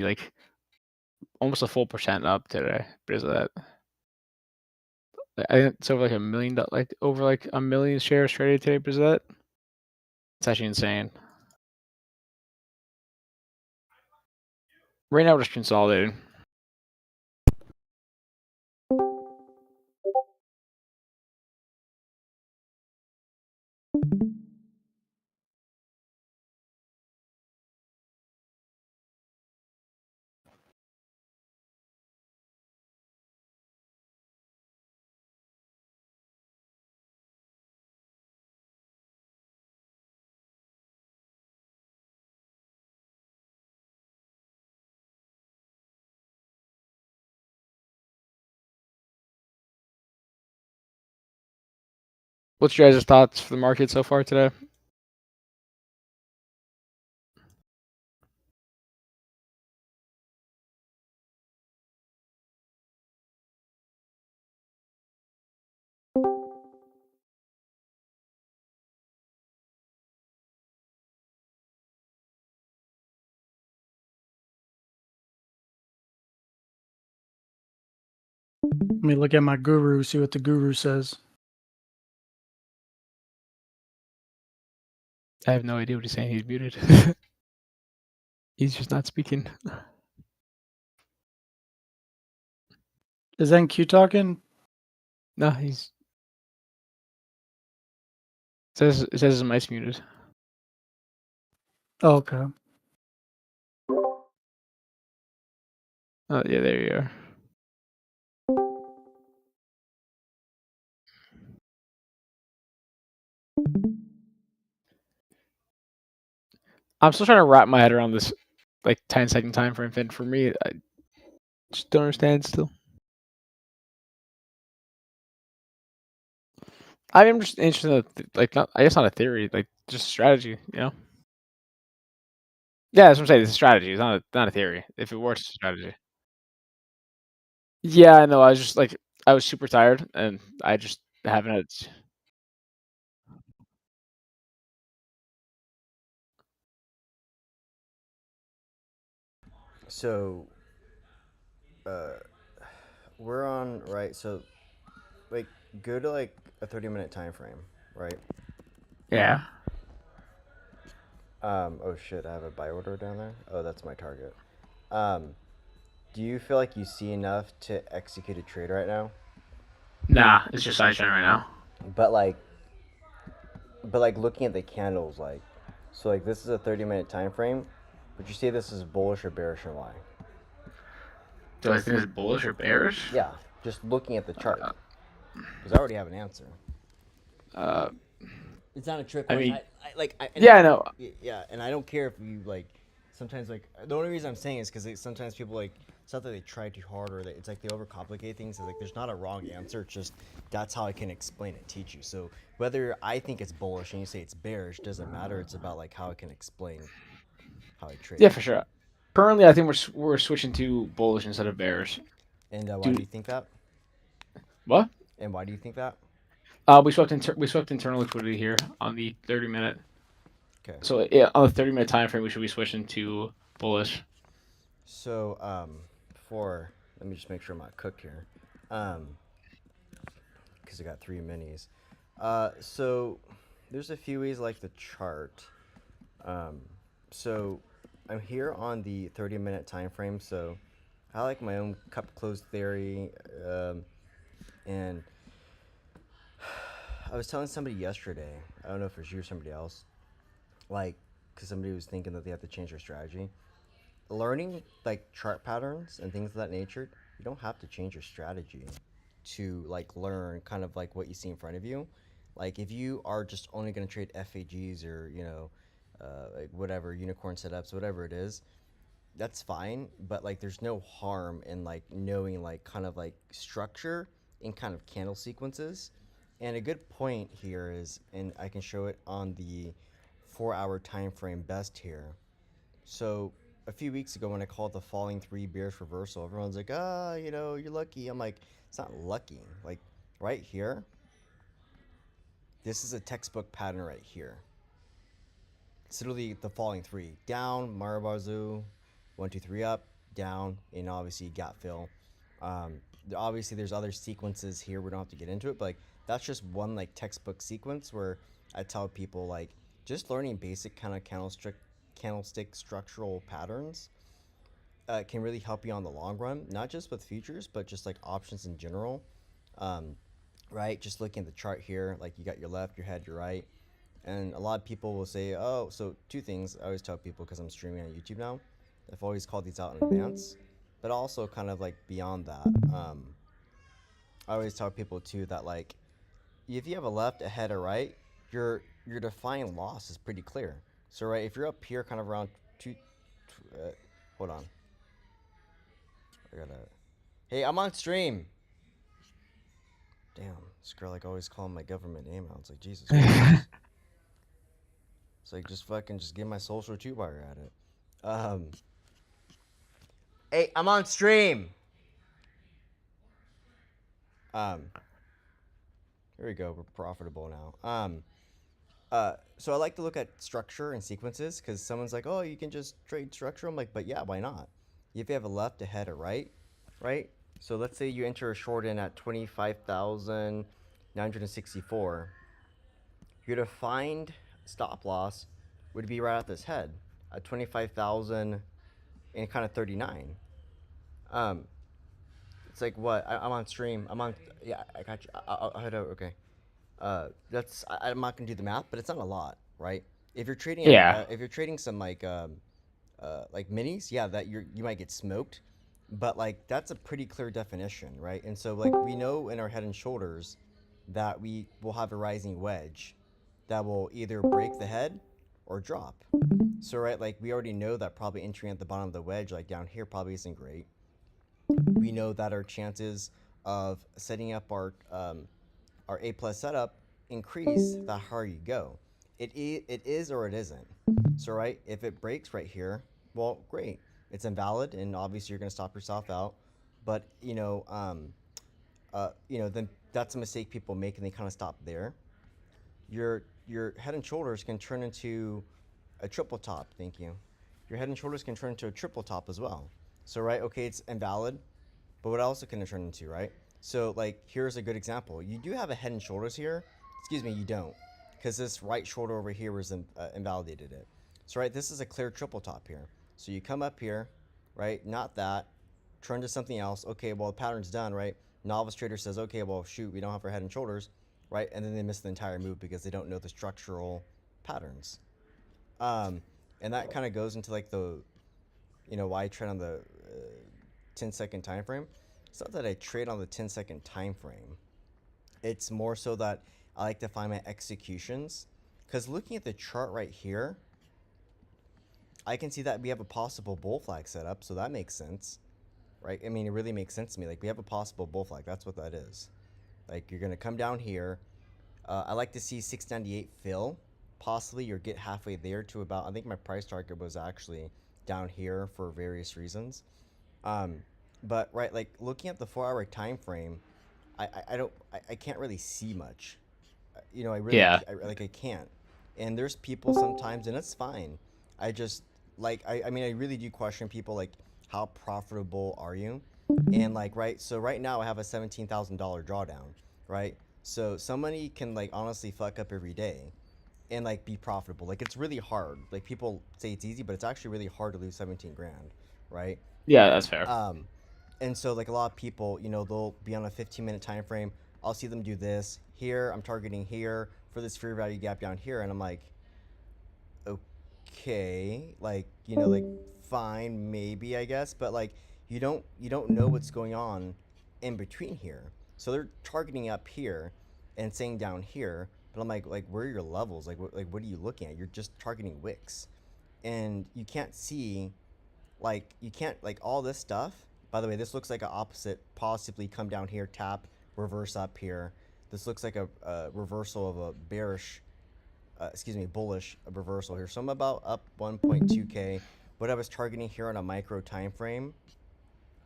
like almost a full percent up today because of that. I think it's over like $1 million, like over like 1 million shares traded today because of that. It's actually insane. Right now we're just consolidating. What's your guys' thoughts for the market so far today? Let me look at my guru, see what the guru says. I have no idea what he's saying. He's muted. He's just not speaking. Is NQ talking? No, he's it says his mic's muted. Oh, okay. Oh yeah, there you are. I'm still trying to wrap my head around this like 10-second time frame thing. For me, I just don't understand still. I'm just interested in like not, I guess not a theory, like just strategy, you know? Yeah, that's what I'm saying. It's a strategy. It's not a theory. If it works, it's a strategy. Yeah, I know. I was just like I was super tired and I just haven't had. So, we're on, right? So, like, go to like a 30-minute time frame, right? Yeah. Oh shit, I have a buy order down there. Oh, that's my target. Do you feel like you see enough to execute a trade right now? Nah, it's just side chain right now. But like looking at the candles, like, so like this is a 30-minute time frame. Would you say this is bullish or bearish, and why? Do I think it's bullish or bearish? Yeah, just looking at the chart, because I already have an answer. Uh, It's not a trick I question. mean, Yeah, I know. yeah, and I don't care if you like. Sometimes like the only reason I'm saying is because sometimes people like it's not that they try too hard or it's like they overcomplicate things. It's like there's not a wrong answer. It's just that's how I can explain and teach you. So whether I think it's bullish and you say it's bearish doesn't matter. It's about like how I can explain how I trade. Yeah, for sure. Currently, I think we're switching to bullish instead of bearish. And why Dude, do you think that? what? And why do you think that? We swept internal liquidity here on the 30-minute. Okay. So yeah, on the 30-minute time frame, we should be switching to bullish. So for let me just make sure I'm not cooked here, because I got 3 minis. So there's a few ways I like the chart. So I'm here on the 30-minute time frame. So I like my own cup close theory, and I was telling somebody yesterday. I don't know if it was you or somebody else, like, because somebody was thinking that they have to change their strategy. Learning like chart patterns and things of that nature, you don't have to change your strategy to like learn kind of like what you see in front of you. Like if you are just only going to trade FAGs or like whatever unicorn setups, whatever it is, that's fine. But like there's no harm in like knowing like kind of like structure and kind of candle sequences. And a good point here is, and I can show it on the 4-hour time frame best here. So a few weeks ago when I called the falling three bearish reversal, everyone's like, you're lucky. I'm like, it's not lucky. Like right here, this is a textbook pattern right here. It's literally the falling three. Down, Marabazu, 1, 2, 3 up, down, and obviously gap fill. Obviously there's other sequences here, we don't have to get into it, but like that's just one like textbook sequence where I tell people like just learning basic kind of candlestick structural patterns can really help you on the long run, not just with futures, but just like options in general. Right? Just looking at the chart here, like you got your left, your head, your right. And a lot of people will say, oh, so two things I always tell people because I'm streaming on YouTube now. I've always called these out in advance, but also kind of like beyond that. I always tell people too that like if you have a left, a head, or right, your defining loss is pretty clear. So right, if you're up here, kind of around hold on, I gotta. Hey, I'm on stream. Damn, this girl like always calling my government name out. It's like Jesus Christ. It's like just fucking just give my social two while you're at it. Hey, I'm on stream. Here we go. We're profitable now. So I like to look at structure and sequences because someone's like, oh, you can just trade structure. I'm like, but yeah, why not? If you have a left, a head, a right, right? So let's say you enter a short in at 25,964. Your defined stop loss would be right at this head at 25,000 and kind of 39. It's like what? I'm on stream. I'm on. Yeah, I got you. I'll head out. Okay. That's I'm not gonna do the math, but it's not a lot, right? If you're trading, if you're trading some like minis, yeah, that you might get smoked, but like that's a pretty clear definition, right? And so like we know in our head and shoulders that we will have a rising wedge that will either break the head or drop. So right, like we already know that probably entering at the bottom of the wedge, like down here, probably isn't great. We know that our chances of setting up our A plus setup increase the higher you go. It is or it isn't. So right, if it breaks right here, well, great. It's invalid, and obviously you're gonna stop yourself out. But then that's a mistake people make, and they kind of stop there. Your head and shoulders can turn into a triple top. Thank you. Your head and shoulders can turn into a triple top as well. So right, okay, it's invalid, but what else can it turn into, right? So like here's a good example. You do have a head and shoulders here. Excuse me, you don't, because this right shoulder over here was invalidated it. So right, this is a clear triple top here. So you come up here, right? Not that. Turn to something else. Okay, well the pattern's done, right? Novice trader says, okay, well shoot, we don't have our head and shoulders, right? And then they miss the entire move because they don't know the structural patterns. And that kind of goes into like the, why I trade on the 10-second time frame. It's not that I trade on the 10-second time frame. It's more so that I like to find my executions. Because looking at the chart right here, I can see that we have a possible bull flag set up, so that makes sense, right? I mean, it really makes sense to me. Like, we have a possible bull flag. That's what that is. Like, you're going to come down here. I like to see 698 fill. Possibly, or get halfway there to about, I think my price target was actually down here for various reasons. But right, like looking at the 4-hour time frame, I can't really see much. I really I can't. And there's people sometimes, and it's fine. I just like I mean I really do question people like how profitable are you? And like right, so right now I have a $17,000 drawdown, right? So somebody can like honestly fuck up every day and like be profitable. Like it's really hard. Like people say it's easy, but it's actually really hard to lose 17 grand, right? Yeah, that's fair. And so like a lot of people, they'll be on a 15-minute time frame. I'll see them do this here. I'm targeting here for this fair value gap down here, and I'm like, okay, like like fine, maybe I guess, but like you don't know what's going on in between here. So they're targeting up here and saying down here, but I'm like where are your levels? Like what are you looking at? You're just targeting wicks, and you can't see, like you can't like all this stuff. By the way, this looks like an opposite, possibly come down here, tap, reverse up here. This looks like a reversal of a bearish, bullish reversal here. So I'm about up 1.2K. What I was targeting here on a micro time frame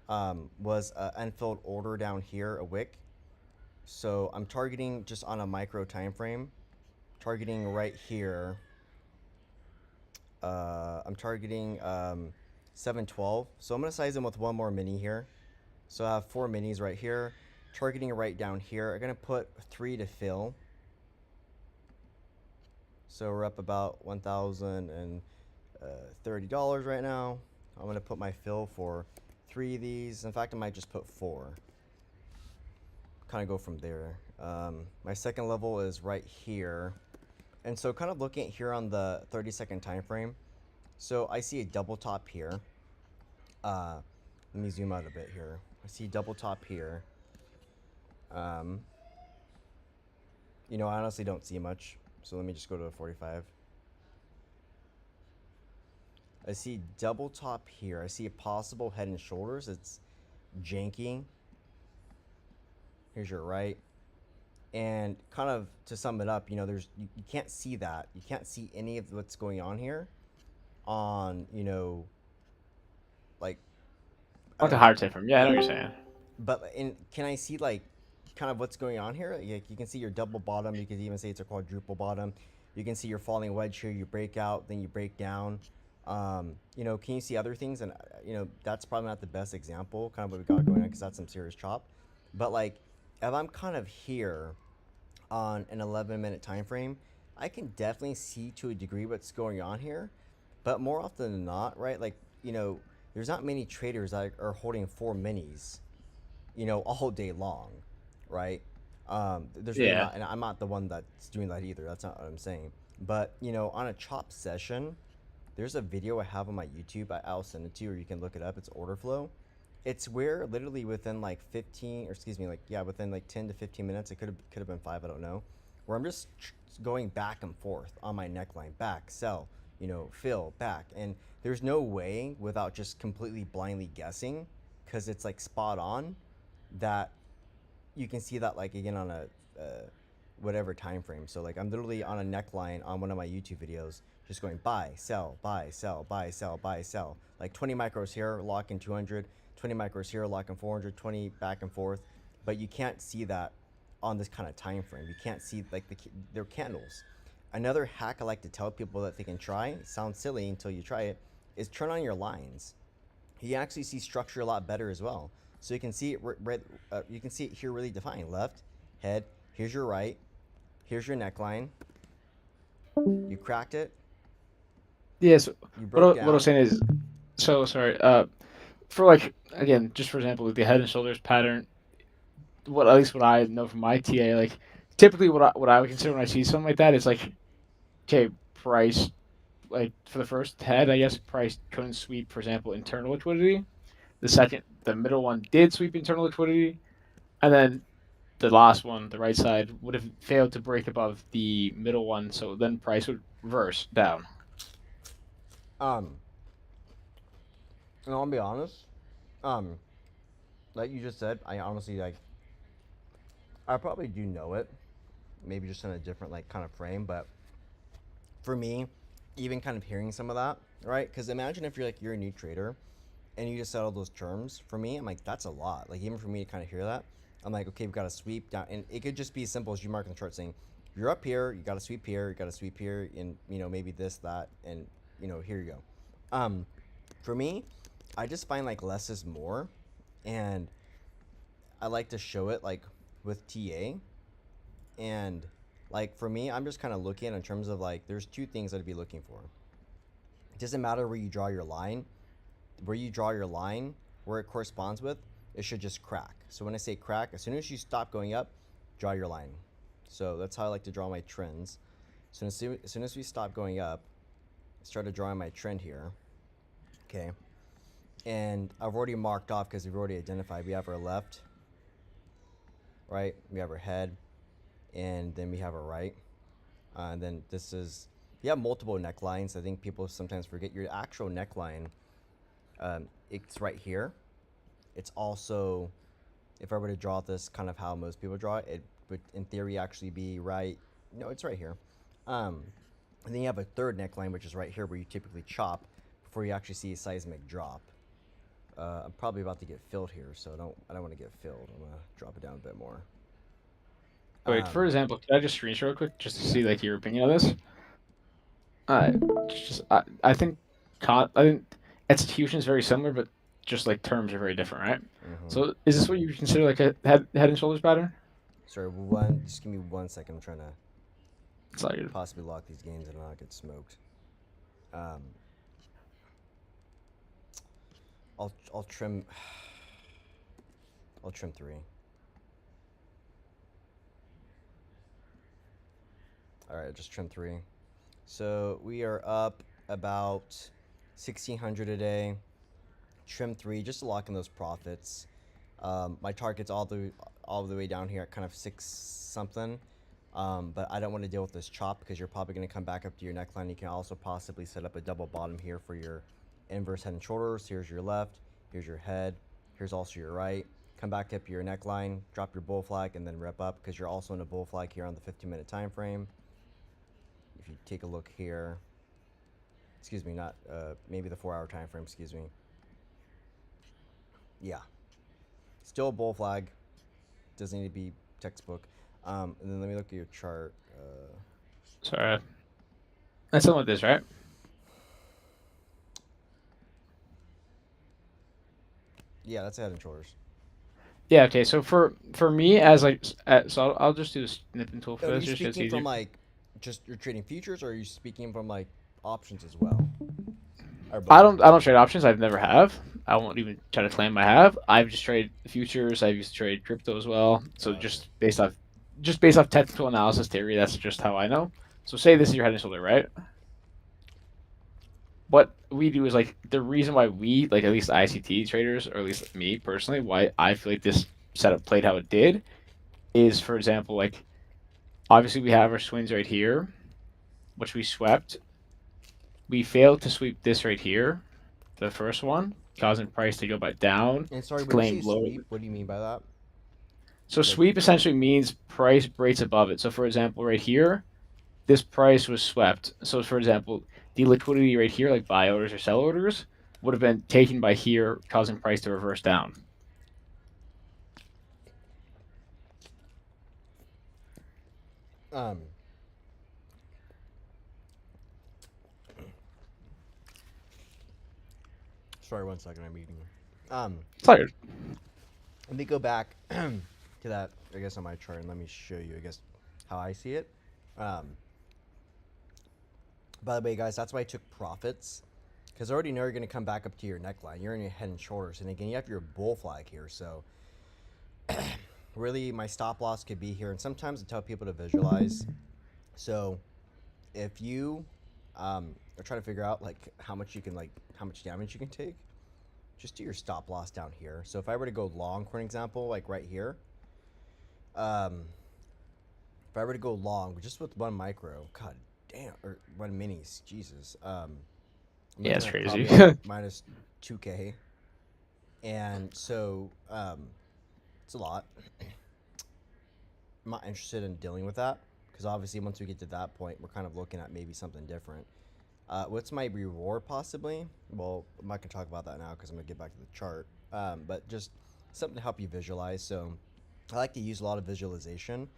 was an unfilled order down here, a wick. So I'm targeting just on a micro time frame, targeting right here. I'm targeting 712. So I'm going to size them with one more mini here. So I have 4 minis right here, targeting right down here. I'm going to put 3 to fill. So we're up about $1,030 right now. I'm going to put my fill for 3 of these. In fact, I might just put 4. Kind of go from there. My second level is right here. And so kind of looking at here on the 30-second time frame. So I see a double top here. Let me zoom out a bit here. I see double top here. You know, I honestly don't see much. So let me just go to a 45. I see double top here. I see a possible head and shoulders. It's janky. Here's your right. And kind of to sum it up, you know, you can't see that. You can't see any of what's going on here on, you know, like Like a higher time frame. Yeah, I know what you're saying. But can I see like kind of what's going on here? Like you can see your double bottom. You could even say it's a quadruple bottom. You can see your falling wedge here. You break out, then you break down. You know, can you see other things? And you know, that's probably not the best example, kind of what we got going on, because that's some serious chop. But like, if I'm kind of here on an 11-minute time frame, I can definitely see to a degree what's going on here. But more often than not, right? Like, you know, there's not many traders that are holding 4 minis, you know, all day long, right? There's really not, and I'm not the one that's doing that either. That's not what I'm saying. But you know, on a chop session, there's a video I have on my YouTube. I'll send it to you, or you can look it up. It's order flow. It's where literally within like 15, or excuse me, like within like 10 to 15 minutes. It could have been 5. I don't know. Where I'm just going back and forth on my neckline, back, sell, you know, fill, back, and there's no way without just completely blindly guessing, because it's like spot on, that you can see that like again on a whatever time frame. So like I'm literally on a neckline on one of my YouTube videos, just going buy, sell, buy, sell, buy, sell, buy, sell. Like 20 micros here, lock in 200, 20 micros here, lock in 400, 20 back and forth. But you can't see that on this kind of time frame. You can't see like they're candles. Another hack I like to tell people that they can try, it sounds silly until you try it, is turn on your lines. You actually see structure a lot better as well. So you can see it you can see it here really defined. Left, head, here's your right, here's your neckline. You cracked it. Yes. You broke down. What I was saying is, so sorry. For like again, just for example, like the head and shoulders pattern. At least what I know from my TA, like typically what I would consider when I see something like that is like, okay, price, like for the first head, I guess price couldn't sweep, for example, internal liquidity. The middle one did sweep internal liquidity, and then the last one, the right side, would have failed to break above the middle one, so then price would reverse down. And I'll be honest, like you just said, I honestly I probably do know it, maybe just in a different like kind of frame, but for me, even kind of hearing some of that, right? Because imagine if you're a new trader and you just said all those terms. For me, I'm like, that's a lot. Like even for me to kind of hear that, I'm like, okay, we've got to sweep down, and it could just be as simple as you mark on the chart saying, you're up here, you got to sweep here, you got to sweep here, and you know maybe this, that, and you know here you go. For me, I just find like less is more, and I like to show it like with TA, and like for me, I'm just kind of looking in terms of like there's 2 things I'd be looking for. It doesn't matter where you draw your line. Where you draw your line, where it corresponds with, it should just crack. So when I say crack, as soon as you stop going up, draw your line. So that's how I like to draw my trends. So as soon as we stop going up, I started drawing my trend here. Okay. And I've already marked off because we've already identified. We have our left, right? We have our head, and then we have our right. And then this is, you have multiple necklines. I think people sometimes forget your actual neckline. It's right here. It's also, if I were to draw this kind of how most people draw it, it would in theory actually be right. No, it's right here. And then you have a third neckline, which is right here where you typically chop before you actually see a seismic drop. I'm probably about to get filled here, so I don't want to get filled. I'm gonna drop it down a bit more. Wait, for example, can I just screenshot real quick just to see like your opinion on this? I think execution is very similar, but just like terms are very different, right? Mm-hmm. So is this what you consider like a head and shoulders pattern? Sorry, just give me 1 second. I'm trying to It's like possibly lock these games and not get smoked. I'll trim. I'll trim 3. All right, just trim 3. So we are up about 1,600 a day. Trim 3 just to lock in those profits. My target's all the way down here at kind of 6 something. But I don't want to deal with this chop because you're probably going to come back up to your neckline. You can also possibly set up a double bottom here for your inverse head and shoulders. Here's your left, here's your head, here's also your right. Come back up your neckline, drop your bull flag, and then rip up because you're also in a bull flag here on the 15-minute time frame. If you take a look here, excuse me, not maybe the 4-hour time frame, excuse me. Yeah, still a bull flag, doesn't need to be textbook. And then let me look at your chart. sorry. That's something like this, right? Yeah, that's a head and shoulders. Yeah. Okay. So for me, as like, so I'll just do the snipping tool for Are this. you Just 'cause it's speaking easier. from like just you're trading futures, or are you speaking from like options as well? Or I both? don't trade options. I've never have. I won't even try to claim I have. I've just traded futures. I've used to trade crypto as well. So Okay. based off technical analysis theory, that's just how I know. So say this is your head and shoulder, right? What we do is like the reason why we like at least ICT traders, or at least me personally, why I feel like this setup played how it did is, for example, like obviously we have our swings right here, which we swept. We failed to sweep this right here, the first one, causing price to go back down And sorry, to when you claim say low. sweep, what do you mean by that? So Like, sweep essentially means price breaks above it. So for example, right here, this price was swept. So for example, the liquidity right here, like buy orders or sell orders, would have been taken by here, causing price to reverse down. sorry, 1 second, I'm eating. Tired. Let me go back to that, I guess, on my chart, and let me show you, I guess, how I see it. By the way, guys, that's why I took profits, because I already know you're going to come back up to your neckline. You're in your head and shoulders, and again, you have your bull flag here, so really my stop loss could be here. And sometimes I tell people to visualize. So if you are trying to figure out like how much damage you can take, just do your stop loss down here. So if I were to go long, for an example, like right here, if I were to go long just with 1 micro, god damn, or 1 minis, Jesus. I'm Yeah, it's looking at crazy. probably like minus 2K. And so it's a lot. I'm not interested in dealing with that because obviously once we get to that point, we're kind of looking at maybe something different. What's my reward possibly? Well, I'm not going to talk about that now because I'm going to get back to the chart. But just something to help you visualize. So I like to use a lot of visualization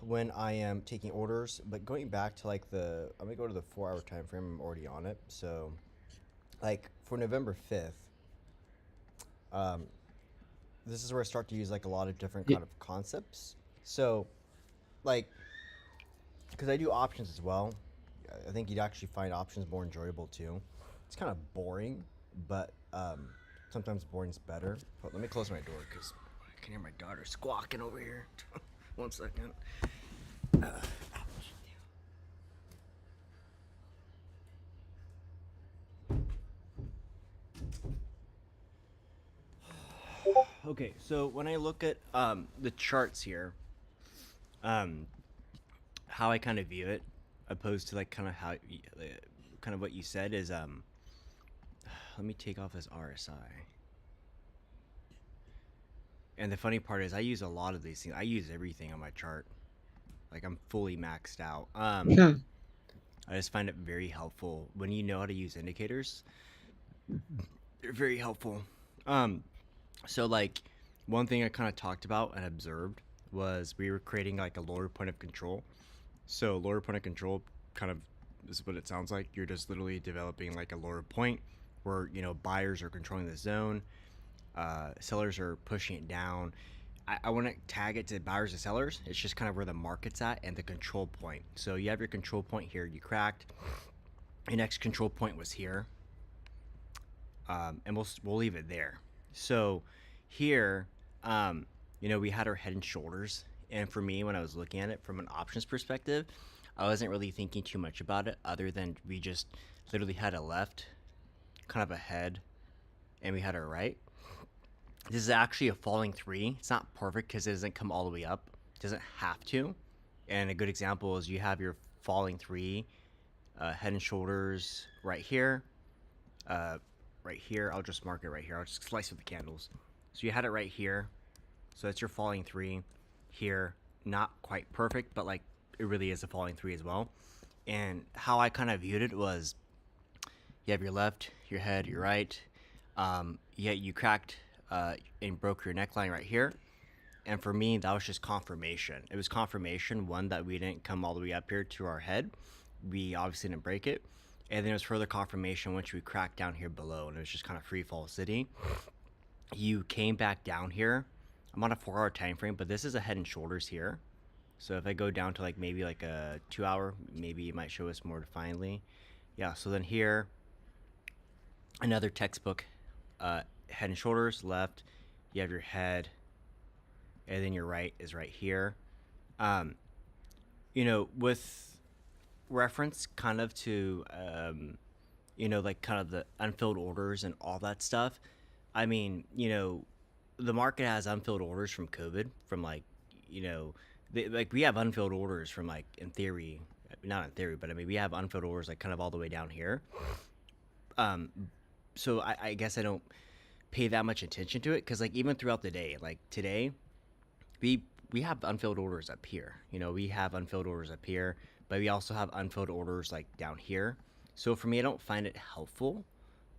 when I am taking orders. But going back to like I'm going to go to the 4-hour time frame. I'm already on it. So like for November 5th, this is where I start to use like a lot of different kind of concepts. So like, because I do options as well, I think you'd actually find options more enjoyable too. It's kind of boring, but sometimes boring's better. But let me close my door because I can hear my daughter squawking over here. 1 second. Okay, so when I look at the charts here, how I kind of view it, opposed to like kind of how, kind of what you said is, let me take off this RSI. And the funny part is I use a lot of these things. I use everything on my chart. Like I'm fully maxed out. I just find it very helpful when you know how to use indicators. They're very helpful. So like one thing I kind of talked about and observed was we were creating like a lower point of control. So lower point of control kind of This is what it sounds like. You're just literally developing like a lower point where, you know, buyers are controlling the zone, sellers are pushing it down. I want to tag it to buyers and sellers. It's just kind of where the market's at and the control point. So you have your control point here. You cracked. Your next control point was here, and we'll leave it there. So here, you know, we had our head and shoulders, and for me, when I was looking at it from an options perspective, I wasn't really thinking too much about it, other than we just literally had a left, kind of a head, and we had our right. This is actually a falling 3. It's not perfect because it doesn't come all the way up. It doesn't have to. And a good example is you have your falling 3, head and shoulders right here. Right here, I'll just mark it right here. I'll just slice with the candles. So you had it right here. So that's your falling 3 here. Not quite perfect, but like it really is a falling 3 as well. And how I kind of viewed it was, you have your left, your head, your right. Yeah, you cracked and broke your neckline right here. And for me, that was just confirmation. It was confirmation, one, that we didn't come all the way up here to our head. We obviously didn't break it. And then it was further confirmation once we cracked down here below, and it was just kind of free fall city. You came back down here. I'm on a 4-hour time frame, but this is a head and shoulders here. So if I go down to like maybe like a 2-hour, maybe it might show us more definedly. Yeah, so then here, another textbook head and shoulders left. You have your head, and then your right is right here. You know, with reference kind of to you know, like kind of the unfilled orders and all that stuff. I mean, you know, the market has unfilled orders from COVID, from like, you know, like we have unfilled orders from like, in theory, not in theory, but I mean, we have unfilled orders like kind of all the way down here. So I guess I don't pay that much attention to it, because like even throughout the day, like today, we have unfilled orders up here. You know, we have unfilled orders up here, but we also have unfilled orders like down here. So for me, I don't find it helpful.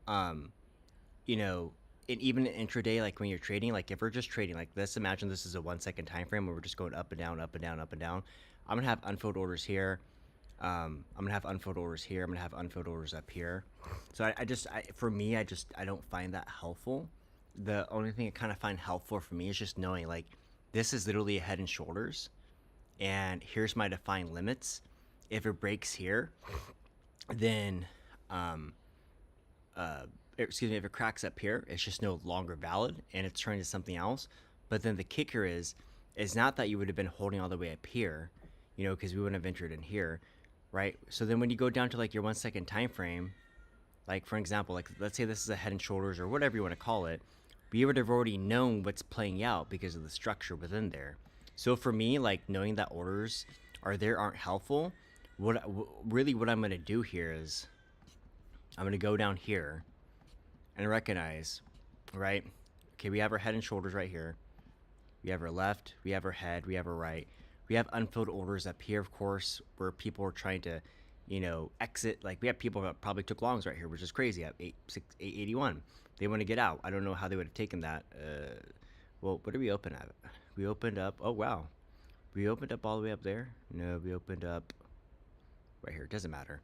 You know, and even intraday, like when you're trading, like if we're just trading, like let's imagine this is a 1-second time frame where we're just going up and down, up and down, up and down. I'm gonna have unfilled orders here. I'm gonna have unfilled orders here. I'm gonna have unfilled orders up here. So for me, I don't find that helpful. The only thing I kind of find helpful for me is just knowing like this is literally a head and shoulders, and here's my defined limits. If it breaks here, then excuse me, if it cracks up here, it's just no longer valid and it's turned to something else. But then the kicker is not that you would have been holding all the way up here, you know, because we wouldn't have entered in here, right? So then when you go down to like your 1-second time frame, like for example, like let's say this is a head and shoulders or whatever you want to call it, we would have already known what's playing out because of the structure within there. So for me, like knowing that orders are there aren't helpful. What I'm going to do here is I'm going to go down here and recognize, right? Okay, we have our head and shoulders right here. We have our left, we have our head, we have our right. We have unfilled orders up here, of course, where people are trying to, you know, exit. Like we have people that probably took longs right here, which is crazy at 881. They want to get out. I don't know how they would have taken that. Well, what did we open at? We opened up, oh wow. We opened up all the way up there? No, we opened up right here. It doesn't matter.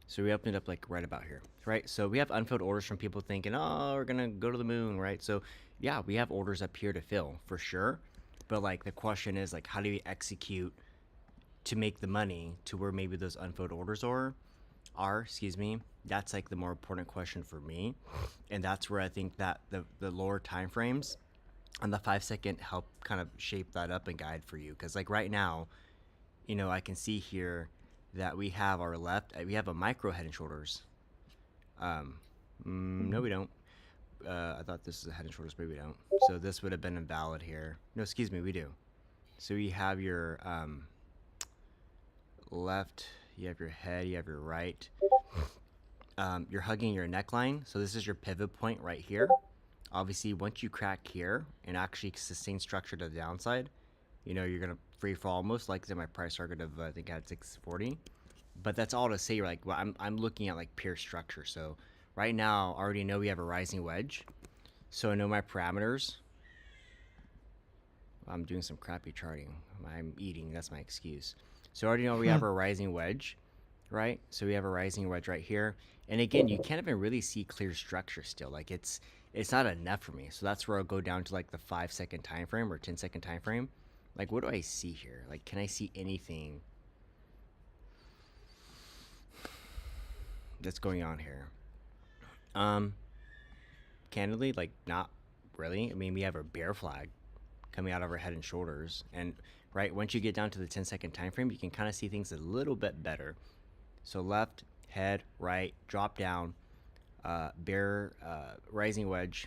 So we opened up like right about here, right? So we have unfilled orders from people thinking, oh, we're gonna go to the moon, right? So yeah, we have orders up here to fill for sure. But like the question is like, how do we execute to make the money to where maybe those unfilled orders are, excuse me. That's like the more important question for me. And that's where I think that the lower time frames on the 5-second help kind of shape that up and guide for you. Cause like right now, you know, I can see here that we have our left, we have a micro head and shoulders. No, we don't. I thought this is a head and shoulders, but we don't. So this would have been invalid here. No, excuse me, we do. So you have your left, you have your head, you have your right. You're hugging your neckline. So this is your pivot point right here. Obviously, once you crack here and actually sustain structure to the downside, you know, you're going to free fall most likely my price target of, I think I had 640. But that's all to say, like, well, I'm looking at like pure structure. So right now, I already know we have a rising wedge. So I know my parameters. I'm doing some crappy charting. I'm eating, that's my excuse. So I already know we have a rising wedge. right? So we have a rising wedge right here. And again, you can't even really see clear structure still. Like it's not enough for me. So that's where I'll go down to like the 5-second time frame or 10-second time frame. Like, what do I see here? Like, can I see anything that's going on here? Candidly, like, not really. I mean, we have a bear flag coming out of our head and shoulders, and right once you get down to the 10-second time frame, you can kind of see things a little bit better. So left, head, right, drop down, bear, rising wedge,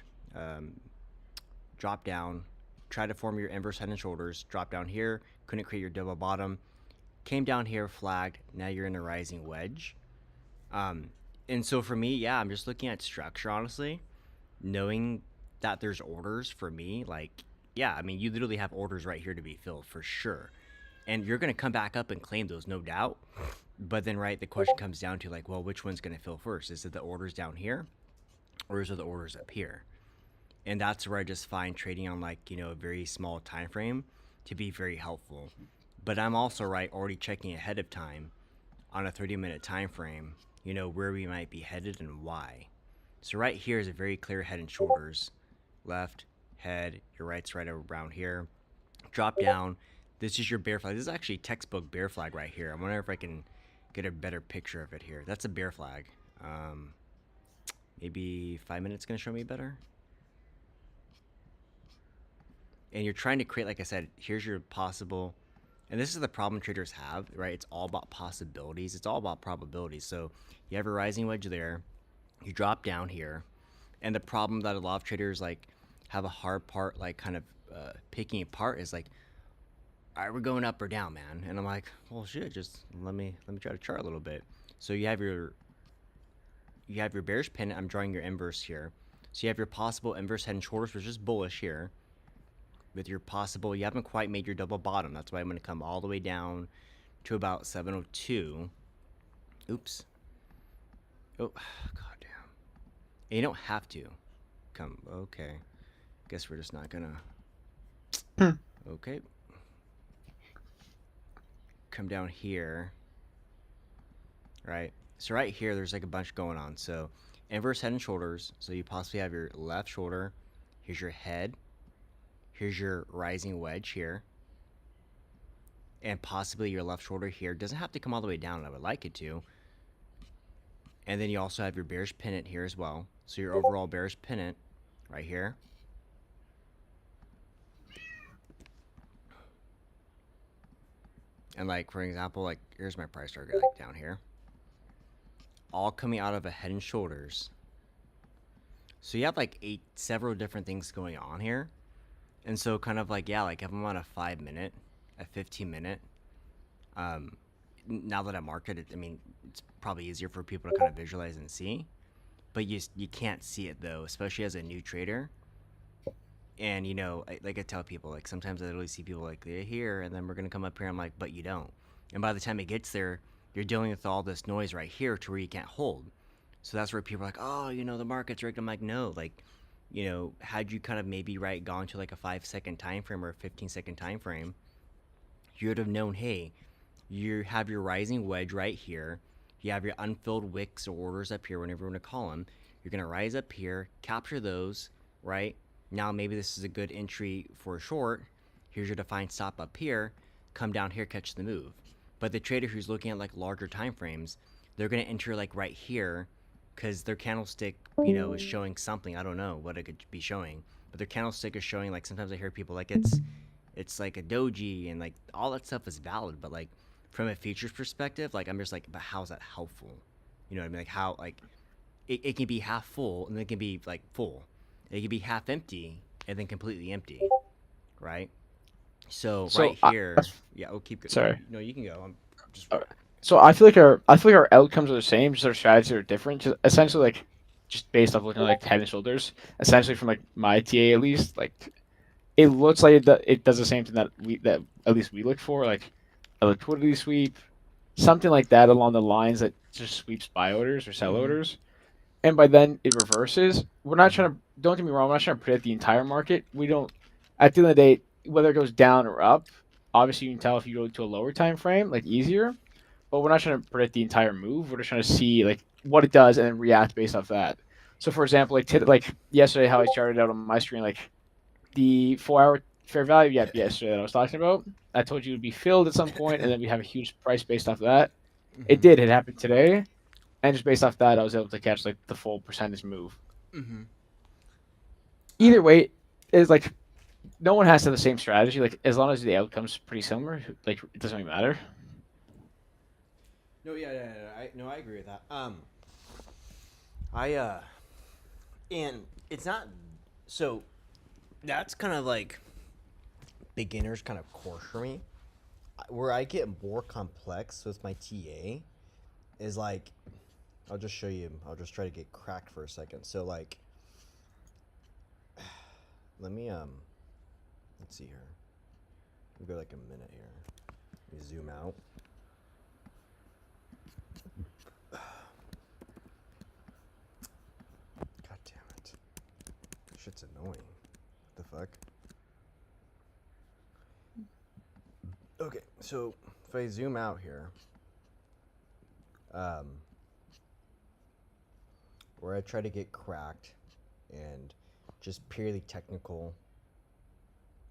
drop down, try to form your inverse head and shoulders, drop down here, couldn't create your double bottom, came down here, flagged, now you're in a rising wedge. And so for me, yeah, I'm just looking at structure, honestly, knowing that there's orders for me, like, yeah, I mean, you literally have orders right here to be filled for sure. And you're going to come back up and claim those, no doubt. But then, right, the question comes down to, like, well, which one's going to fill first? Is it the orders down here or is it the orders up here? And that's where I just find trading on, like, you know, a very small time frame to be very helpful. But I'm also, right, already checking ahead of time on a 30-minute time frame, you know, where we might be headed and why. So right here is a very clear head and shoulders. Left, head, your right's right around here. Drop down. This is your bear flag. This is actually textbook bear flag right here. I wonder if I can get a better picture of it here. That's a bear flag. Maybe 5 minutes gonna show me better. And you're trying to create, like I said, here's your possible, and this is the problem traders have, right? It's all about possibilities. It's all about probabilities. So you have a rising wedge there. You drop down here. And the problem that a lot of traders like have a hard part, like kind of picking apart is like, all right, we're going up or down, man. And I'm like, well, shit, just let me try to chart a little bit. So you have your bearish pennant. I'm drawing your inverse here. So you have your possible inverse head and shoulders, which is bullish here. With your possible, you haven't quite made your double bottom. That's why I'm going to come all the way down to about 702. Oops. Oh, goddamn. And you don't have to come. Okay. Guess we're just not going to. Okay. Come down here. Right. So right here, there's like a bunch going on. So inverse head and shoulders. So you possibly have your left shoulder. Here's your head. Here's your rising wedge here. And possibly your left shoulder here. Doesn't have to come all the way down. I would like it to. And then you also have your bearish pennant here as well. So your overall bearish pennant right here. And like, for example, like here's my price target like down here. All coming out of a head and shoulders. So you have like several different things going on here. And so kind of like, yeah, like if I'm on a 5 minute, a 15 minute, now that I marked it, I mean, it's probably easier for people to kind of visualize and see, but you can't see it though, especially as a new trader. And you know, like I tell people, like sometimes I literally see people like, they're here and then we're going to come up here. I'm like, but you don't. And by the time it gets there, you're dealing with all this noise right here to where you can't hold. So that's where people are like, oh, you know, the market's rigged. I'm like, no, like, you know, had you kind of maybe gone to like a 5-second time frame or a 15-second time frame, you would have known, hey, you have your rising wedge right here. You have your unfilled wicks or orders up here, whenever you want to call them. You're going to rise up here, capture those, right? Now maybe this is a good entry for a short. Here's your defined stop up here. Come down here, catch the move. But the trader who's looking at like larger time frames, they're going to enter like right here, because their candlestick, you know, is showing something. I don't know what it could be showing, but their candlestick is showing, like, sometimes I hear people like it's like a doji and like all that stuff is valid, but like from a futures perspective, like I'm just like, but how's that helpful? You know what I mean? Like how, like it can be half full and then it can be like full. It can be half empty and then completely empty, right? So right here, yeah. Oh, keep going. Sorry. No, you can go. I'm just. So I feel like our outcomes are the same, just our strategies are different. Just essentially, like, just based off looking at like head and shoulders. Essentially, from like my TA at least, like it looks like it does the same thing that at least we look for, like a liquidity sweep, something like that along the lines that just sweeps buy orders or sell orders, and by then it reverses. We're not trying to. Don't get me wrong. We're not trying to predict the entire market. We don't. At the end of the day, whether it goes down or up, obviously you can tell if you go to a lower time frame, like easier. but we're not trying to predict the entire move. We're just trying to see like what it does and then react based off that. So for example, like yesterday, how I started out on my screen, like the 4-hour fair value gap yesterday that I was talking about. I told you it would be filled at some point, and then we have a huge price based off that. It did. It happened today, and just based off that, I was able to catch like the full percentage move. Either way, it's like no one has to have the same strategy. Like as long as the outcome's pretty similar, like it doesn't really matter. No, I agree with that. And it's not so. That's kind of like beginner's kind of course for me. Where I get more complex with my TA is like, I'll just show you. I'll just try to get cracked for a second. So like, let me let's see here. We'll go like a minute here. Let me zoom out. God damn it. Shit's annoying. What the fuck? Okay, so if I zoom out here, where I try to get cracked and just purely technical,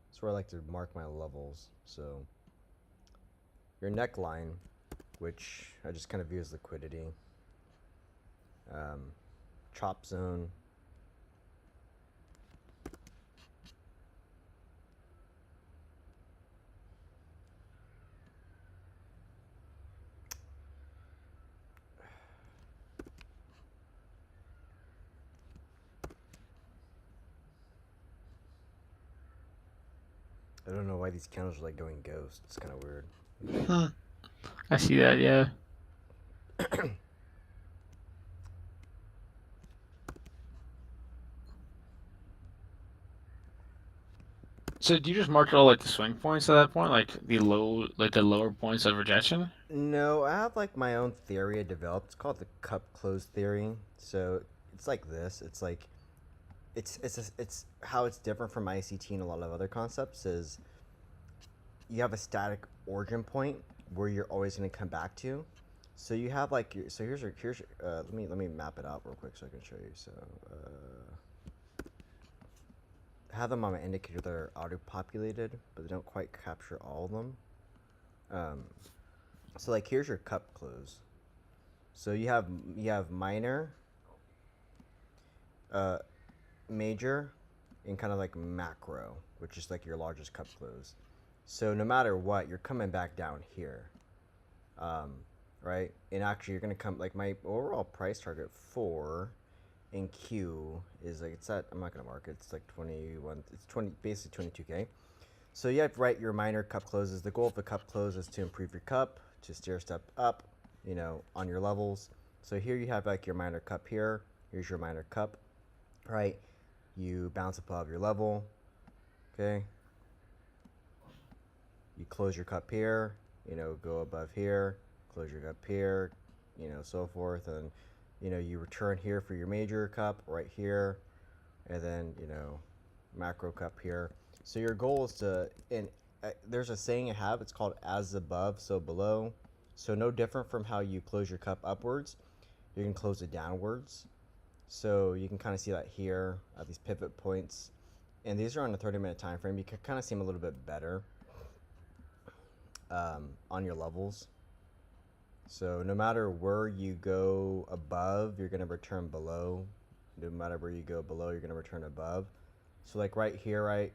that's where I like to mark my levels. So your neckline, which I just kind of view as liquidity, chop zone, I don't know why these candles are like going ghost. It's kind of weird. I see that. Yeah. So do you just mark all like the swing points at that point, like the lower points of rejection? No, I have like my own theory I developed. It's called the cup close theory. So it's like this. It's like it's how it's different from ICT and a lot of other concepts is you have a static origin point where you're always going to come back to. So you have like so here's your let me map it out real quick so I can show you. So I have them on my indicator that are auto populated, but they don't quite capture all of them. So like here's your cup close. So you have minor, major, and kind of like macro, which is like your largest cup close. So no matter what, you're coming back down here, right? And actually, you're gonna come like my overall price target for NQ is like it's at I'm not gonna mark it. It's like 21. It's 20 basically 22K. So you have right your minor cup closes. The goal of the cup close is to improve your cup, to stair step up, you know, on your levels. So here you have like your minor cup here. Here's your minor cup, right? You bounce above your level, okay? You close your cup here, you know, go above here, close your cup here, you know, so forth, and you know, you return here for your major cup right here, and then you know, macro cup here. So your goal is to, and there's a saying I have, it's called as above, so below. So no different from how you close your cup upwards, you can close it downwards. So you can kind of see that here at these pivot points. And these are on a 30-minute time frame. You can kind of see them a little bit better on your levels. So no matter where you go above, you're going to return below. No matter where you go below, you're going to return above. So like right here, right,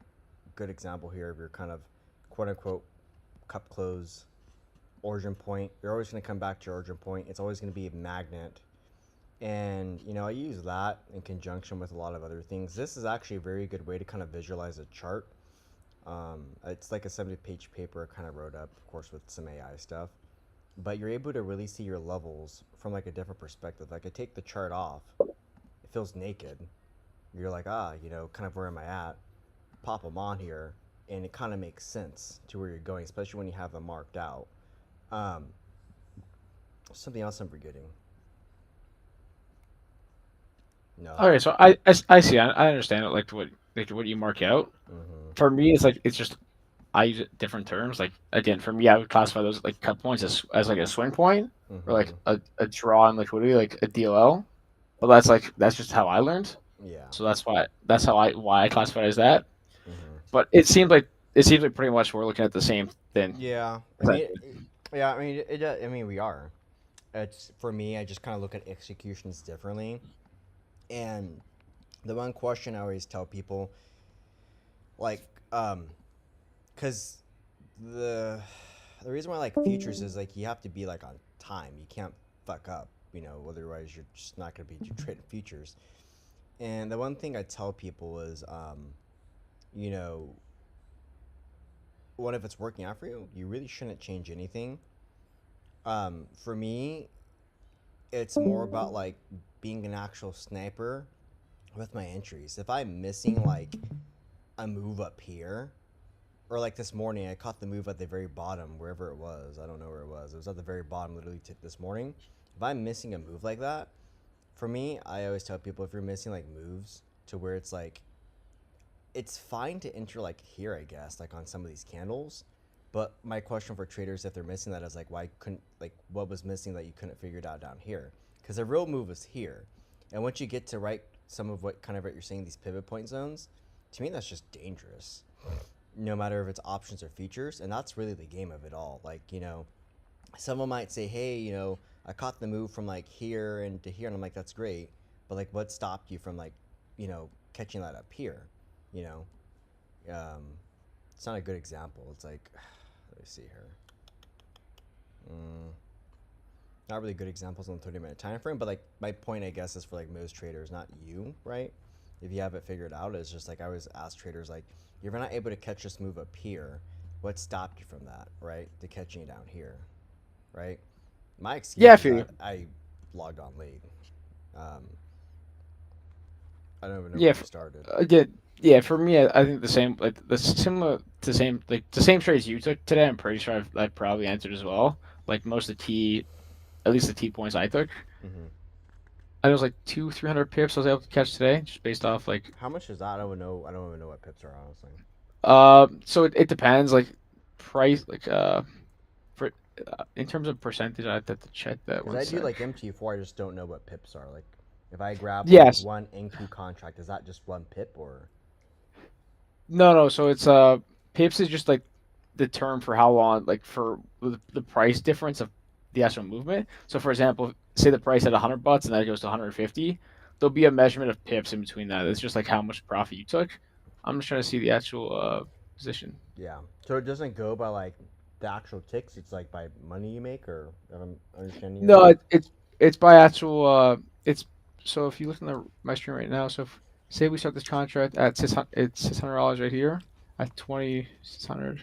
good example here of your kind of quote-unquote cup close origin point. You're always going to come back to your origin point. It's always going to be a magnet. And you know, I use that in conjunction with a lot of other things. This is actually a very good way to kind of visualize a chart. It's like a 70-page paper I kind of wrote up, of course, with some AI stuff. But you're able to really see your levels from like a different perspective. Like I take the chart off, it feels naked. You're like, you know, kind of where am I at? Pop them on here, and it kind of makes sense to where you're going, especially when you have them marked out. Something else I'm forgetting. No. Okay, so I see. I understand it. Like what you mark out. For me, it's like it's just I use different terms. Like again, for me, I would classify those like cut points as like a swing point or like a draw in liquidity, like a DOL. But that's just how I learned. Yeah. So that's why I classify it as that. Mm-hmm. But it seems like pretty much we're looking at the same thing. Yeah. I mean, I mean, we are. It's for me. I just kind of look at executions differently, and the one question I always tell people, like, because the the reason why I like futures is like you have to be like on time. You can't fuck up, otherwise you're just not gonna be trading futures. And the one thing I tell people is, you know, what if it's working out for you? You really shouldn't change anything. For me, it's more about like being an actual sniper with my entries. If I'm missing like a move up here, or like this morning, I caught the move at the very bottom, wherever it was. I don't know where it was. It was at the very bottom, literally this morning. If I'm missing a move like that, for me, I always tell people if you're missing like moves to where it's like, it's fine to enter like here, I guess, like on some of these candles. But my question for traders, if they're missing that, is like, why couldn't, like, what was missing that you couldn't figure it out down here? Because the real move is here. And once you get to some of what you're saying, these pivot point zones, to me, that's just dangerous. No matter if it's options or futures. And that's really the game of it all. Like, someone might say, hey, I caught the move from like here and to here. And I'm like, that's great. But like, what stopped you from like, catching that up here? You know, it's not a good example. It's like, let me see here. Not really good examples on the 30-minute time frame, but like my point, I guess, is for like most traders, not you, right? If you have it figured out, it's just like I always ask traders, like, you're not able to catch this move up here. What stopped you from that, right? To catching it down here, right? My excuse Yeah, I is feel you. that I logged on late. I don't even know Yeah, where we started. yeah. For me, I think the same, like the same trades you took today. I'm pretty sure I probably entered as well. Like most of the at least the T points I took. Mm-hmm. I was like 300 pips I was able to catch today, just based off like. How much is that? I don't even know. I don't even know what pips are, honestly. So it depends, like price, like for in terms of percentage, I have to check that Because one I do sec. like MT4, I just don't know what pips are. Like, if I grab like Yes. one NQ contract, is that just one pip or? No. So it's pips is just like the term for how long, like for the price difference of the actual movement. So for example, say the price at $100 and then it goes to 150, there'll be a measurement of pips in between that. It's just like how much profit you took. I'm just trying to see the actual position. Yeah. So it doesn't go by like the actual ticks. It's like by money you make, or if I'm understanding you No, right. it's by actual it's so if you look at my screen right now, so if, say we start this contract at 600, it's $600 right here at 2600.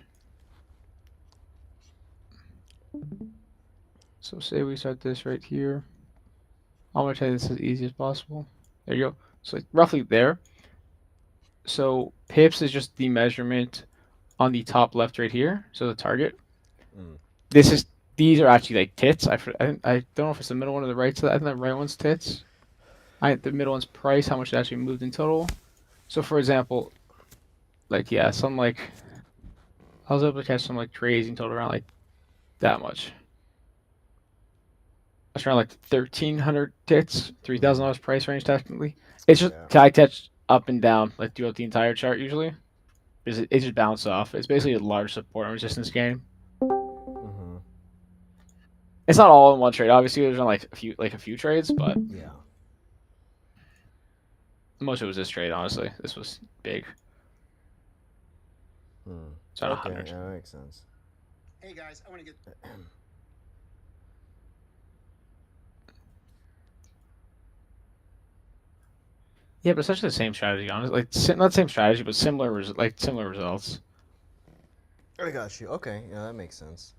So say we start this right here. I'm gonna try this as easy as possible. There you go. So like roughly there. So pips is just the measurement on the top left right here. So the target. Mm. This is these are actually like tits. I don't know if it's the middle one or the right side. I think the right one's tits. The middle one's price, how much it actually moved in total. So for example, like yeah, some like I was able to catch some like trades in total around like that much. That's around like 1,300 tits, $3,000 price range technically. It's just Yeah. I catch up and down like throughout the entire chart usually. Because it just bounces off. It's basically a large support and resistance game. Mm-hmm. It's not all in one trade. Obviously, there's like a few trades, but Yeah. most of it was this trade. Honestly, this was big. Hmm. It's on Okay, 100. yeah, that makes sense. Hey guys, I want to get. Yeah, but it's essentially the same strategy. Honestly, like not the same strategy, but similar results. I got you. Okay, yeah, that makes sense.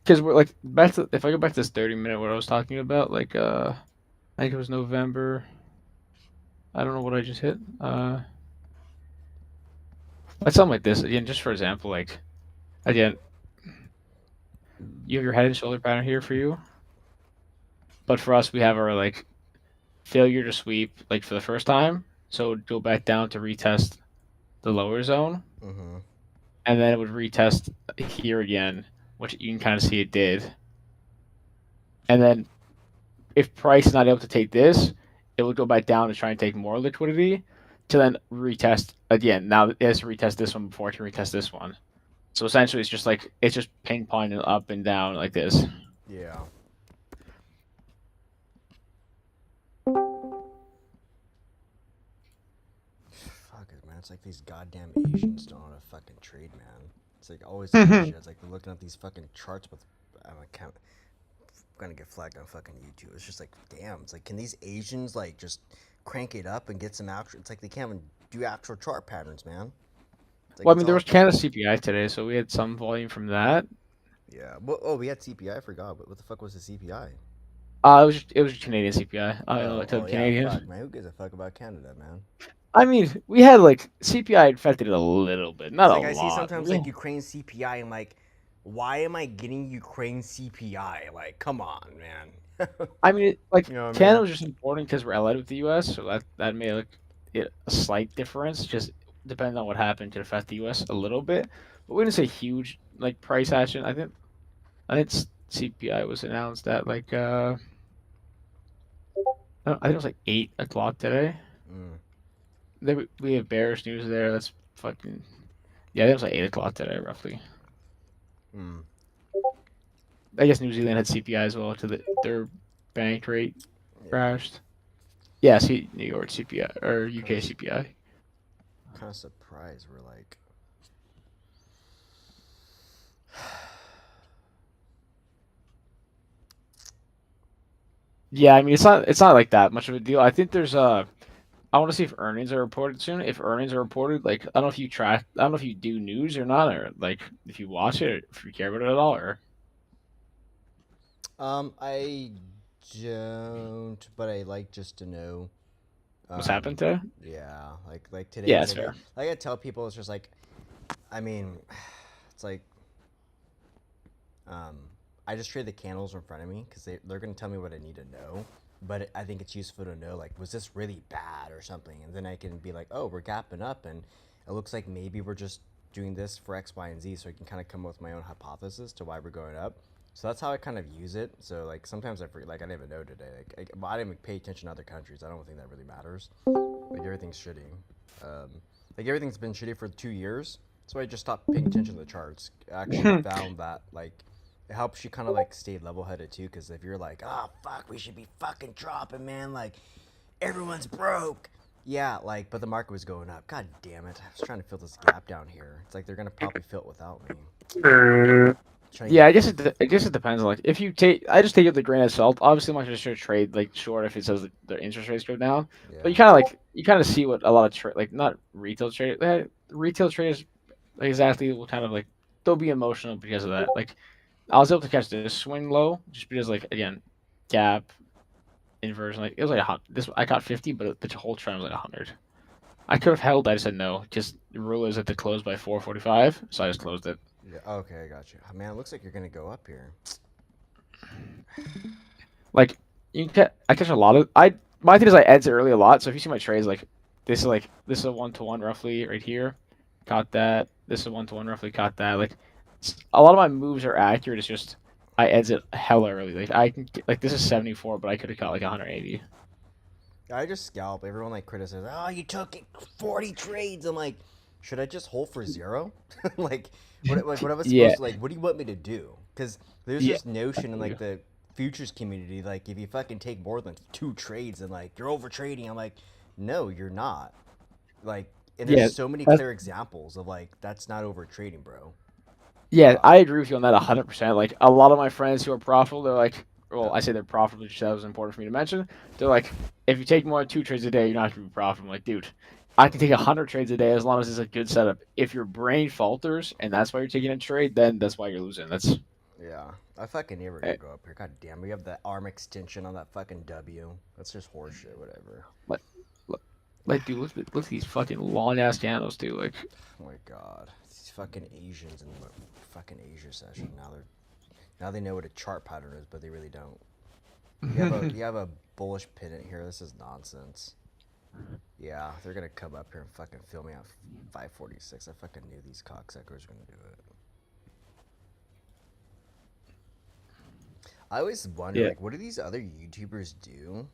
Because we're like back to if I go back to this 30-minute what I was talking about, like I think it was November. I don't know what I just hit. Like something like this again. Just for example, like again, you have your head and shoulder pattern here for you, but for us, we have our like failure to sweep like for the first time. So go back down to retest the lower zone. Mm-hmm. and then it would retest here again, which you can kind of see it did. And then if price is not able to take this, it would go back down to try and take more liquidity to then retest again. Now it has to retest this one before it can retest this one. So essentially, it's just ping ponging up and down like this. Yeah. Fuck it, man. It's like these goddamn Asians don't know how to fucking trade, man. It's like always the shit. It's like they're looking at these fucking charts with. I'm gonna get flagged on fucking YouTube. It's just like, damn. It's like, can these Asians like just crank it up and get some actual? It's like they can't even do actual chart patterns, man. Like, Well, I mean, there was Canada CPI today, so we had some volume from that. Yeah. Well, oh, we had CPI. I forgot. But what the fuck was the CPI? It was Canadian CPI. I don't know, to the Canadians. Yeah, fuck, man. Who gives a fuck about Canada, man? I mean, we had like CPI affected it a little bit, not like a I lot. see sometimes like Ukraine CPI. I'm like, why am I getting Ukraine CPI? Like, come on, man. I mean, like You know what I Canada mean? was just important because we're allied with the U.S., so that made like it a slight difference. Just depending on what happened, could affect the U.S. a little bit, but we didn't say huge like price action. I think CPI was announced at like I think it was like 8 o'clock today. We have bearish news there. That's fucking yeah. I think it was like 8 o'clock today, roughly. I guess New Zealand had CPI as well to their bank rate crashed. Yeah, see New York CPI or UK CPI. Kind of surprised we're like. Yeah, I mean it's not like that much of a deal. I think there's I want to see if earnings are reported soon. If earnings are reported, like I don't know if you track, I don't know if you do news or not, or like if you watch it, or if you care about it at all, or I don't, but I like just to know. what's happened today. Yeah, like today. Yeah, that's fair. Like I tell people, it's just like, I mean, it's like, I just trade the candles in front of me because they're gonna tell me what I need to know. But I think it's useful to know, like, was this really bad or something? And then I can be like, oh, we're gapping up, and it looks like maybe we're just doing this for X, Y, and Z, so I can kind of come up with my own hypothesis to why we're going up. So that's how I kind of use it. So like sometimes I forget, like I didn't even know today. I didn't even pay attention to other countries. I don't think that really matters. Like everything's shitty. Like everything's been shitty for 2 years. So I just stopped paying attention to the charts. I actually found that like it helps you kind of like stay level-headed too, because if you're like, oh fuck, we should be fucking dropping, man, like everyone's broke. Yeah, like, but the market was going up. God damn it! I was trying to fill this gap down here. It's like they're gonna probably fill it without me. Yeah, I guess it depends. Like if you I just take it with a grain of salt. Obviously, I'm not just gonna trade like short if it says the interest rates go down. Yeah. But you kind of see what a lot of like not retail traders exactly will kind of like they'll be emotional because of that. Like I was able to catch this swing low just because like again, gap inversion. Like it was like this I caught 50, but the whole trend was like 100. I could have held. I just said no. Just the rule is that to close by 4:45, so I just closed it. Yeah. Okay, I got you. Oh, man, it looks like you're gonna go up here. Like I catch a lot of my thing is I exit early a lot. So if you see my trades, like this is a 1-to-1 roughly right here, caught that. This is a 1-to-1 roughly, caught that. Like a lot of my moves are accurate. It's just I exit hella early. Like I can like this is 74, but I could have caught like 180. I just scalp. Everyone like criticizes. Oh, you took 40 trades. I'm like, should I just hold for 0? What I was supposed to like? What do you want me to do? Because there's this notion in like the futures community, like if you fucking take more than 2 trades and like you're over trading. I'm like, no, you're not. Like, and there's so many clear examples of like that's not over trading, bro. Yeah, I agree with you on that 100%. Like a lot of my friends who are profitable, they're like, well, I say they're profitable, just that was important for me to mention. They're like, if you take more than 2 trades a day, you're not gonna be profitable. I'm like, dude, I can take 100 trades a day as long as it's a good setup. If your brain falters and that's why you're taking a trade, then that's why you're losing. That's yeah. I fucking never gonna go up here. God damn, we have the arm extension on that fucking W. That's just horseshit. Whatever. Like, dude, look at these fucking long ass candles, dude. Like, oh my god, these fucking Asians in the fucking Asia session. Now they know what a chart pattern is, but they really don't. You have a bullish pennant here. This is nonsense. Yeah, they're gonna come up here and fucking film me at 5:46. I fucking knew these cocksuckers were gonna do it. I always wonder, Yeah. like, what do these other YouTubers do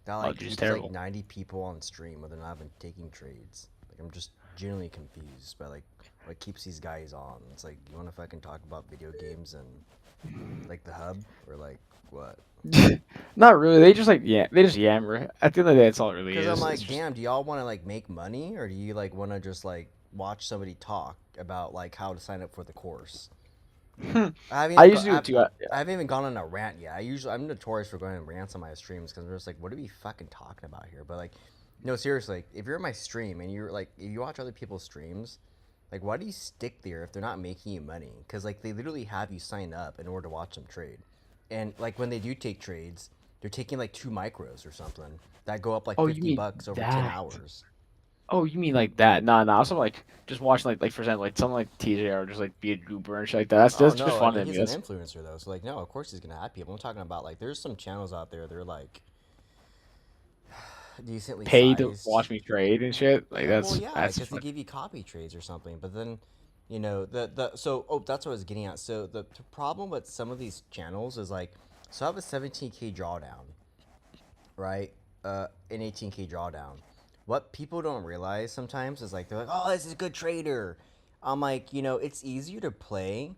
that Oh, like dude, it's keeps terrible. like 90 people on stream when they're not even taking trades? Like, I'm just genuinely confused by like what keeps these guys on. It's like, you want to fucking talk about video games and like the hub, or like what? Not really. They just they just yammer. At the end of the day, that's all it really Because is. I'm It's like, just damn, do y'all want to like make money, or do you like want to just like watch somebody talk about like how to sign up for the course? I haven't I even used to do it too. I haven't even gone on a rant yet. I'm notorious for going on rants on my streams because I'm just like, what are we fucking talking about here? But like, no, seriously, like, if you're in my stream and you're like, if you watch other people's streams, like, why do you stick there if they're not making you money? Because like, they literally have you sign up in order to watch them trade, and like when they do take trades, they're taking like 2 micros or something that go up like Oh, you mean $50 over 10 that? hours. Oh, you mean like that? Nah, nah. Also, like just watching like for example, like something like TJ or just like be a goober and shit like that. That's Oh just no, I fun mean to me. he's an That's influencer though, so like no, of course he's gonna have people. I'm talking about like there's some channels out there that are like decently paid to sized. watch me trade and shit. Like Well, yeah, that's because they fun. give you copy trades or something. But then, you know, that's what I was getting at. So the problem with some of these channels is like, so I have a 17K drawdown, right? An 18K drawdown. What people don't realize sometimes is like they're like, oh, this is a good trader. I'm like, you know, it's easier to play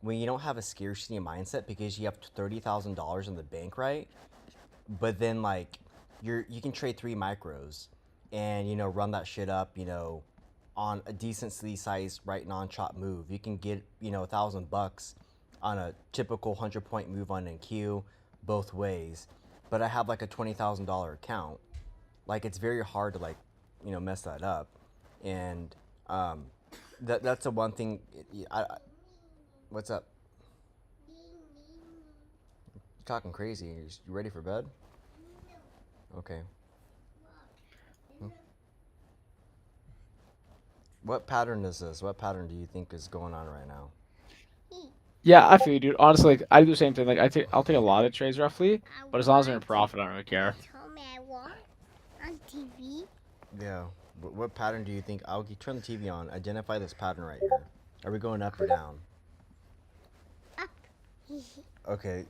when you don't have a scarcity mindset because you have $30,000 in the bank, right? But then like you can trade 3 micros and you know run that shit up, you know, on a decently sized right non-chop move. You can get, you know, $1,000 on a typical 100-point move on NQ both ways. But I have like a $20,000 account. Like, it's very hard to like, you know, mess that up. And that's the one thing. What's up? You're talking crazy. You ready for bed? Okay. What pattern is this? What pattern do you think is going on right now? Yeah, I feel you, dude. Honestly, like I do the same thing. Like I'll take a lot of trades roughly, but as long as they're in profit, I don't really care. Tell me I want on TV. Yeah. What pattern do you think? I'll turn the TV on. Identify this pattern right here. Are we going up or down? Up. Okay.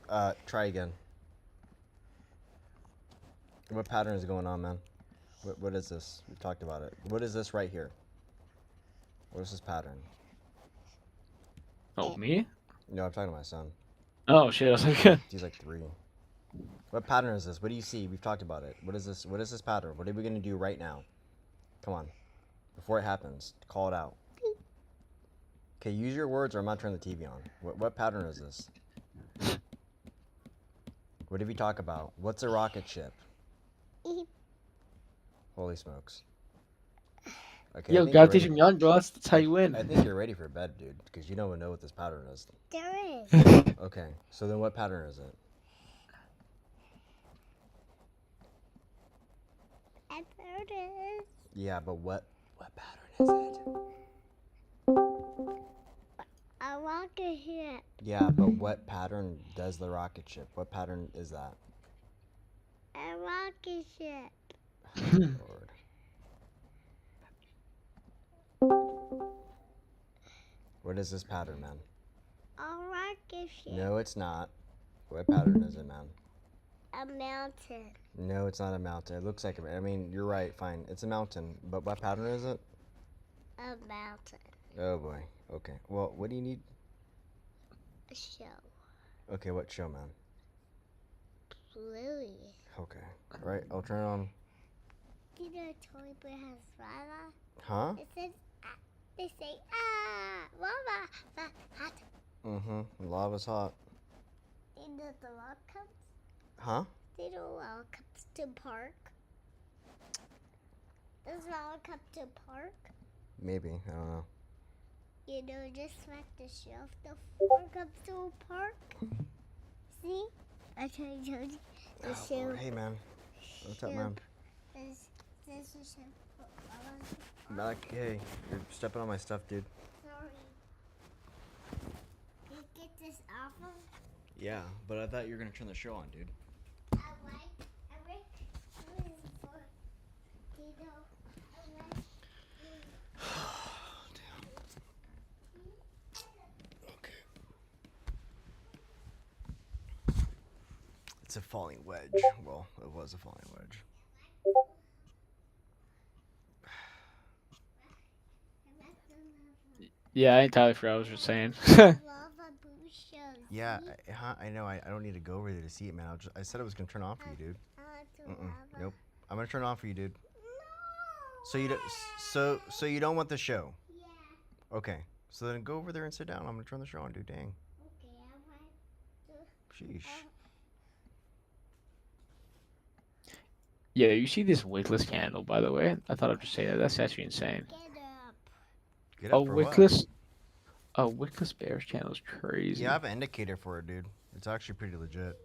Try again. What pattern is going on, man? What is this? We talked about it. What is this right here? What is this pattern? Oh, me? No, I'm talking to my son. Oh shit! I was like, He's like 3. What pattern is this? What do you see? We've talked about it. What is this? What is this pattern? What are we gonna do right now? Come on. Before it happens, call it out. Okay, use your words or I'm not turning the TV on. What pattern is this? What did we talk about? What's a rocket ship? Holy smokes. Okay, yo, gotta teach him young, bro. That's how you win. I think you're ready for bed, dude, because you don't even know what this pattern is. There is. Okay, so then what pattern is it? I heard it. Yeah, but what pattern is it? A rocket ship. Yeah, but what pattern does the rocket ship? What pattern is that? A rocket ship. Lord. What is this pattern, man? A rocket ship. No, it's not. What pattern is it, man? A mountain. No, it's not a mountain. It looks like a... I mean, you're right, fine. It's a mountain. But what pattern is it? A mountain. Oh, boy. Okay. Well, what do you need? A show. Okay, what show, man? Bluey. Okay. All right, I'll turn it on. Do you know Toy Bear has lava? Huh? It says, they say, lava, hot. Mm-hmm. Lava's hot. Do you know the welcomes? Huh? Do you know welcomes to park? Does welcome to park? Maybe. I don't know. You know, just like the shelf, the welcomes to a park. See? I told you. The Oh, shelf. Lord. Hey, man. What's up, man? This is Back. Hey, you're stepping on my stuff, dude. sorry. Can you get this off of? Yeah, but I thought you were gonna turn the show on, dude. I like for It's a falling wedge. Well, it was a falling wedge. Yeah, I entirely forgot what I was just saying. Yeah, I know. I don't need to go over there to see it, man. I said I was gonna turn it on for you, dude. Nope. I'm gonna turn it on for you, dude. So you don't. So you don't want the show? Yeah. Okay. So then go over there and sit down. I'm gonna turn the show on, dude. Dang. Okay, I want to. Sheesh. Yeah, you see this wickless candle, by the way. I thought I'd just say that. That's actually insane. Get up. Get A up for what? wickless bearish candle is crazy. Yeah, I have an indicator for it, dude. It's actually pretty legit.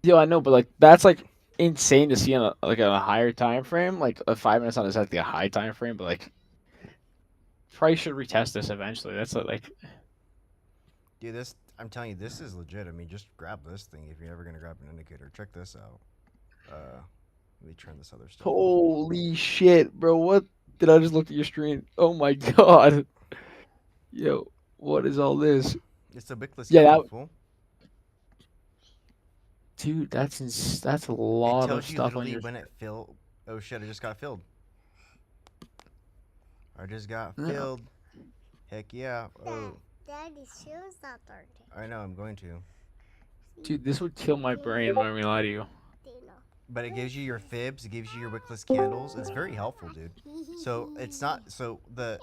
Yo, I know, but like that's like insane to see on a higher time frame. Like a 5 minutes on is like a high time frame, but like probably should retest this eventually. That's like Dude, this, I'm telling you, this is legit. I mean, just grab this thing if you're ever gonna grab an indicator. Check this out. Let me turn this other stuff off. holy shit, bro! What did I just look at your screen? Oh my god, yo, what is all this? It's a wickless Yeah, candle, that- fool. Dude, that's a It lot of tells you stuff on literally your. when it filled. Oh shit! I just got filled. I just got Yeah. filled. Heck yeah! Oh, Daddy, shoes not dirty. I know. I'm going to. Dude, this would kill my brain. I'm not gonna lie to you. But it gives you your fibs. It gives you your wickless candles. It's very helpful, dude. So it's not. So the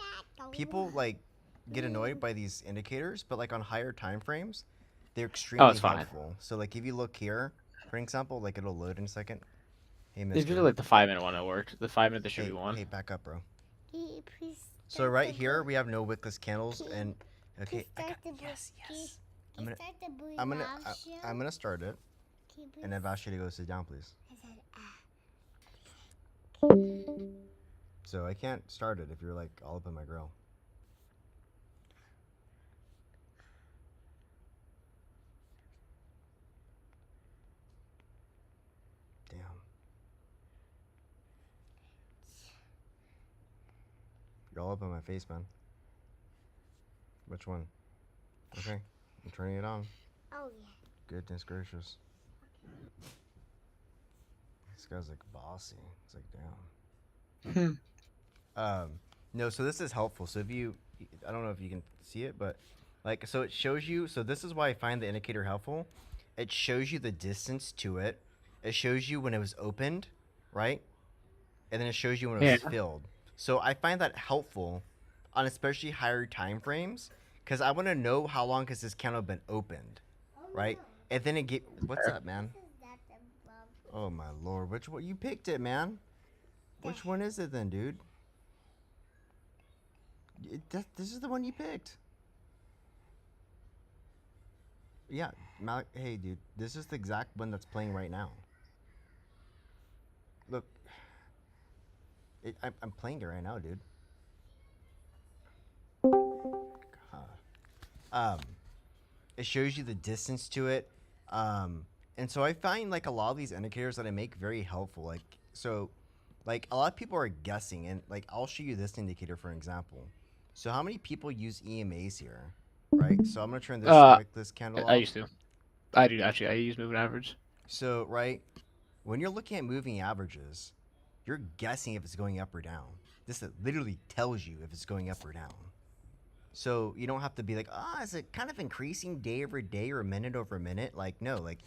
people like get annoyed by these indicators, but like on higher time frames, they're extremely it's fine. helpful. So like if you look here, for example, like it'll load in a second. Hey, It's mister. usually like the 5 minute one that worked. The 5 minute there should Hey, be one. hey, back up, bro. Please. So right here we have no wickless candles, and okay, Please start the yes. please I'm gonna, start the blue I'm gonna, live show. I'm gonna start it, Can you and I've asked you to go sit down, please. I said, So I can't start it if you're like all up in my grill. Damn. You're all up in my face, man. Which one? Okay, I'm turning it on. oh yeah. Goodness gracious. This guy's like bossy. It's like, damn. No, so this is helpful. So if you, I don't know if you can see it, but like, so it shows you, so this is why I find the indicator helpful. It shows you the distance to it. It shows you when it was opened, right? And then it shows you when it was filled. So I find that helpful on especially higher time frames, because I want to know how long has this candle been opened, right? And then it get, what's up, man? Oh my lord, which one? You picked it, man. Which one is it then, dude? This is the one you picked. Yeah, Malik, hey, dude, this is the exact one that's playing right now. Look, I'm playing it right now, dude. God. It shows you the distance to it, and so I find like a lot of these indicators that I make very helpful. Like, so, like a lot of people are guessing, and like I'll show you this indicator for an example. So how many people use EMAs here, right? So I'm gonna turn this candle off. I used to. I do actually. I use moving average. So right, when you're looking at moving averages, you're guessing if it's going up or down. This literally tells you if it's going up or down. So you don't have to be like, is it kind of increasing day over day or minute over minute? Like, no, like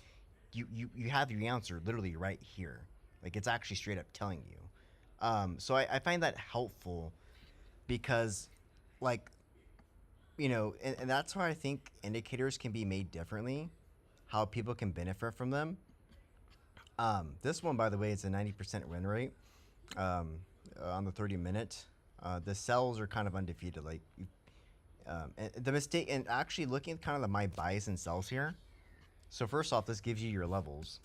you have your answer literally right here. Like it's actually straight up telling you. So I find that helpful because like, you know, and that's why I think indicators can be made differently, how people can benefit from them. This one, by the way, is a 90% win rate on the 30-minute. The sells are kind of undefeated. Like, and the mistake, and actually looking at kind of my buys and sells here. So first off, this gives you your levels.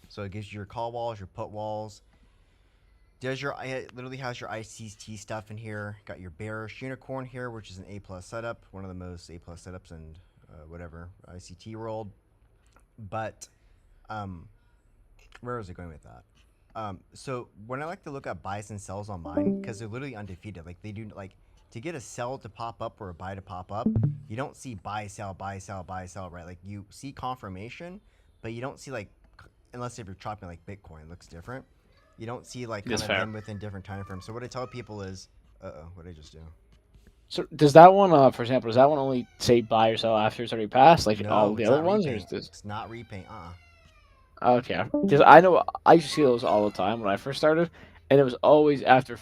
So it gives you your call walls, your put walls. It literally has your ICT stuff in here. Got your bearish unicorn here, which is an A+ setup, one of the most A+ setups in whatever ICT world. But where was I going with that? So when I like to look at buys and sells on mine, because they're literally undefeated. Like they do like to get a sell to pop up or a buy to pop up, you don't see buy sell buy sell buy sell, right? Like you see confirmation, but you don't see like unless if you're chopping like Bitcoin, it looks different. You don't see like kind That's of fair. them within different time frames. So what I tell people is, what did I just do? So does that one, for example, does that one only say buy or sell after it's already passed, like all No, the it's other not ones, or repaint. is this? It's not repaint. Okay, because I know I used to see those all the time when I first started, and it was always after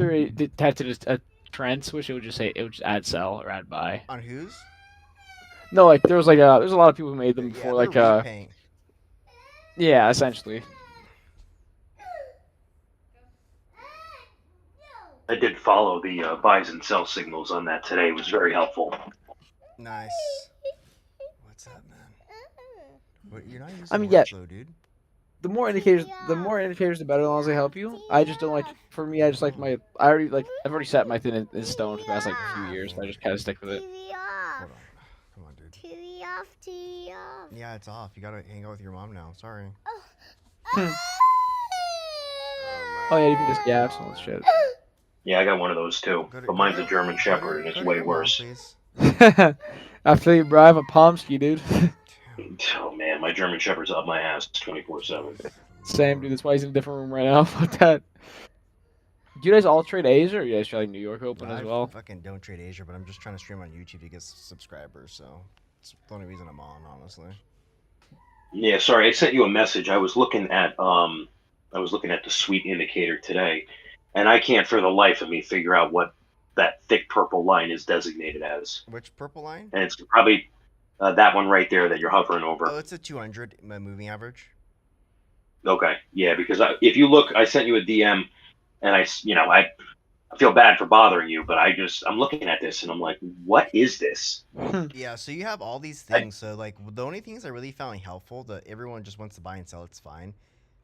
it detected a trend switch, it would just add sell or add buy. On whose? No, like there's a lot of people who made them Yeah, before, they're repaint. yeah, essentially. I did follow the buys and sell signals on that today. It was very helpful. Nice. What's up, man? What, you're not using I mean, yeah, workflow, dude. the more indicators, the better, as long as they help you. I just don't like. For me, I just like my. I've already set my thing in stone for the past like few years. So I just kind of stick with it. TV off. Hold on. Come on, dude. TV off. TV off. Yeah, it's off. You gotta hang out with your mom now. Sorry. Oh yeah, you can just gaps and all that shit. Yeah, I got one of those too, but mine's a German Shepherd, and it's way worse. I feel you, bro. I have a Pomsky, dude. Oh man, my German Shepherd's up my ass 24/7. Same, dude. That's why he's in a different room right now. Fuck that. Do you guys all trade Asia, or you guys trade like New York Open as well? I fucking don't trade Asia, but I'm just trying to stream on YouTube to get subscribers, so it's the only reason I'm on, honestly. Yeah, sorry, I sent you a message. I was looking at the sweet indicator today, and I can't for the life of me figure out what that thick purple line is designated as. Which purple line? And it's probably that one right there that you're hovering over. Oh, it's a 200 moving average. Okay, yeah, because if you look, I sent you a DM, and I feel bad for bothering you, but I'm looking at this and I'm like, what is this? Yeah, so you have all these things. So like the only things I really found helpful that everyone just wants to buy and sell, it's fine.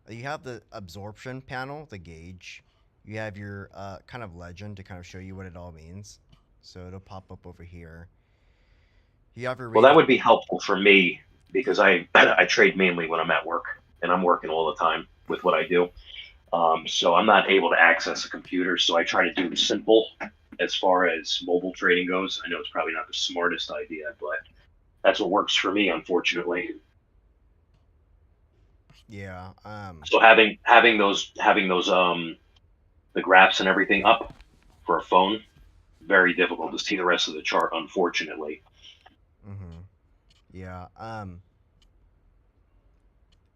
You have the absorption panel, the gauge. You have your kind of legend to kind of show you what it all means. So it'll pop up over here. You have your Well, that would be helpful for me because I trade mainly when I'm at work and I'm working all the time with what I do. So I'm not able to access a computer. So I try to do simple as far as mobile trading goes. I know it's probably not the smartest idea, but that's what works for me, unfortunately. Yeah. So having those the graphs and everything up for a phone, very difficult to see the rest of the chart, unfortunately. Mm-hmm. Yeah.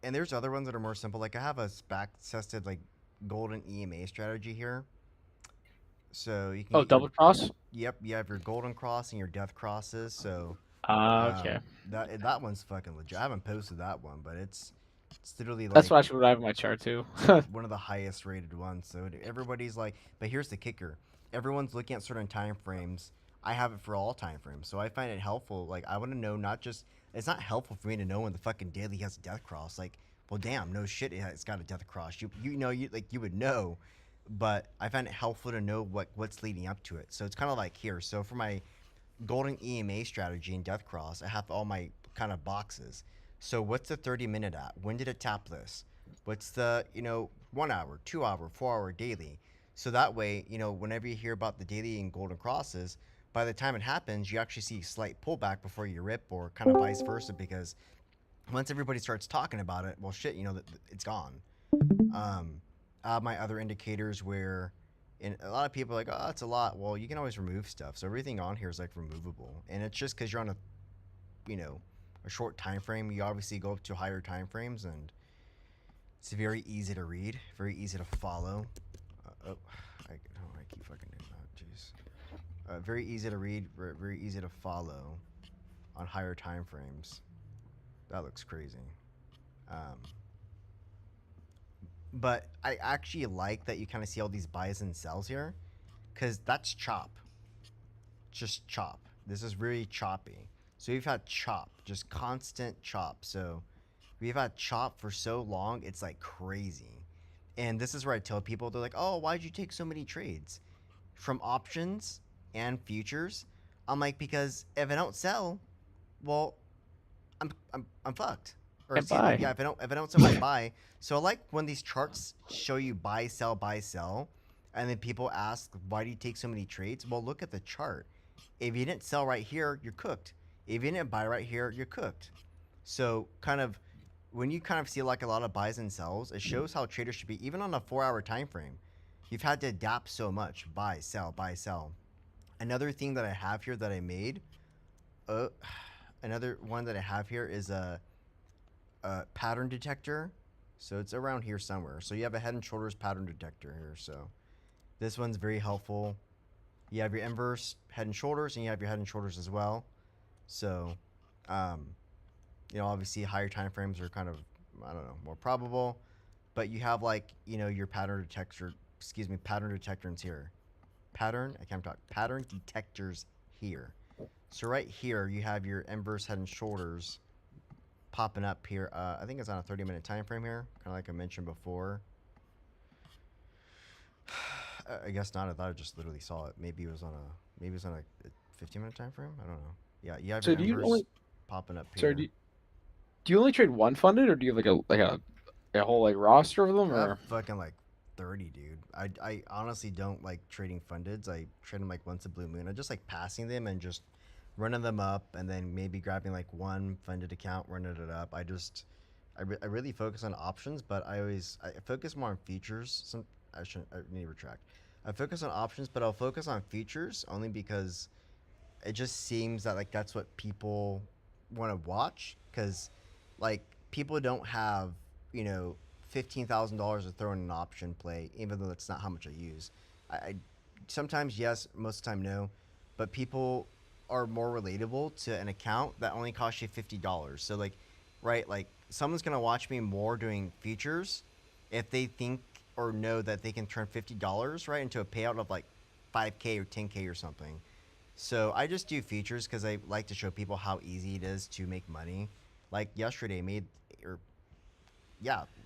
And there's other ones that are more simple. Like I have a back tested like golden EMA strategy here. So you can. Oh, double cross. Yep, you have your golden cross and your death crosses. So. Okay. That one's fucking legit. I haven't posted that one, but it's literally like. That's actually what I have in my chart too. One of the highest rated ones. So everybody's like, but here's the kicker: everyone's looking at certain time frames. I have it for all time frames, so I find it helpful. Like I want to know not just. It's not helpful for me to know when the fucking daily has a death cross. Like, well, damn, no shit, it's got a death cross. You would know, but I find it helpful to know what's leading up to it. So it's kind of like here. So for my golden EMA strategy in Death Cross, I have all my kind of boxes. So what's the 30-minute at? When did it tap this? What's the 1 hour, 2 hour, 4 hour daily? So that way, whenever you hear about the daily and golden crosses, by the time it happens, you actually see a slight pullback before you rip, or kind of vice versa, because once everybody starts talking about it, well, shit, it's gone. My other indicators where. And a lot of people are like, oh, that's a lot. Well, you can always remove stuff. So everything on here is like removable. And it's just because you're on a short time frame. You obviously go up to higher time frames, and it's very easy to read, very easy to follow. I keep fucking doing that. Jeez. Very easy to read, very easy to follow on higher time frames. That looks crazy. But I actually like that you kind of see all these buys and sells here, because that's chop. Just chop. This is really choppy. So we've had chop, just constant chop. So we've had chop for so long, it's like crazy. And this is where I tell people, they're like, oh, why'd you take so many trades? From options and futures? I'm like, because if I don't sell, well, I'm fucked. Or Can't excuse me, buy. yeah, if I don't sell my buy. So I like when these charts show you buy, sell, and then people ask, why do you take so many trades? Well, look at the chart. If you didn't sell right here, you're cooked. If you didn't buy right here, you're cooked. So kind of when you kind of see like a lot of buys and sells, it shows how traders should be, even on a 4-hour time frame. You've had to adapt so much. Buy, sell, buy, sell. Another thing that I have here that I made, another one that I have here is a pattern detector. So it's around here somewhere. So you have a head and shoulders pattern detector here. So this one's very helpful. You have your inverse head and shoulders, and you have your head and shoulders as well. So, you know, obviously higher time frames are kind of, I don't know, more probable. But you have like, you know, your pattern detector, pattern detectors here. Pattern detectors here. So right here, you have your inverse head and shoulders popping up here. I think it's on a 30-minute time frame here, kind of like I mentioned before. I guess not. I thought I just literally saw it. Maybe it was on a 15-minute time frame. I don't know. Yeah, you have So your do you inverse only popping up here. sorry, do you only trade one funded, or do you have like a whole like roster of them, I have or fucking like 30, dude. I honestly don't like trading fundeds. I trade them like once a blue moon. I just like passing them and just running them up, and then maybe grabbing like one funded account, running it up. I really focus on options, but I focus more on features. I need to retract. I focus on options, but I'll focus on features only because it just seems that like that's what people want to watch, because like people don't have, you know, $15,000 to throw in an option play, even though that's not how much I use. I sometimes yes, most of the time no, but people are more relatable to an account that only costs you $50. So like, right, like someone's gonna watch me more doing features if they think or know that they can turn $50 right into a payout of like 5K or 10K or something. So I just do features because I like to show people how easy it is to make money. Like yesterday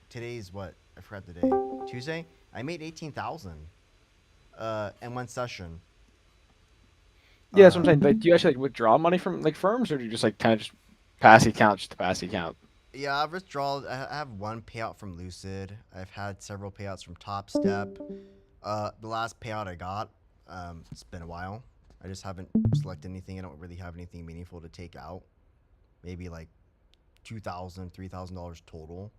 today's what? I forgot the day. Tuesday? I made 18,000 in one session. yeah, that's what I'm saying. Like, do you actually like withdraw money from like firms, or do you just like kind of just pass the account, just to pass the account? Yeah, I've withdrawn. I have one payout from Lucid. I've had several payouts from Topstep. The last payout I got, it's been a while. I just haven't selected anything. I don't really have anything meaningful to take out. Maybe like $2,000, $3,000 total.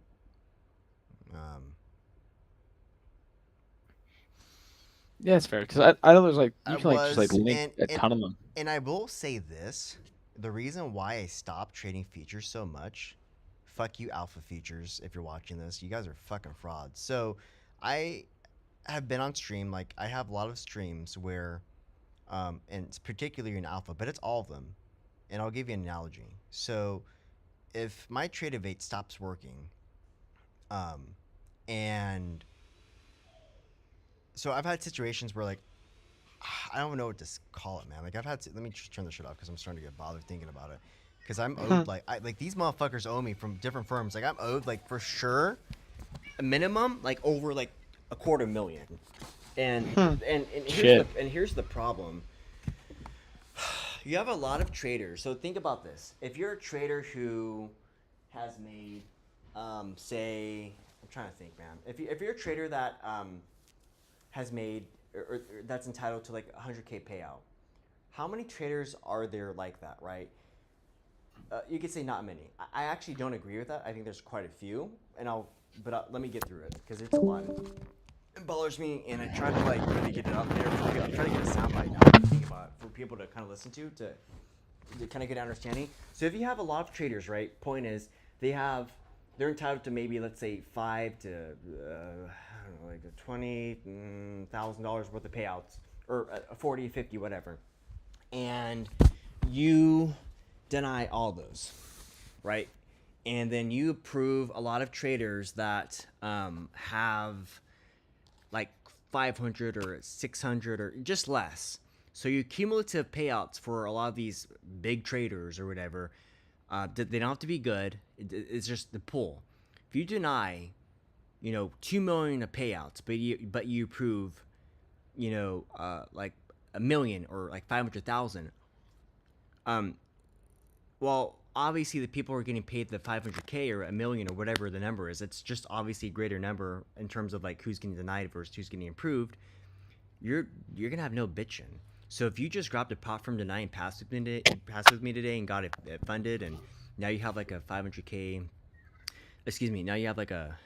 Yeah, it's fair because I know there's like I you can like just like was, link a ton of them. and I will say this: the reason why I stopped trading futures so much, fuck you, Alpha Futures. If you're watching this, you guys are fucking frauds. So, I have been on stream. Like I have a lot of streams where, and it's particularly in Alpha, but it's all of them. And I'll give you an analogy. So, if my Tradeify stops working, and so I've had situations where like I don't know what to call it, man. Like I've had to, let me just turn this shit off because I'm starting to get bothered thinking about it. Because I'm owed like these motherfuckers owe me from different firms. Like I'm owed like for sure a minimum like over like $250,000. And here's the problem. You have a lot of traders. So think about this. If you're a trader who has made say, I'm trying to think, man. If you're a trader that has made or that's entitled to like a 100K payout, how many traders are there like that, right? You could say not many. I actually don't agree with that. I think there's quite a few, but let me get through it because it's a lot. It bothers me, and I try to like really get it up there. I'm trying to get a soundbite now to think about for people to kind of listen to kind of get an understanding. So if you have a lot of traders, right? Point is they're entitled to maybe let's say $5 to I don't know, like $20,000 worth of payouts, or 40, 50, whatever, and you deny all those, right? And then you approve a lot of traders that have like 500 or 600 or just less. So your cumulative payouts for a lot of these big traders or whatever, they don't have to be good. It's just the pool. If you deny, you know, 2 million of payouts, but you approve, you know, like 1 million or like 500,000, well, obviously the people who are getting paid the 500K or a million or whatever the number is, it's just obviously a greater number in terms of like who's getting denied versus who's getting approved. You're gonna have no bitching. So if you just grabbed a pot from deny and passed with me today and got it funded, and now you have like a 500K, now you have like a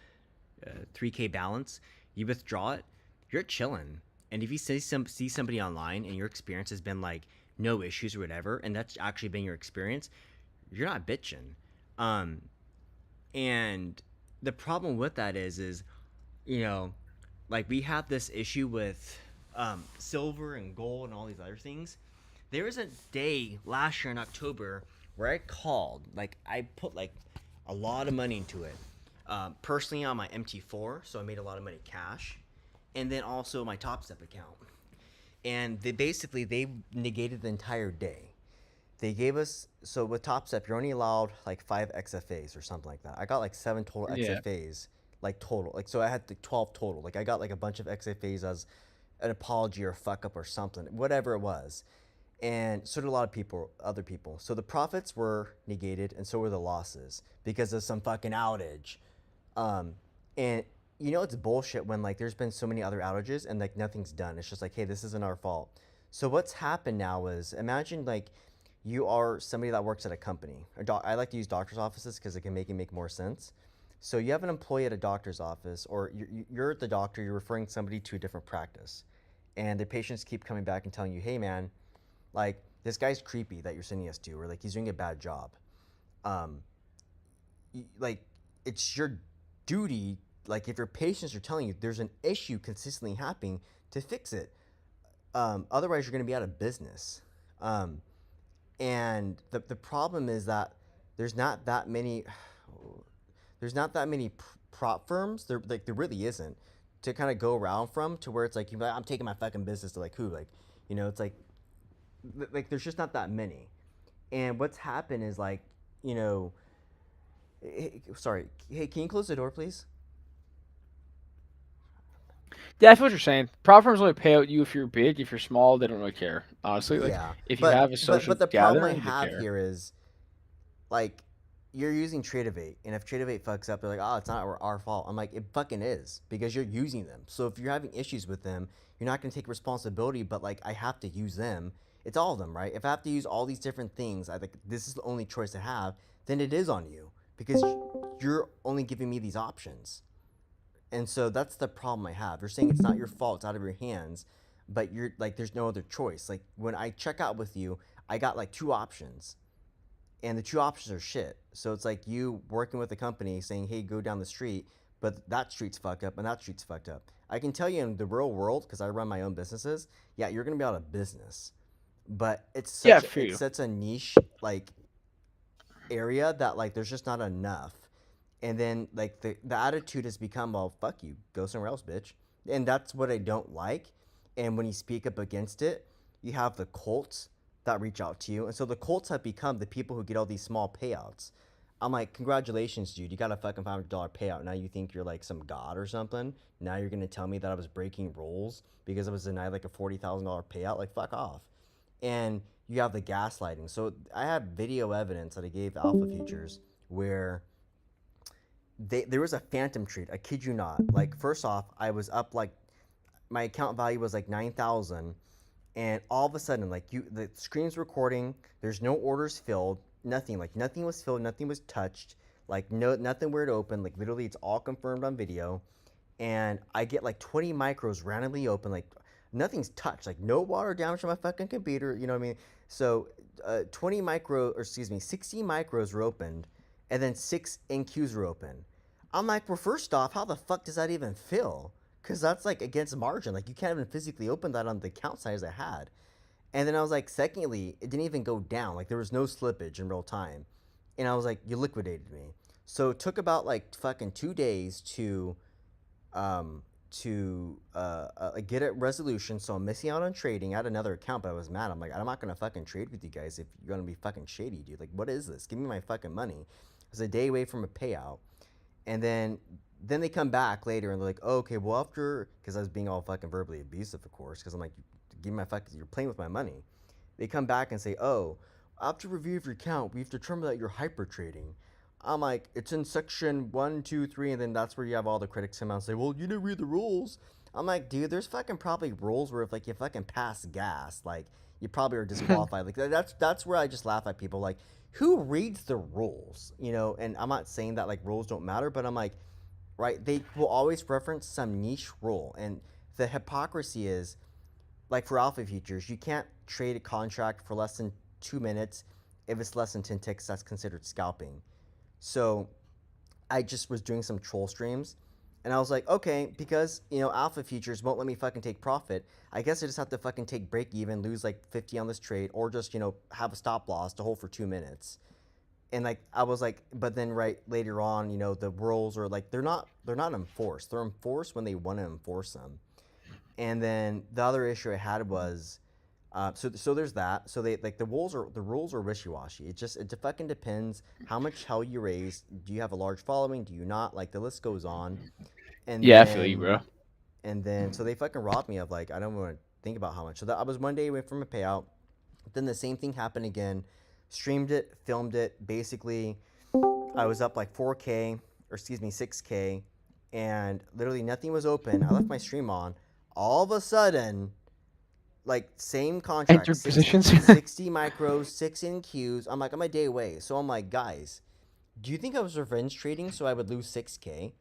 3K balance, you withdraw it, you're chilling. And if you see somebody online and your experience has been like no issues or whatever, and that's actually been your experience, you're not bitching. And the problem with that is, you know, like we have this issue with silver and gold and all these other things. There was a day last year in October where I called, like I put like a lot of money into it. Personally on my MT4, so I made a lot of money cash, and then also my Topstep account. And they negated the entire day. They gave us, so with Topstep, you're only allowed like 5 XFAs or something like that. I got like 7 total XFAs, like total. Like, so I had the 12 total. Like I got like a bunch of XFAs as an apology or fuck up or something, whatever it was. And so did a lot of other people. So the profits were negated and so were the losses because of some fucking outage. And you know, it's bullshit when like there's been so many other outages and like nothing's done. It's just like, hey, this isn't our fault. So what's happened now is, imagine like you are somebody that works at a company. I like to use doctor's offices because it can make more sense. So you have an employee at a doctor's office, or you're the doctor, you're referring somebody to a different practice. And the patients keep coming back and telling you, hey man, like this guy's creepy that you're sending us to, or like he's doing a bad job. Like it's your duty, like if your patients are telling you there's an issue consistently happening, to fix it. Otherwise you're gonna be out of business. And the problem is that there's not that many prop firms. There really isn't, to kind of go around from, to where it's like, I'm taking my fucking business to like who, like, you know, it's like there's just not that many. And what's happened is like, you know, sorry, hey, can you close the door please? Yeah, I feel what you're saying. Prop firms only pay out you if you're big. If you're small, they don't really care. Honestly, like if you have a social but the problem I gathering, they have care. here is, like, you're using Tradeify, and if Tradeify fucks up, they're like, oh, it's not our fault. I'm like, it fucking is, because you're using them. So if you're having issues with them, you're not going to take responsibility, but like, I have to use them. It's all of them, right? If I have to use all these different things, I think this is the only choice I have, then it is on you, because you're only giving me these options. And so that's the problem I have. You're saying it's not your fault, it's out of your hands, but you're like, there's no other choice. Like when I check out with you, I got like 2 options, and the 2 options are shit. So it's like you working with a company saying, hey, go down the street, but that street's fucked up and that street's fucked up. I can tell you in the real world, because I run my own businesses, yeah, you're gonna be out of business. But it's such a niche like area that like there's just not enough. And then like the attitude has become, well, fuck you, go somewhere else, bitch. And that's what I don't like. And when you speak up against it, you have the cults that reach out to you. And so the cults have become the people who get all these small payouts. I'm like, congratulations, dude, you got a fucking $500 payout. Now you think you're like some god or something. Now you're gonna tell me that I was breaking rules because I was denied like a $40,000 payout. Like, fuck off. And you have the gaslighting. So I have video evidence that I gave Alpha Futures where there was a phantom trade. I kid you not. Like, first off, I was up like, my account value was like 9,000, and all of a sudden, like, the screen's recording. There's no orders filled. Nothing. Like, nothing was filled. Nothing was touched. Like, nothing where it opened. Like, literally, it's all confirmed on video. And I get like 20 micros randomly open. Like, nothing's touched. Like, no water damage on my fucking computer. You know what I mean? So, 60 micros were opened, and then 6 NQs were open. I'm like, well, first off, how the fuck does that even fill? Because that's like against margin. Like, you can't even physically open that on the account size I had. And then I was like, secondly, it didn't even go down. Like, there was no slippage in real time. And I was like, you liquidated me. So it took about like fucking 2 days to get a resolution. So I'm missing out on trading. I had another account, but I was mad. I'm like, I'm not gonna fucking trade with you guys if you're gonna be fucking shady, dude. Like, what is this? Give me my fucking money. I was a day away from a payout. And then they come back later and they're like, oh, okay, well, after, because I was being all fucking verbally abusive, of course, because I'm like, give me my fucking, you're playing with my money. They come back and say, oh, after review of your account, we've determined that you're hyper trading. I'm like, it's in section 1, 2, 3, and then that's where you have all the critics come out and say, well, you didn't read the rules. I'm like, dude, there's fucking probably rules where if like you fucking pass gas, like you probably are disqualified. Like that's where I just laugh at people. Like, who reads the rules? You know, and I'm not saying that like rules don't matter, but I'm like, right? They will always reference some niche rule, and the hypocrisy is, like for alpha futures, you can't trade a contract for less than 2 minutes. If it's less than 10 ticks, that's considered scalping. So I just was doing some troll streams, and I was like, okay, because alpha futures won't let me fucking take profit, I guess I just have to fucking take break even, lose like 50 on this trade, or just have a stop loss to hold for 2 minutes. And like I was like, but then right later on, the rules are like they're not enforced. They're enforced when they want to enforce them. And then the other issue I had was, so there's that. So they like the rules are wishy-washy. It fucking depends how much hell you raise. Do you have a large following? Do you not? Like the list goes on. And Yeah, I then, feel you, bro. And then so they fucking robbed me of like I don't want to think about how much. So that I was one day away from a payout. Then the same thing happened again. Streamed it, filmed it. Basically, I was up like 4K, or excuse me, 6K, and literally nothing was open. I left my stream on. All of a sudden, like same contract, Entered 60, positions. 60 micros, 6 NQs. I'm like, I'm a day away. So I'm like, guys, do you think I was revenge trading so I would lose 6K?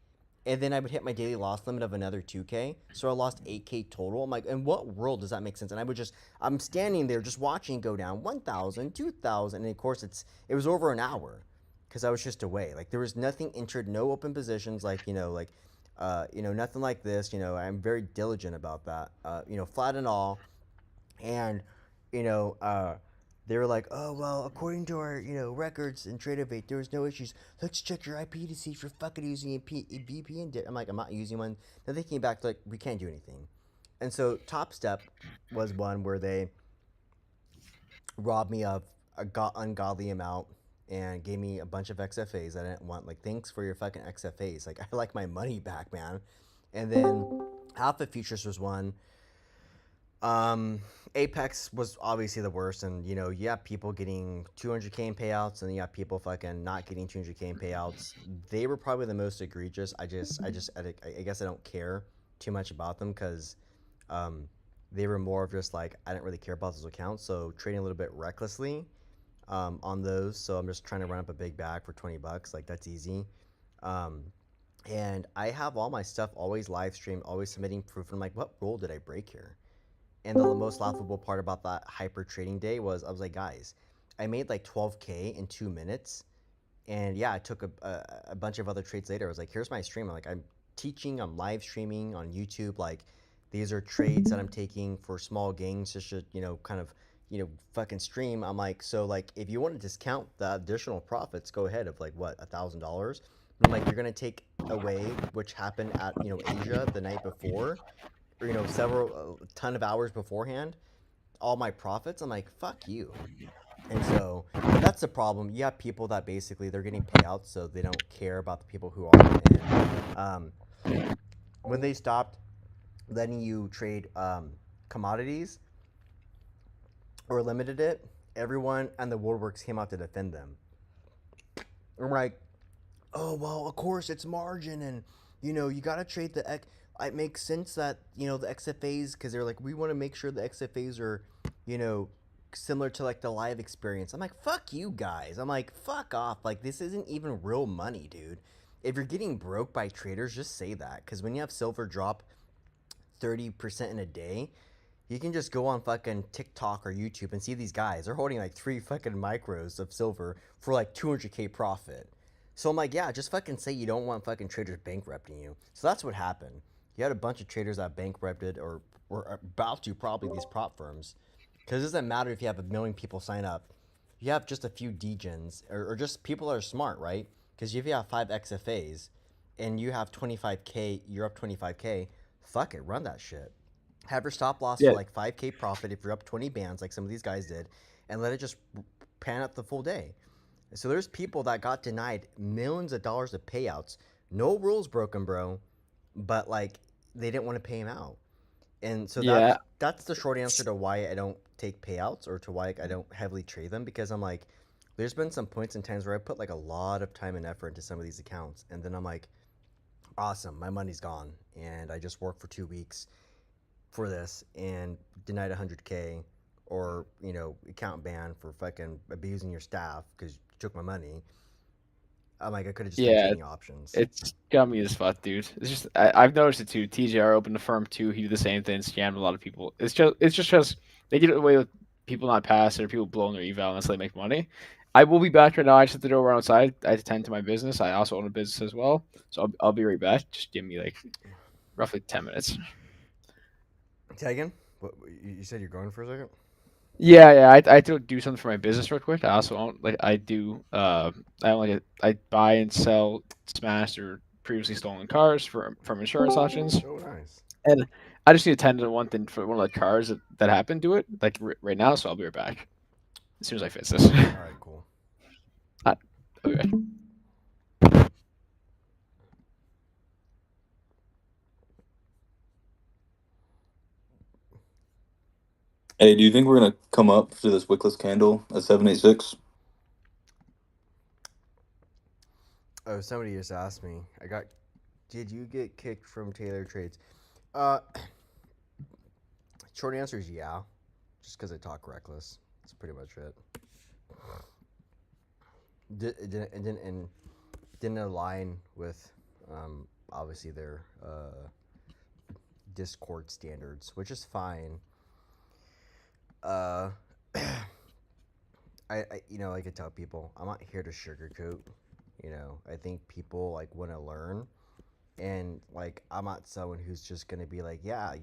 And then I would hit my daily loss limit of another 2K. So I lost 8K total. I'm like, in what world does that make sense? And I'm standing there just watching it go down 1,000, 2,000. And of course, it was over an hour because I was just away. Like there was nothing entered, no open positions, like, nothing like this. I'm very diligent about that, flat and all. And, they were like, oh, well, according to our, records in Tradeify, there was no issues. Let's check your IP to see if you're fucking using a VPN. I'm like, I'm not using one. Then they came back like, we can't do anything. And so Topstep was one where they robbed me of a ungodly amount and gave me a bunch of XFAs I didn't want. Like, thanks for your fucking XFAs. Like, I like my money back, man. And then Alpha Futures was one. Apex was obviously the worst, and you have people getting 200K in payouts, and you have people fucking not getting 200K in payouts. They were probably the most egregious. I guess I don't care too much about them because they were more of just like I didn't really care about those accounts, so trading a little bit recklessly on those. So I'm just trying to run up a big bag for $20, like that's easy. And I have all my stuff always live streamed, always submitting proof. And I'm like, what rule did I break here? And the most laughable part about that hyper trading day was I was like, guys, I made like 12K in 2 minutes. And yeah, I took a bunch of other trades later. I was like, here's my stream. I'm teaching, I'm live streaming on YouTube. Like, these are trades that I'm taking for small gains just to, fucking stream. I'm like, so like, if you want to discount the additional profits, go ahead of like, what, $1,000? I'm like, you're going to take away, which happened at, Asia the night before. Or, several ton of hours beforehand, all my profits. I'm like, fuck you. And so that's the problem. You have people that basically they're getting payouts, so they don't care about the people who aren't. And when they stopped letting you trade commodities or limited it, everyone and the woodworks came out to defend them. I'm like, oh well, of course it's margin, and you gotta trade the it makes sense that the XFAs, because they're like, we want to make sure the XFAs are similar to like the live experience. I'm like, fuck you guys. I'm like, fuck off. Like, this isn't even real money, dude. If you're getting broke by traders, just say that, because when you have silver drop 30% in a day, you can just go on fucking TikTok or YouTube and see these guys. They're holding like 3 fucking micros of silver for like 200K profit. So I'm like, yeah, just fucking say you don't want fucking traders bankrupting you. So that's what happened. You had a bunch of traders that bankrupted or were about to, probably, these prop firms. Because it doesn't matter if you have 1 million people sign up. You have just a few degens, or just people that are smart, right? Because if you have 5 XFAs and you have 25K, you're up 25K, fuck it, run that shit. Have your stop loss for like 5K profit if you're up 20 bands like some of these guys did, and let it just pan up the full day. So there's people that got denied millions of dollars of payouts. No rules broken, bro. But like, they didn't want to pay him out. And so Yeah. that's the short answer to why I don't take payouts or to why I don't heavily trade them, because I'm like, there's been some points in times where I put like a lot of time and effort into some of these accounts, and then I'm like, awesome, my money's gone, and I just worked for 2 weeks for this and denied 100K, or account ban for fucking abusing your staff because you took my money. I'm like, I could have just been Yeah. trading options. It's gummy as fuck, dude. It's just I've noticed it too. TJR opened a firm too. He did the same thing, scammed a lot of people. It's just because they get away with people not passing or people blowing their eval unless they make money. I will be back right now. I just have to go around outside. I attend to my business. I also own a business as well, so I'll be right back. Just give me like roughly 10 minutes. Say again? What you said you're going for a second? Yeah. I have to do something for my business real quick. I also own I do I own I buy and sell smashed or previously stolen cars from insurance auctions. Oh, nice. And I just need to attend to one thing for one of the cars that happened to it, like right now. So I'll be right back as soon as I fix this. All right, cool. I'll be back. Hey, do you think we're gonna come up to this wickless candle at 786? Oh, somebody just asked me. Did you get kicked from Taylor Trades? Short answer is yeah. Just because I talk reckless. That's pretty much it. It didn't align with obviously their Discord standards, which is fine. I like I tell people, I'm not here to sugarcoat. I think people like want to learn, and like I'm not someone who's just gonna be like, yeah,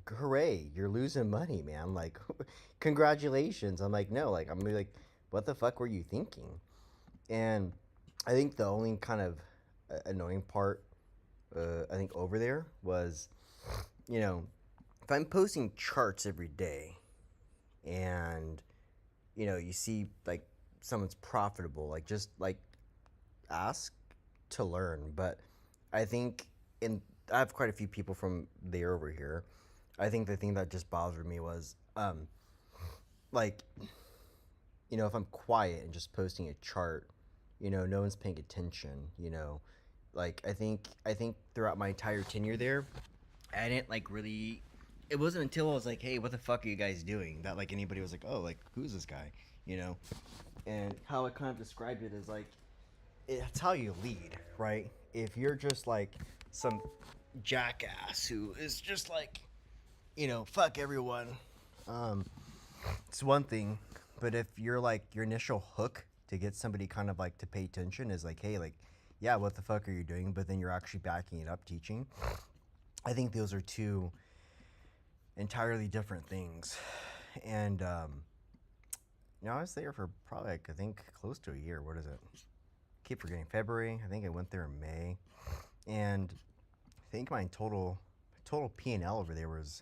hooray, you're losing money, man. Like, congratulations. I'm like, no, like I'm gonna be like, what the fuck were you thinking? And I think the only kind of annoying part, I think over there was, if I'm posting charts every day, and you see like someone's profitable, like just like ask to learn. But I think I have quite a few people from there over here. I think the thing that just bothered me was like if I'm quiet and just posting a chart, no one's paying attention. Like I think throughout my entire tenure there, I didn't like really. It wasn't until I was like, hey, what the fuck are you guys doing, that like anybody was like, oh, like who's this guy, And how I kind of described it is like, it's how you lead, right? If you're just like some jackass who is just like, fuck everyone, it's one thing. But if you're like, your initial hook to get somebody kind of like to pay attention is like, hey, like, yeah, what the fuck are you doing? But then you're actually backing it up, teaching. I think those are two entirely different things. And I was there for probably like, I think close to a year. What is it? Keep forgetting. February. I think I went there in May, and I think my total P&L over there was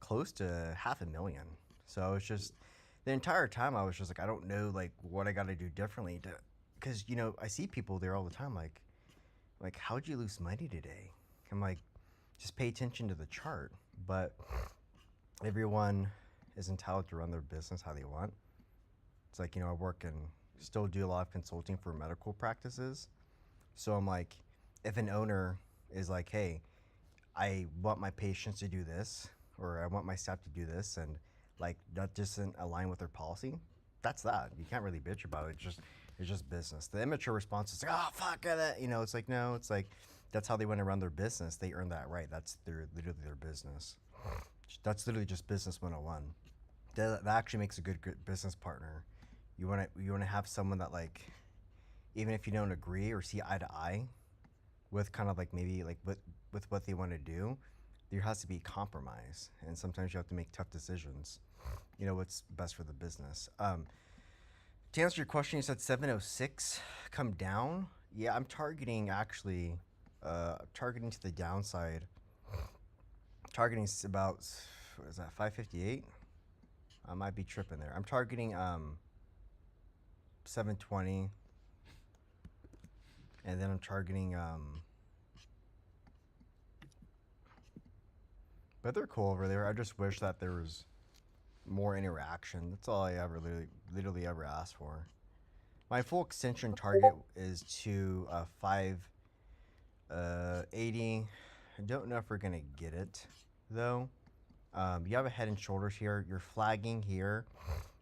close to $500,000. So it's just the entire time I was just like, I don't know like what I got to do differently to, because I see people there all the time like how'd you lose money today? I'm like, just pay attention to the chart. But everyone is entitled to run their business how they want. It's like, I work and still do a lot of consulting for medical practices. So I'm like, if an owner is like, hey, I want my patients to do this, or I want my staff to do this, and like that doesn't align with their policy, that's that. You can't really bitch about it. It's just business. The immature response is like, oh fuck that. It's like, no, it's like that's how they want to run their business. They earn that right. That's literally their business. That's literally just business 101. That actually makes a good business partner. You want to have someone that like, even if you don't agree or see eye to eye with kind of like maybe like with what they want to do, there has to be compromise, and sometimes you have to make tough decisions. What's best for the business. To answer your question, you said 706 come down. Yeah, I'm targeting actually, targeting to the downside. Targeting about, what is that, 558? I might be tripping there. I'm targeting 720, and then I'm targeting But they're cool over there. I just wish that there was more interaction. That's all I ever literally ever asked for. My full extension target is to 580. I don't know if we're gonna get it though. You have a head and shoulders here. You're flagging here.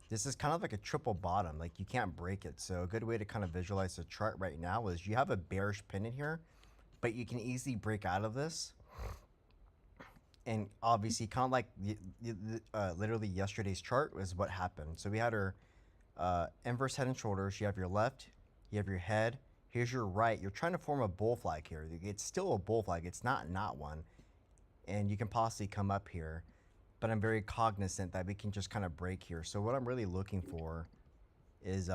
This is kind of like a triple bottom. Like you can't break it. So a good way to kind of visualize the chart right now is you have a bearish pennant here, but you can easily break out of this. And obviously, kind of like literally yesterday's chart was what happened. So we had our inverse head and shoulders. You have your left, you have your head. Here's your right. You're trying to form a bull flag here. It's still a bull flag. It's not one. And you can possibly come up here. But I'm very cognizant that we can just kind of break here. So what I'm really looking for is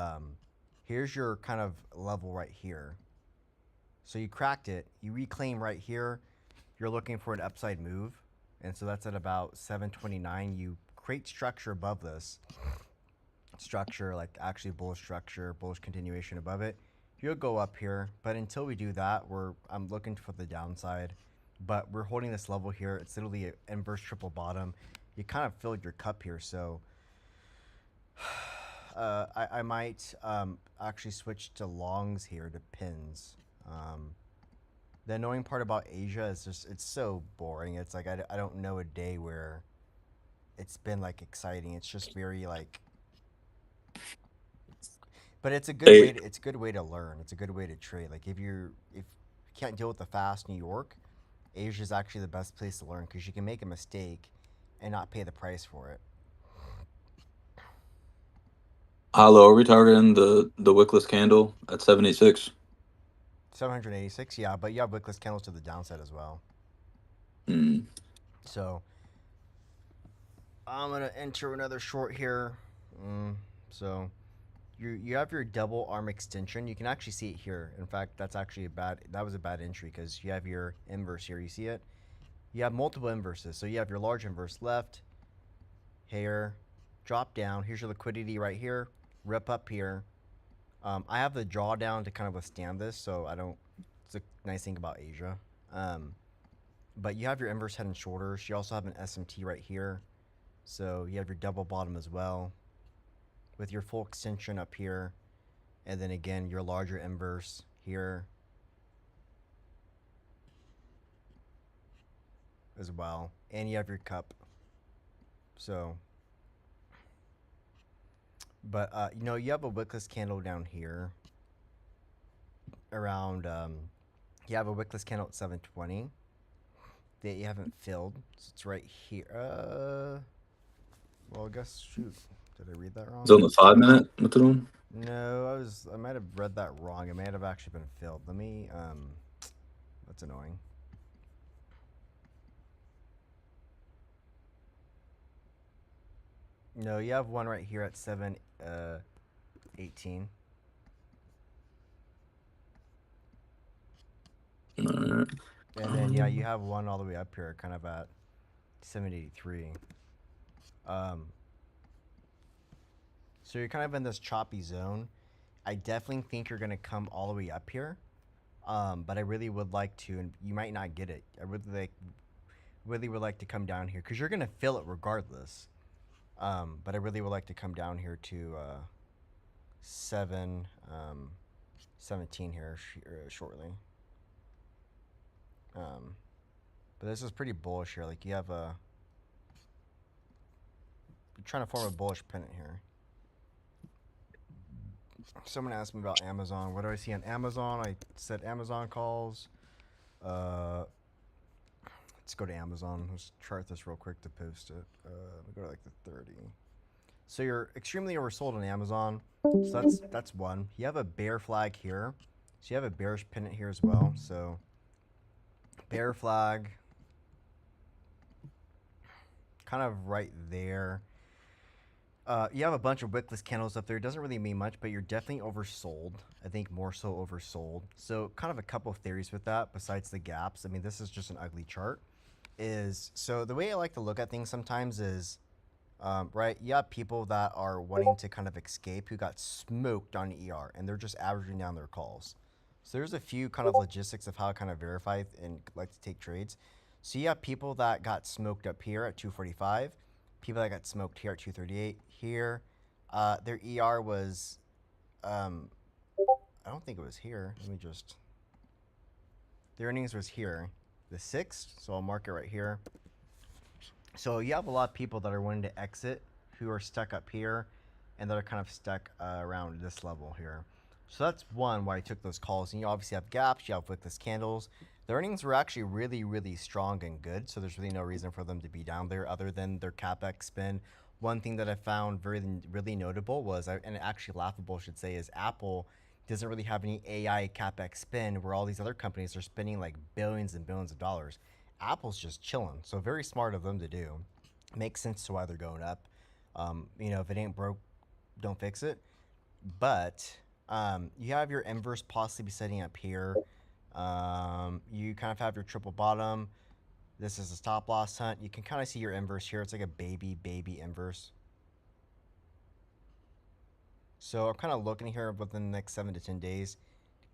here's your kind of level right here. So you cracked it. You reclaim right here. You're looking for an upside move. And so that's at about 729. You create structure above this. Structure, like actually bullish structure, bullish continuation above it. You'll go up here. But until we do that, I'm looking for the downside. But we're holding this level here. It's literally an inverse triple bottom. You kind of filled your cup here. So I might actually switch to longs here to pins. The annoying part about Asia is just it's so boring. It's like I don't know a day where it's been like exciting. It's just very like, but it's a good way. It's a good way to learn. It's a good way to trade. Like if you can't deal with the fast New York, Asia is actually the best place to learn because you can make a mistake and not pay the price for it. Hollow, are we targeting the wickless candle at 786? 786, yeah, but you have wickless candles to the downside as well. Mm. So I'm gonna enter another short here. So you have your double arm extension. You can actually see it here. In fact, that was a bad entry because you have your inverse here. You see it? You have multiple inverses. So you have your large inverse left, here, drop down. Here's your liquidity right here. Rip up here. I have the drawdown to kind of withstand this, so it's a nice thing about Asia. But you have your inverse head and shoulders. You also have an SMT right here. So you have your double bottom as well with your full extension up here. And then again, your larger inverse here as well. And you have your cup. So, but you have a wickless candle down here around, you have a wickless candle at 720 that you haven't filled. So it's right here. Well, I guess, shoot, did I read that wrong? It's on the 5 minute. What's it on? No, I might have read that wrong. It might have actually been filled. Let me, that's annoying. No, you have one right here at 718. Alright. And then, yeah, you have one all the way up here, kind of at 783. So you're kind of in this choppy zone. I definitely think you're going to come all the way up here. But I really would like to, and you might not get it. I really would like to come down here because you're going to fill it regardless. But I really would like to come down here to 17 here shortly. But this is pretty bullish here. Like you're trying to form a bullish pennant here. Someone asked me about Amazon. What do I see on Amazon? I said Amazon calls. Let's go to Amazon. Let's chart this real quick to post it. Let me go to like the 30. So you're extremely oversold on Amazon. So that's one. You have a bear flag here. So you have a bearish pennant here as well. So bear flag. Kind of right there. You have a bunch of wickless candles up there. It doesn't really mean much, but you're definitely oversold. I think more so oversold. So kind of a couple of theories with that besides the gaps. I mean, this is just an ugly chart. So the way I like to look at things sometimes is, right, you have people that are wanting to kind of escape who got smoked on ER, and they're just averaging down their calls. So there's a few kind of logistics of how I kind of verify and like to take trades. So you have people that got smoked up here at 245, people that got smoked here at 238. Here, their ER was, I don't think it was here. Let me just. The earnings was here, the 6th. So I'll mark it right here. So you have a lot of people that are wanting to exit who are stuck up here and that are kind of stuck around this level here. So that's one why I took those calls. And you obviously have gaps, you have wickless candles. The earnings were actually really, really strong and good. So there's really no reason for them to be down there other than their CapEx spend. One thing that I found really notable was, and actually laughable, I should say, is Apple doesn't really have any AI CapEx spend where all these other companies are spending like billions and billions of dollars. Apple's just chilling. So very smart of them to do. Makes sense to why they're going up. You know, if it ain't broke, don't fix it. But you have your inverse possibly setting up here. You kind of have your triple bottom. This is a stop loss hunt. You can kind of see your inverse here. It's like a baby inverse. So I'm kind of looking here within the next 7 to 10 days.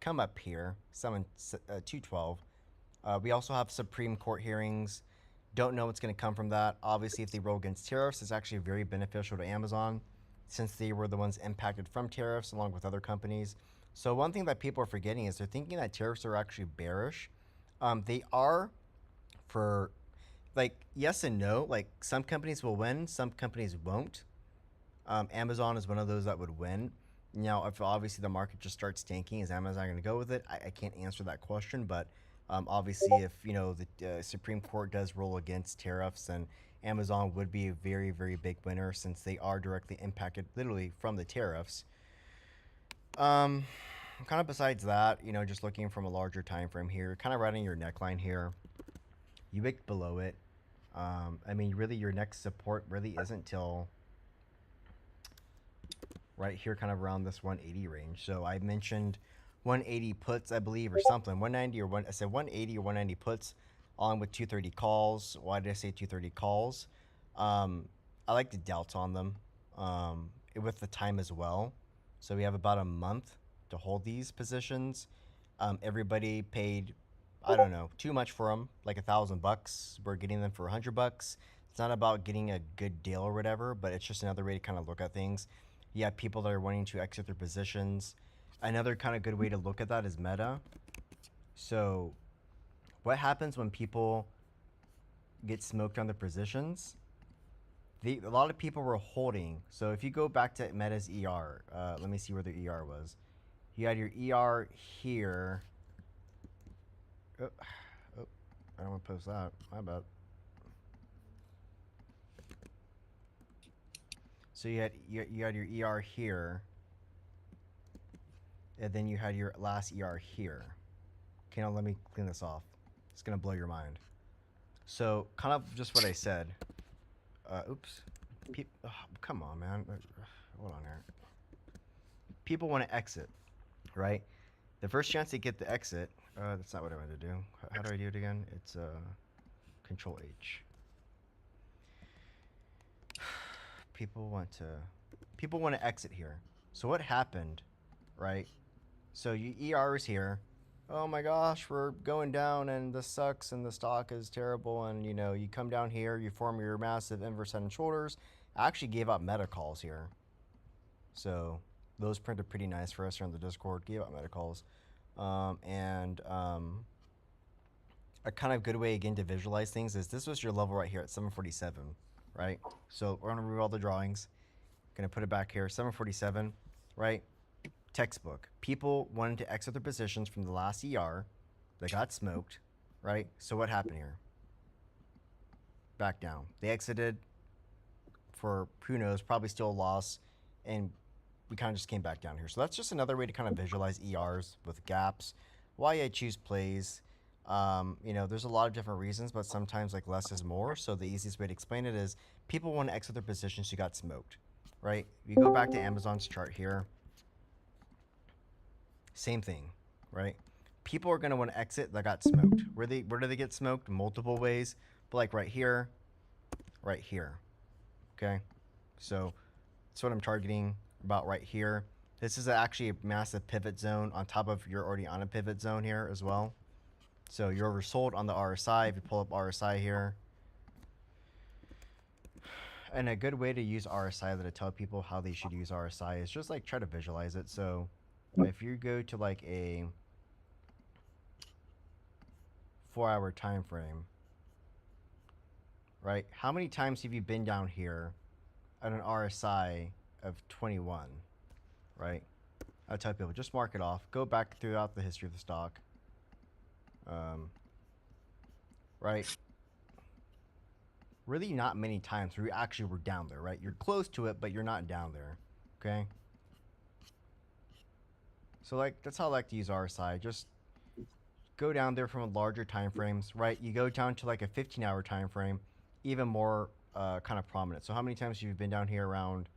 Come up here, 212. We also have Supreme Court hearings. Don't know what's going to come from that. Obviously, if they roll against tariffs, it's actually very beneficial to Amazon since they were the ones impacted from tariffs along with other companies. So one thing that people are forgetting is they're thinking that tariffs are actually bearish. They are for, like, yes and no. Like, some companies will win, some companies won't. Amazon is one of those that would win. Now, if obviously the market just starts tanking, is Amazon going to go with it? I can't answer that question, but obviously, if you know the Supreme Court does rule against tariffs, then Amazon would be a very, very big winner since they are directly impacted, literally from the tariffs. Kind of besides that, you know, just looking from a larger time frame here, kind of right on your neckline here, you wick below it. I mean, really, your next support really isn't till right here, kind of around this 180 range. So I mentioned 180 puts, I believe, or something. 190 or I said 180 or 190 puts, along with 230 calls. Why did I say 230 calls? I like the delta on them, with the time as well. So we have about a month to hold these positions. Everybody paid, I don't know, too much for them, like $1,000. We're getting them for $100. It's not about getting a good deal or whatever, but it's just another way to kind of look at things. You have people that are wanting to exit their positions. Another kind of good way to look at that is meta. So what happens when people get smoked on their positions? A lot of people were holding. So if you go back to Meta's ER, let me see where the ER was. You had your ER here. Oh, I don't want to post that. My bad. So you had your ER here, and then you had your last ER here. Okay, now let me clean this off. It's gonna blow your mind. So kind of just what I said. Oops. Oh, come on, man. Hold on here. People want to exit, right? The first chance they get the exit. That's not what I wanted to do. How do I do it again? It's Control H. People want to exit here. So what happened, right? So ER is here. Oh my gosh, we're going down and this sucks and the stock is terrible, and you know, you come down here, you form your massive inverse head and shoulders. I actually gave out meta calls here. So those printed pretty nice for us here on the Discord. Gave out meta calls. A kind of good way again to visualize things is this was your level right here at 747, right? So we're gonna remove all the drawings. Gonna put it back here, 747, right? Textbook. People wanted to exit their positions from the last ER. They got smoked, right? So what happened here? Back down. They exited for, who knows, probably still a loss, and we kind of just came back down here. So that's just another way to kind of visualize ERs with gaps. Why I choose plays. You know, there's a lot of different reasons, but sometimes like less is more. So the easiest way to explain it is people want to exit their positions who got smoked, right? You go back to Amazon's chart here. Same thing, right? People are going to want to exit that got smoked. Where do they get smoked? Multiple ways, but like right here, okay? So that's what I'm targeting about right here. This is actually a massive pivot zone on top of you're already on a pivot zone here as well. So you're oversold on the RSI. If you pull up RSI here, and a good way to use RSI that I tell people how they should use RSI is just like try to visualize it. So if you go to like a 4-hour time frame, right? How many times have you been down here at an RSI of 21, right? I tell people just mark it off. Go back throughout the history of the stock, right? Really not many times where you actually were down there, right? You're close to it, but you're not down there, okay? So like that's how I like to use RSI. Just go down there from larger time frames, right? You go down to like a 15-hour time frame, even more kind of prominent. So how many times have you been down here around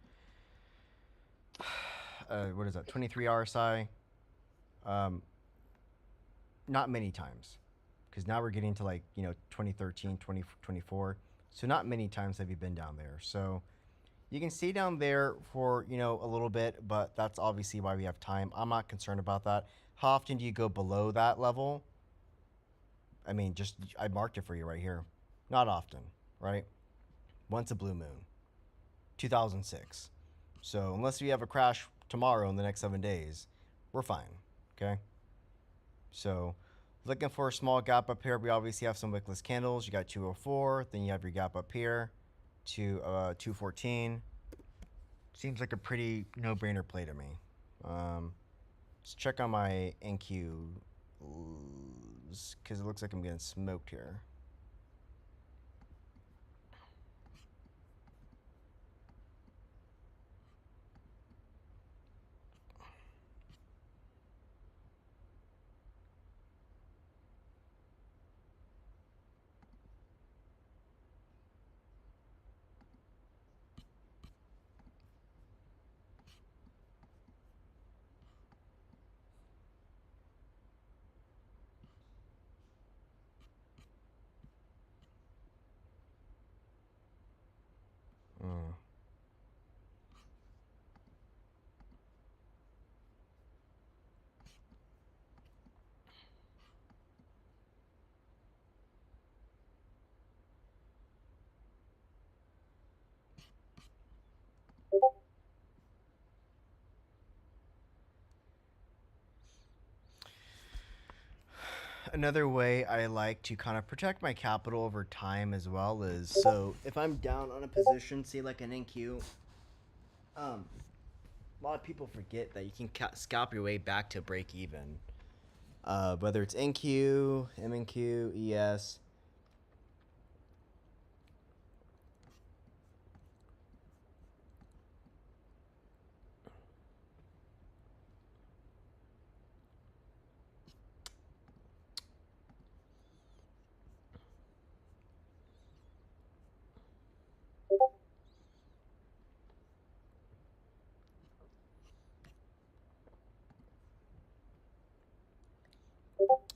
what is that, 23 RSI? Not many times, because now we're getting to like, you know, 2013, 2024. So not many times have you been down there. So you can stay down there for, you know, a little bit, but that's obviously why we have time. I'm not concerned about that. How often do you go below that level? I mean, just, I marked it for you right here. Not often, right? Once a blue moon. 2006. So unless we have a crash tomorrow in the next 7 days, we're fine, okay? So looking for a small gap up here. We obviously have some wickless candles. You got 204, then you have your gap up here to 214. Seems like a pretty no-brainer play to me. Let's check on my NQ, because it looks like I'm getting smoked here. Another way I like to kind of protect my capital over time as well is, so if I'm down on a position, say like an NQ, a lot of people forget that you can scalp your way back to break even. Whether it's NQ, MNQ, ES.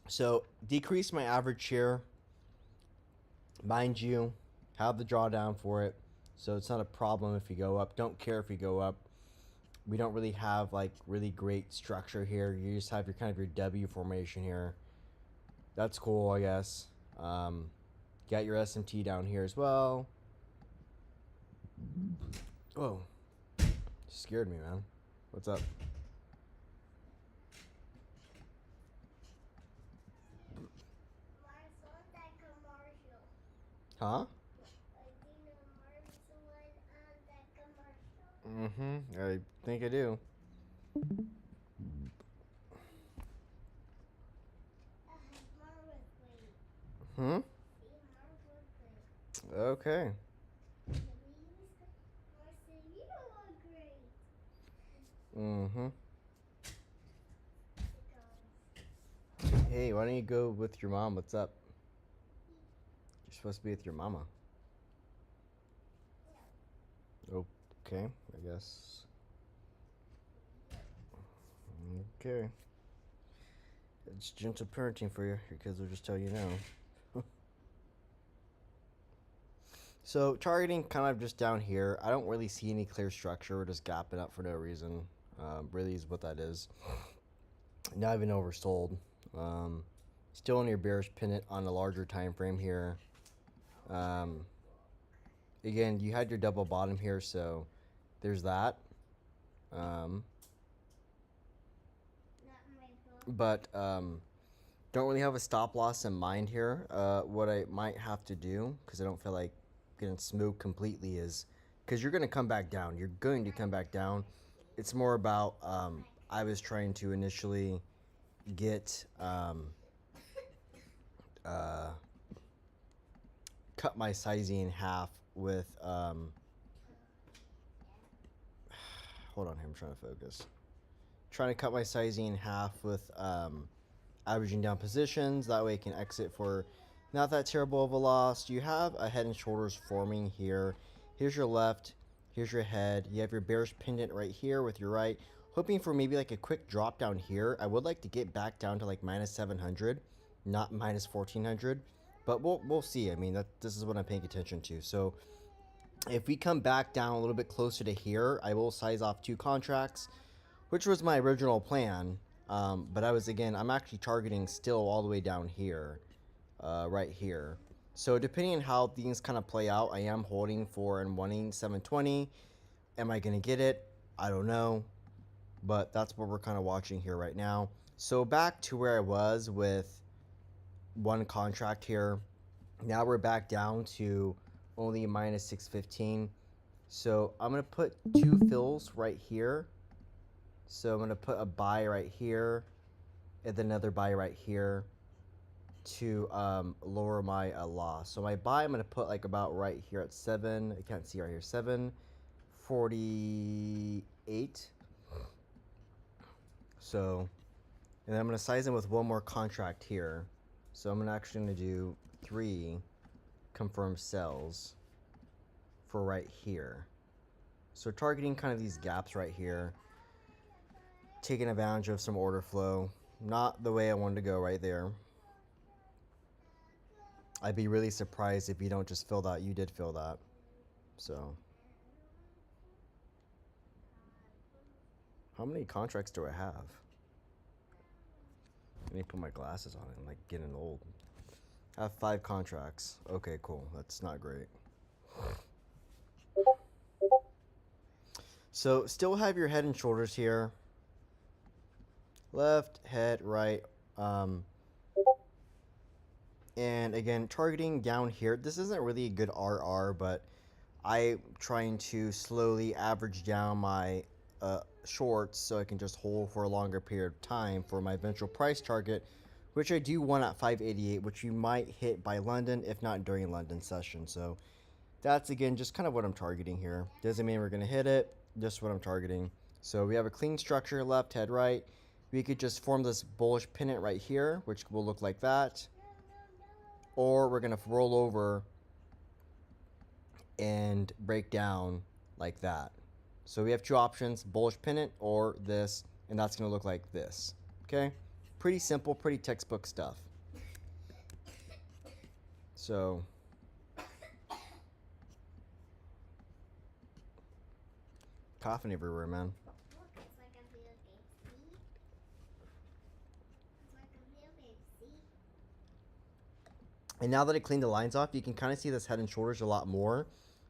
So decrease my average share. Mind you, have the drawdown for it. So it's not a problem if you go up. Don't care if you go up. We don't really have like really great structure here. You just have your kind of your W formation here. That's cool, I guess. Got your SMT down here as well. Whoa. Scared me, man. What's up? Huh? I think I do. Okay. Hey, why don't you go with your mom? What's up? You're supposed to be with your mama. Okay, I guess. Okay. It's gentle parenting for you. Your kids will just tell you no. So targeting kind of just down here. I don't really see any clear structure. We're just gapping up for no reason. Really is what that is. Not even oversold. Still in your bearish pennant on a larger time frame here. Again, you had your double bottom here, so there's that. But don't really have a stop loss in mind here. What I might have to do, because I don't feel like getting smoked completely, is because you're going to come back down. You're going to come back down. It's more about I was trying to initially get cut my sizing in half with hold on here, I'm trying to focus. Trying to cut my sizing in half with averaging down positions. That way I can exit for not that terrible of a loss. You have a head and shoulders forming here. Here's your left. Here's your head. You have your bearish pendant right here with your right. Hoping for maybe like a quick drop down here. I would like to get back down to like minus 700, not minus 1400. But we'll see. I mean, this is what I'm paying attention to. So if we come back down a little bit closer to here, I will size off 2 contracts, which was my original plan. But I'm actually targeting still all the way down here, right here. So depending on how things kind of play out, I am holding for and wanting 720. Am I going to get it? I don't know. But that's what we're kind of watching here right now. So back to where I was with one contract here. Now we're back down to only minus 615. So I'm going to put 2 fills right here. So I'm going to put a buy right here and then another buy right here to lower my loss. So my buy I'm going to put like about right here at 7. I can't see right here. 748. So, and then I'm going to size in with one more contract here. So I'm actually going to do 3 confirmed sells for right here. So targeting kind of these gaps right here. Taking advantage of some order flow. Not the way I wanted to go right there. I'd be really surprised if you don't just fill that. You did fill that. So. How many contracts do I have? I need to put my glasses on. I'm like getting old. I have 5 contracts. Okay, cool. That's not great. So still have your head and shoulders here. Left, head, right. And again, targeting down here. This isn't really a good RR, but I'm trying to slowly average down my shorts so I can just hold for a longer period of time for my eventual price target, which I do want at 588, which you might hit by London, if not during London session. So that's, again, just kind of what I'm targeting here. Doesn't mean we're going to hit it, just what I'm targeting. So we have a clean structure, left, head, right. We could just form this bullish pennant right here, which will look like that. Or we're going to roll over and break down like that. So we have 2 options, bullish pennant or this, and that's going to look like this. Okay? Pretty simple, pretty textbook stuff. So coughing everywhere, man. Look, it's like a video game. See? It's like a video game. See? And now that I cleaned the lines off, you can kind of see this head and shoulders a lot more.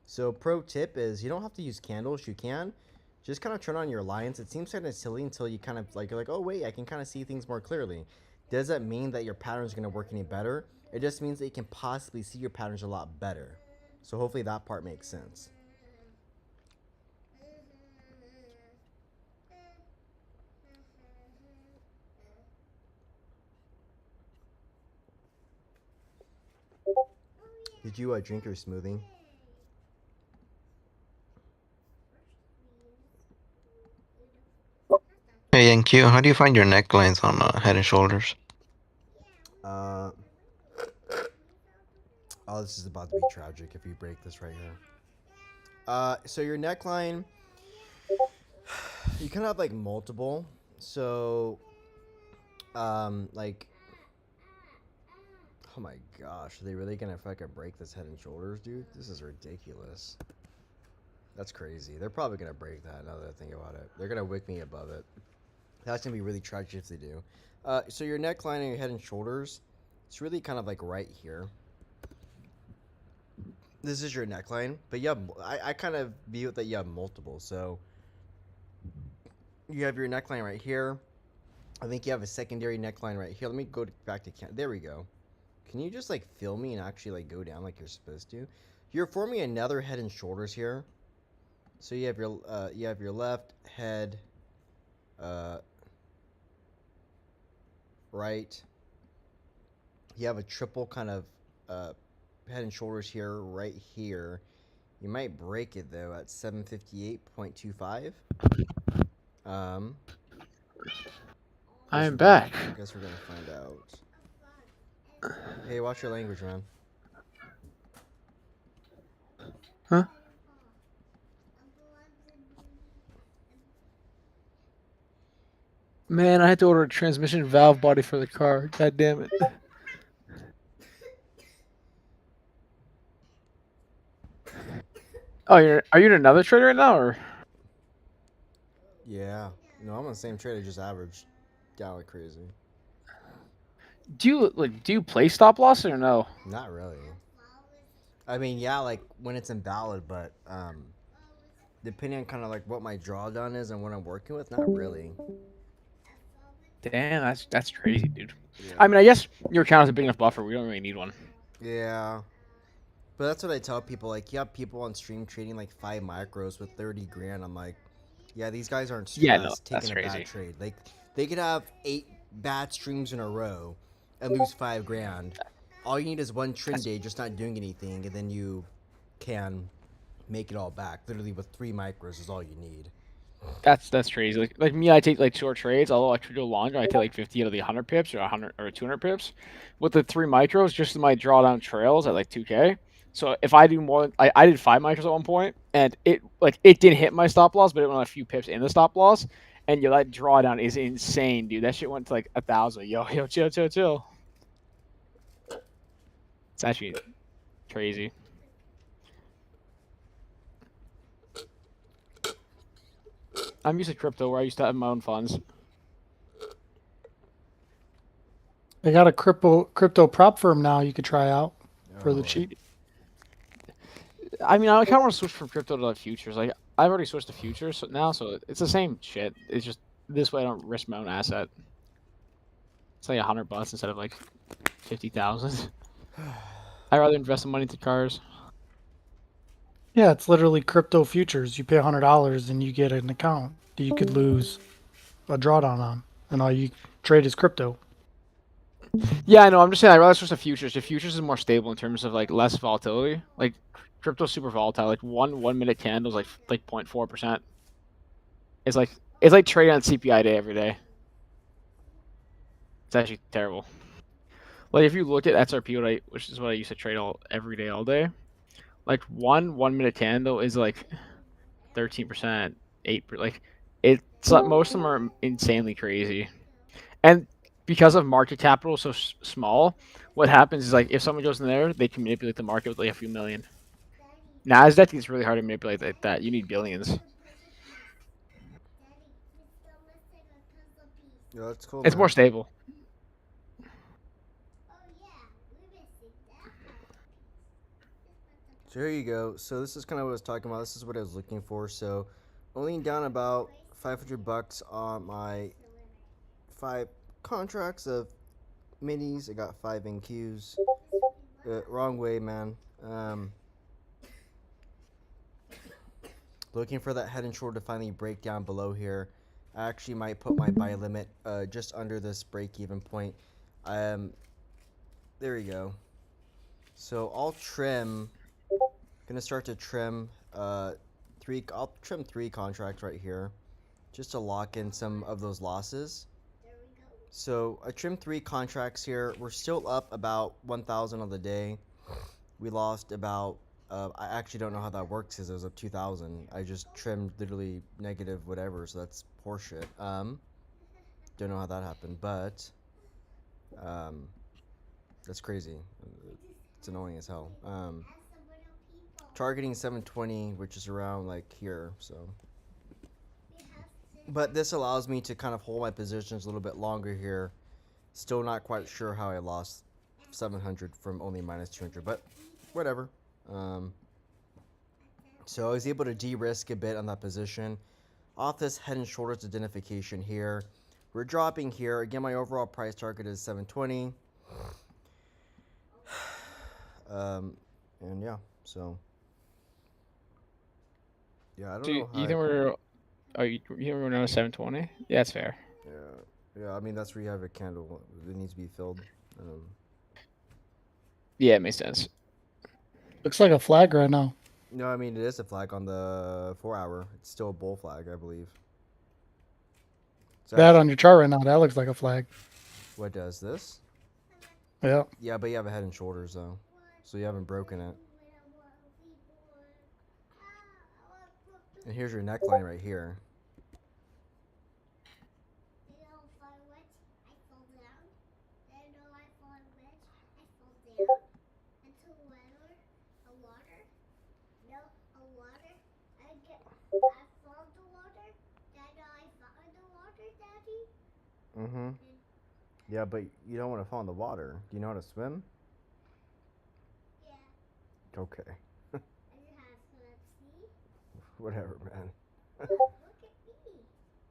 So pro tip is you don't have to use candles. You can just kind of turn on your lines. It seems kind of silly until you kind of like, you're like, oh wait, I can kind of see things more clearly. Does that mean that your pattern is going to work any better? It just means that you can possibly see your patterns a lot better. So hopefully that part makes sense. Did you drink your smoothie? Hey NQ, how do you find your necklines on Head and Shoulders? Oh, this is about to be tragic if you break this right here. So your neckline, you kind of have like multiple. So, like, oh my gosh, are they really gonna fucking break this Head and Shoulders, dude? This is ridiculous. That's crazy. They're probably gonna break that now that I think about it. They're gonna wick me above it. That's gonna be really tragic if they do. So your neckline and your Head and Shoulders, It's really kind of like right here. This is your neckline, but you have, I kind of view it that you have multiple. So you have your neckline right here. I think you have a secondary neckline right here. Let me go back to there we go. Can you just like feel me and actually like go down like you're supposed to? You're forming another head and shoulders here. So you have your left head, right. You have a triple kind of head and shoulders here, right here. You might break it though at 758.25. I am back. I guess we're gonna find out. Hey, watch your language, man. Huh? Man, I had to order a transmission valve body for the car. God damn it. Oh, are you in another trade right now, or? Yeah. No, I'm on the same trade. I just averaged down like crazy. Do you play stop loss or no? Not really. I mean, yeah, like when it's invalid, but depending on kind of like what my drawdown is and what I'm working with, not really. Damn, that's crazy, dude. Yeah. I mean, I guess your account is a big enough buffer. We don't really need one. Yeah. But that's what I tell people. Like, you have people on stream trading like 5 micros with 30 grand. I'm like, yeah, these guys aren't stressed Yeah, no, that's taking a crazy. bad trade. Like, they could have 8 bad streams in a row and lose 5 grand. All you need is one trend day just not doing anything, and then you can make it all back. Literally with 3 micros is all you need. That's crazy. Like me, I take like short trades. Although I could go longer, I take like 50 out of the 100 pips or 100 or 200 pips. With the 3 micros, just my drawdown trails at like 2K. So if I do more, I did 5 micros at one point, and it didn't hit my stop loss, but it went a few pips in the stop loss. And yo, that drawdown is insane, dude. That shit went to like 1,000. Yo, chill. It's actually crazy. I'm used to crypto where I used to have my own funds. They got a crypto prop firm now you could try out for the Oh. cheap. I mean, I kind of want to switch from crypto to like futures. Like, I've already switched to futures now, so it's the same shit. It's just this way I don't risk my own asset. It's like $100 instead of like 50,000. I'd rather invest some money into cars. Yeah, it's literally crypto futures. You pay $100 and you get an account that you could lose a drawdown on, and all you trade is crypto. Yeah, I know. I'm just saying I'd rather switch to futures. The futures is more stable in terms of like less volatility. Like crypto's super volatile. Like one minute candles like 0.4%. It's like trading on CPI day every day. It's actually terrible. Like if you look at XRP, which is what I used to trade every day, all day, like one minute candle is like 13%, 8%. Like it's like most of them are insanely crazy, and because of market capital so small, what happens is like if someone goes in there, they can manipulate the market with like a few million. Nasdaq is really hard to manipulate like that. You need billions. Yeah, that's cool. It's man. more stable. So here you go. So this is kind of what I was talking about. This is what I was looking for. So only down about $500 on my 5 contracts of minis. I got 5 NQs. Wrong way, man. Looking for that head and shoulder to finally break down below here. I actually might put my buy limit just under this break-even point. There we go. So I'll trim. Gonna start to trim I'll trim 3 contracts right here, just to lock in some of those losses. So I trimmed 3 contracts here. We're still up about 1,000 on the day. We lost about I actually don't know how that works because it was up 2,000. I just trimmed literally negative whatever, so that's horseshit. Don't know how that happened, but that's crazy. It's annoying as hell. Targeting 720, which is around like here, so. But this allows me to kind of hold my positions a little bit longer here. Still not quite sure how I lost 700 from only minus 200, but whatever. So I was able to de-risk a bit on that position. Off this head and shoulders identification here. We're dropping here. Again, my overall price target is 720. And yeah, so. Yeah, I don't So know how. you think we're? Oh, you think we're on 720? Yeah, that's fair. Yeah, I mean, that's where you have a candle. It needs to be filled. Yeah, it makes sense. Looks like a flag right now. No, I mean, it is a flag on the 4 hour. It's still a bull flag, I believe. So That on your chart right now, that looks like a flag. what does this? Yeah. Yeah, but you have a head and shoulders, though. So you haven't broken it. And here's your neckline right here. Mm-hmm. Yeah, but you don't want to fall in the water. Do you know how to swim? Yeah. Okay. I just have see? Whatever, man. Look at me.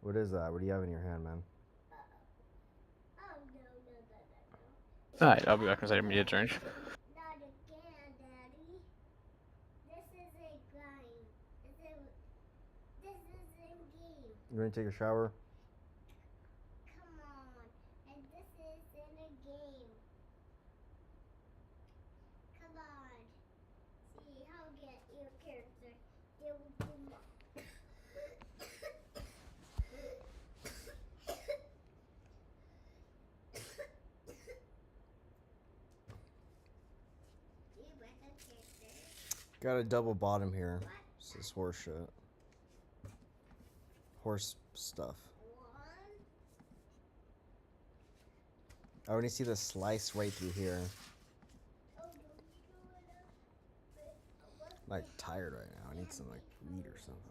What is that? What do you have in your hand, man? Oh, no. Alright, I'll be back in a second. Media drink. Not again, Daddy. This is a game. This is a game. You ready to take a shower? Come on. And this is in a game. Come on. See how get your character. They will do more. Got a double bottom here. This is horse shit. Horse stuff. I only see the slice right through here. I'm like tired right now. I need some like weed or something.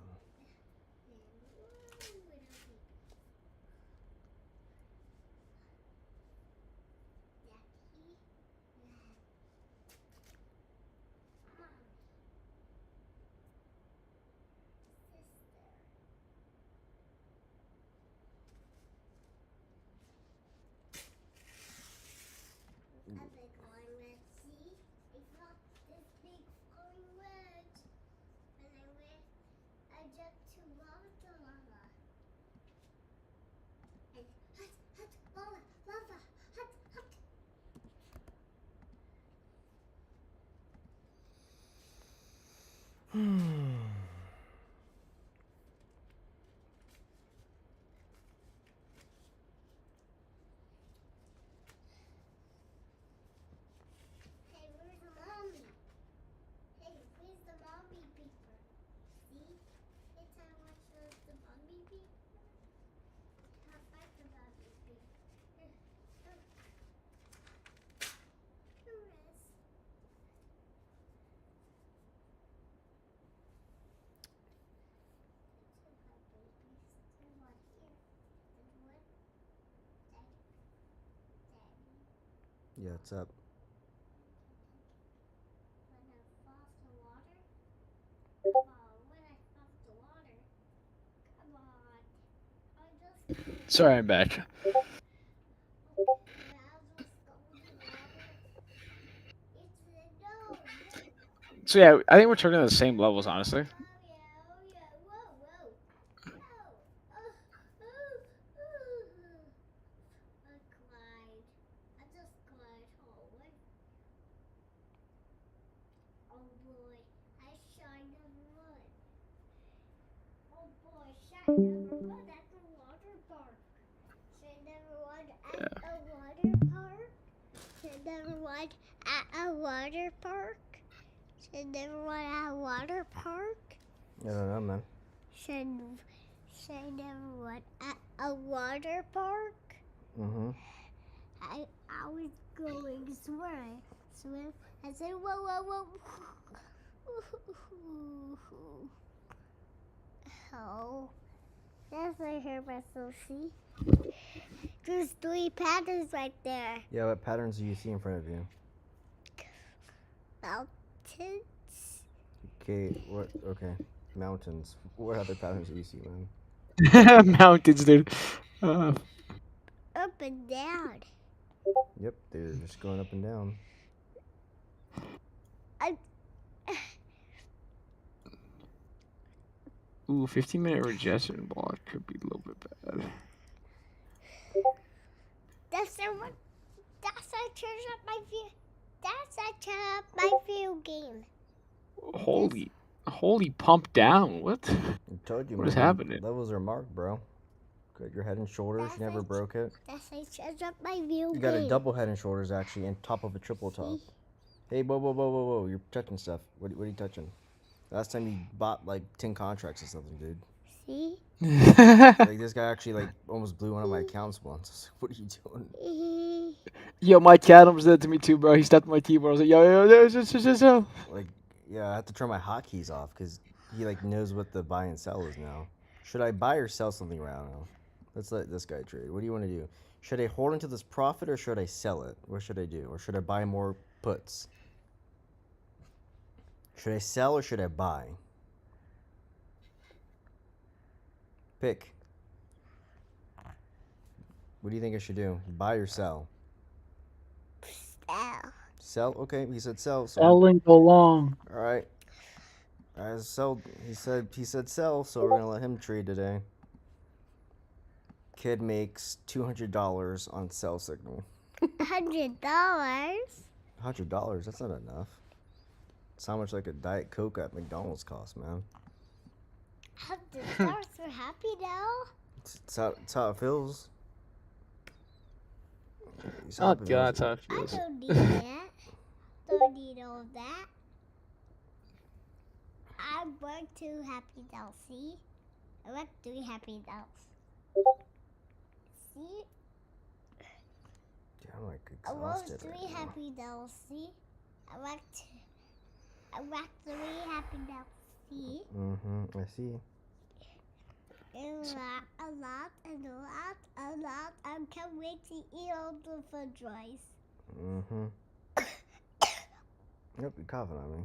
Yeah, it's up. Sorry, I'm back. So yeah, I think we're turning to the same levels, honestly. I never won at the water park. I never won at a water park. I never won at a water park. I never won at a water park. I don't know, man. I never won at a water park. Mm-hmm. I was going swim. I said, whoa. Oh, that's what I heard myself see. There's 3 patterns right there. Yeah, what patterns do you see in front of you? Mountains. Okay, what? Okay, mountains. What other patterns do you see, man? Mountains, dude. Up and down. Yep, they're just going up and down. I, Ooh, 15-minute rejection block could be a little bit bad. that's the one. That's I turn up my view. That's I turn up my view game. Holy pump down. What? I told you, What man. is happening? Levels are marked, bro. Got your head and shoulders. That's You never it. broke it. That's I turn up my view You game. got a double head and shoulders actually, and top of a triple top. Hey, whoa! You're touching stuff. What are you touching? Last time you bought like 10 contracts or something, dude. See? Like this guy actually like almost blew one of my accounts once. I was like, what are you doing? Yo, my cat almost did that to me too, bro. He stepped on my keyboard. I was like, yo, just. Like, yeah, I have to turn my hotkeys off because he like knows what the buy and sell is now. Should I buy or sell something right now? Let's let this guy trade. What do you want to do? Should I hold into this profit or should I sell it? What should I do? Or should I buy more puts? Should I sell or should I buy? Pick. What do you think I should do? Buy or sell? Sell. Sell? Okay, he said sell. So Sell and go long. all right. So he said sell, so we're gonna let him trade today. Kid makes $200 on sell signal. $100. $100? That's not enough. It's how much like a Diet Coke at McDonald's costs, man. $100 for happy now. It's how it feels. He's Oh happy, man. god, that's how it I feels. don't need that. Don't need all of that. I work to happy now, see? I work 3 happy now. See? Yeah, I'm like I work exhausted 3 right now. happy now, see? I work 3 happy now, see? I see. A lot. I can't wait to eat all the french fries. Yep, you're coughing on me.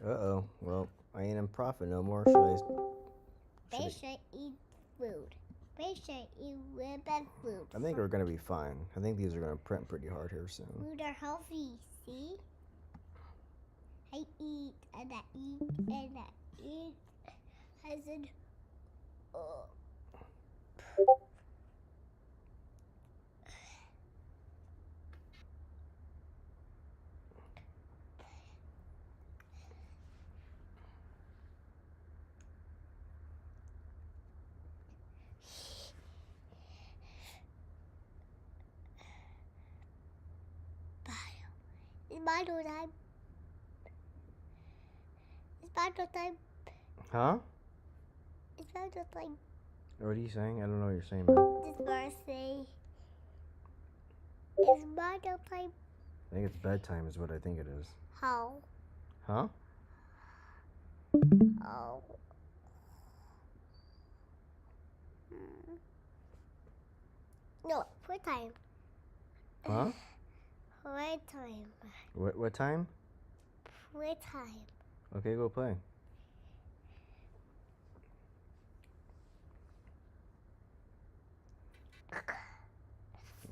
Uh-oh. Well, I ain't in profit no more. They should eat food. They should eat really bad food. I think we're gonna be fine. I think these are gonna print pretty hard here soon. Food are healthy, see? I eat and I eat and I eat. I said, oh. It's battle time. It's battle time. Huh? It's battle time. What are you saying? I don't know what you're saying, man. This birthday. It's battle time. I think it's bedtime is what I think it is. How? Huh? Oh. No, play time. Huh? Play time. What time? Play time. Okay, go play.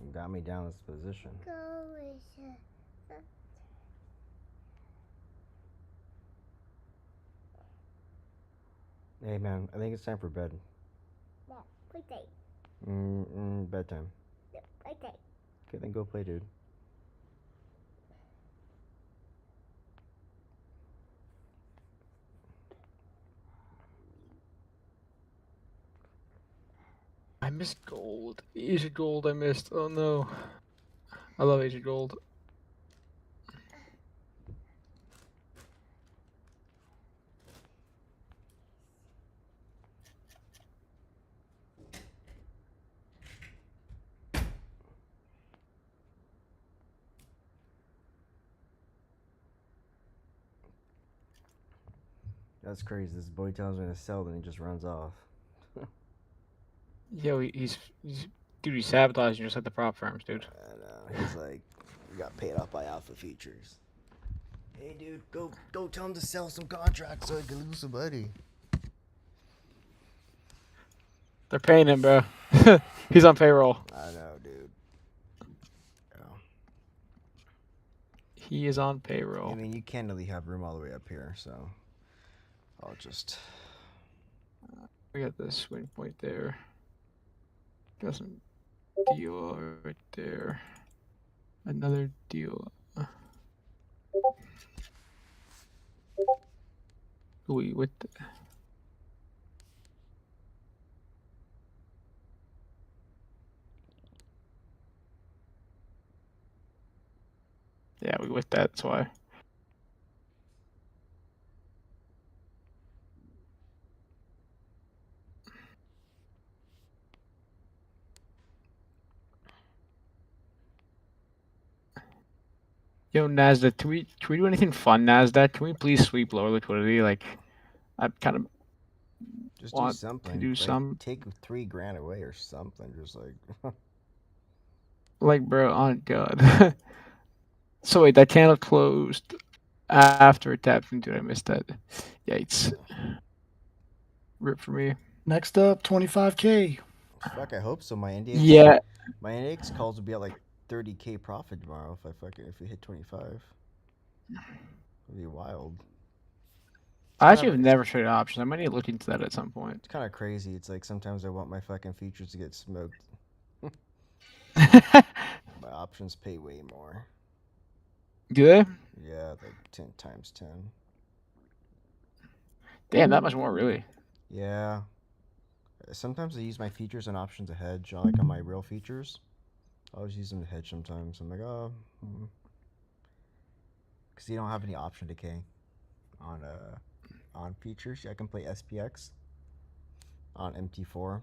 You got me down this position. Go with Hey man, I think it's time for bed. no, play time. Bedtime. No, play time. Okay, then go play, dude. I missed gold. Asia gold I missed. Oh no. I love Asia gold. That's crazy. This boy tells me to sell, then he just runs off. Yo, he's dude, he's sabotaging just like the prop firms, dude. I know. He's like, We got paid off by Alpha Futures. Hey, dude, go tell him to sell some contracts so I can lose some money. They're paying him, bro. He's on payroll. I know, dude. Yeah. He is on payroll. I mean, you can't really have room all the way up here, so I'll just. We got the swing point there. Got some deal right there. Another deal. Wait, what? Yeah, we with that. That's why. Yo, Nasdaq, can we do anything fun, Nasdaq? Can we please sweep lower liquidity? Like, I kind of Just want do something. to do like, some. Take $3,000 away or something. Just like. Like, bro, on God. So wait, that candle closed after it tapped into it. I missed that. Yikes. Rip for me. Next up, 25K. Fuck, I hope so. My NDX. Yeah. My NDX calls would be at like 30K profit tomorrow if we hit 25. It'd be wild. I actually have never traded options. I might need to look into that at some point. It's kind of crazy. It's like sometimes I want my fucking futures to get smoked. My options pay way more. Do they? Yeah, like 10 times 10. Damn, that much more, really. Yeah. Sometimes I use my futures and options to hedge, like on my real futures. I always use them to hedge sometimes. I'm like, oh. Because you don't have any option decay on futures. I can play SPX on MT4.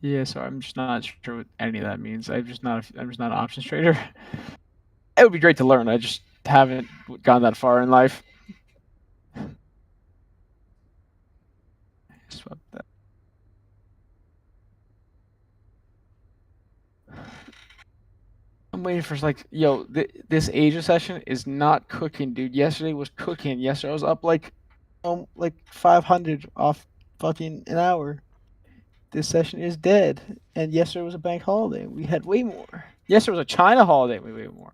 Yeah, so I'm just not sure what any of that means. I'm just not an options trader. It would be great to learn. I just haven't gone that far in life. Swap that. I'm waiting for like, yo, this Asia session is not cooking, dude. Yesterday was cooking. Yesterday I was up like 500 off fucking an hour. This session is dead. And yesterday was a bank holiday. We had way more. Yesterday was a China holiday. We way more.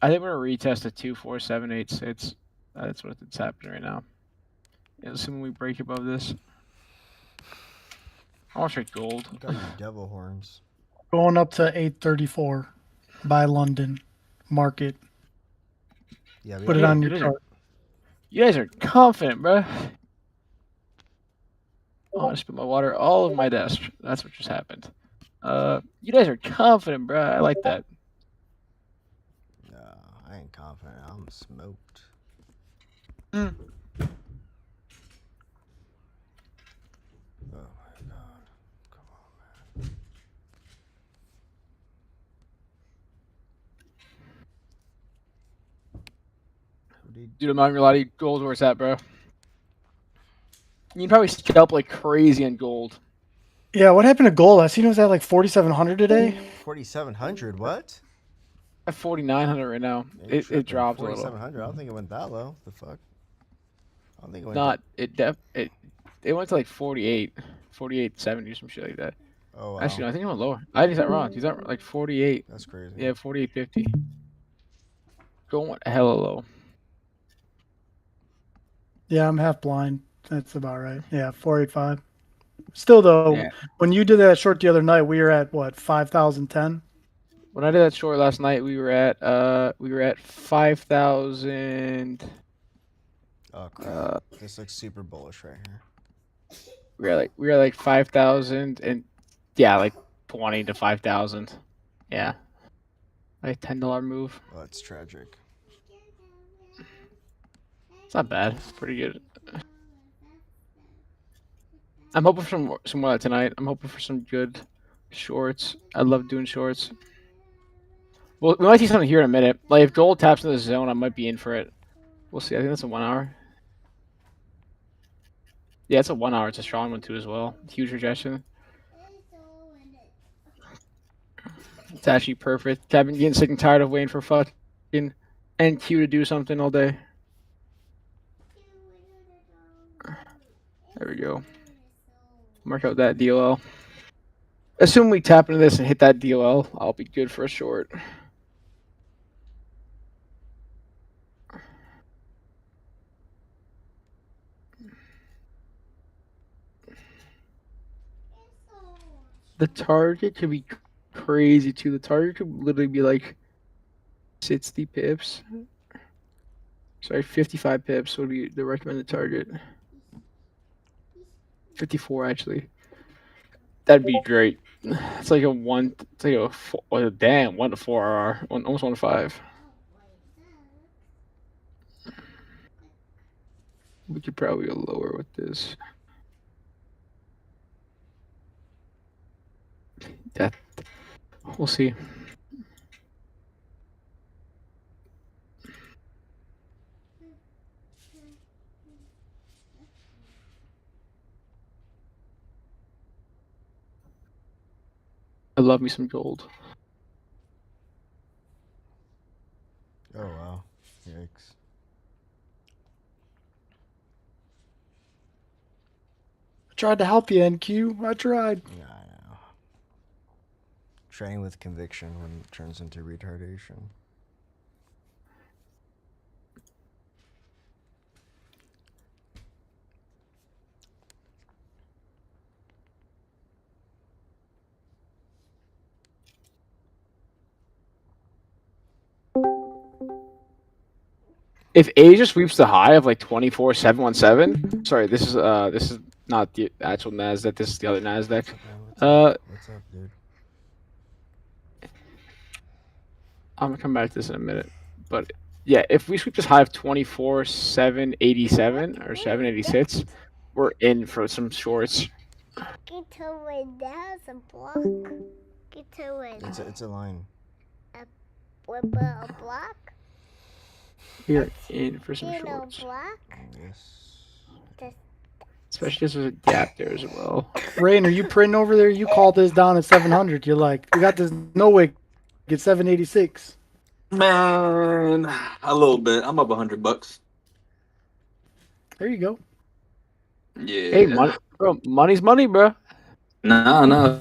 I think we're gonna retest a 24786. That's what's happening right now. And assuming we break above this. I want to trade gold. Got your devil horns. Going up to 834 by London market. Yeah, Put it on your chart. You guys are confident, bro. Oh, I spilled my water all over my desk. That's what just happened. You guys are confident, bro. I like that. No, I ain't confident. I'm smoked. Mm. Oh my god. Come on, man. Dude, I'm not gonna lie to you. Gold, where's that, bro? You can probably scalp like crazy on gold. Yeah, what happened to gold? I seen it was at like 4,700 today. 4,700? What? At 4,900 right now. Yeah, It dropped a little. 4,700. I don't think it went that low. The fuck? I don't think it went. Not it went to like 48, 48.70 or some shit like that. Oh wow. Actually, no, I think it went lower. I think that wrong. He's at like 48. That's crazy. Yeah, 48.50. Going hella low. Yeah, I'm half blind. That's about right. Yeah, 485. Still though, Yeah. when you did that short the other night, we were at what, 5,010? When I did that short last night, we were at 5,000. Oh crap. This looks super bullish right here. We were like 5,000 and yeah, like 20 to 5,000. Yeah. Like $10 move. Oh, it's tragic. It's not bad. It's pretty good. I'm hoping for some more tonight. I'm hoping for some good shorts. I love doing shorts. Well, we might see something here in a minute. Like if gold taps into the zone, I might be in for it. We'll see. I think that's a 1 hour. Yeah, it's a 1 hour. It's a strong one too as well. Huge rejection. It's actually perfect. I've been getting sick and tired of waiting for fucking NQ to do something all day. There we go. Mark out that DOL. Assume we tap into this and hit that DOL, I'll be good for a short. The target could be crazy too. The target could literally be like 60 pips. Sorry, 55 pips would be the recommended target. 54 actually. That'd be great. It's like a one. It's like a four, oh, damn 1 to 4 RR. Almost 1 to 5. We could probably go lower with this. That we'll see. I love me some gold. Oh wow! Yikes! I tried to help you, NQ. I tried. Yeah, I know. Trading with conviction when it turns into retardation. If Asia sweeps the high of like 24,717, sorry, this is not the actual Nasdaq. This is the other Nasdaq. What's up, dude? I'm gonna come back to this in a minute, but yeah, if we sweep this high of 24,787 or 786, we're in for some shorts. Get to it. There's a block. Get to it. It's a line. With a block. We're in for some You know, shorts, block. Yes. especially because there's a gap there as well. Rain, are you printing over there? You called this down at 700. You're like, we got this. No way. Get 786. Man, a little bit. I'm up $100. There you go. Yeah. Hey, money, bro, money's money, bro. No.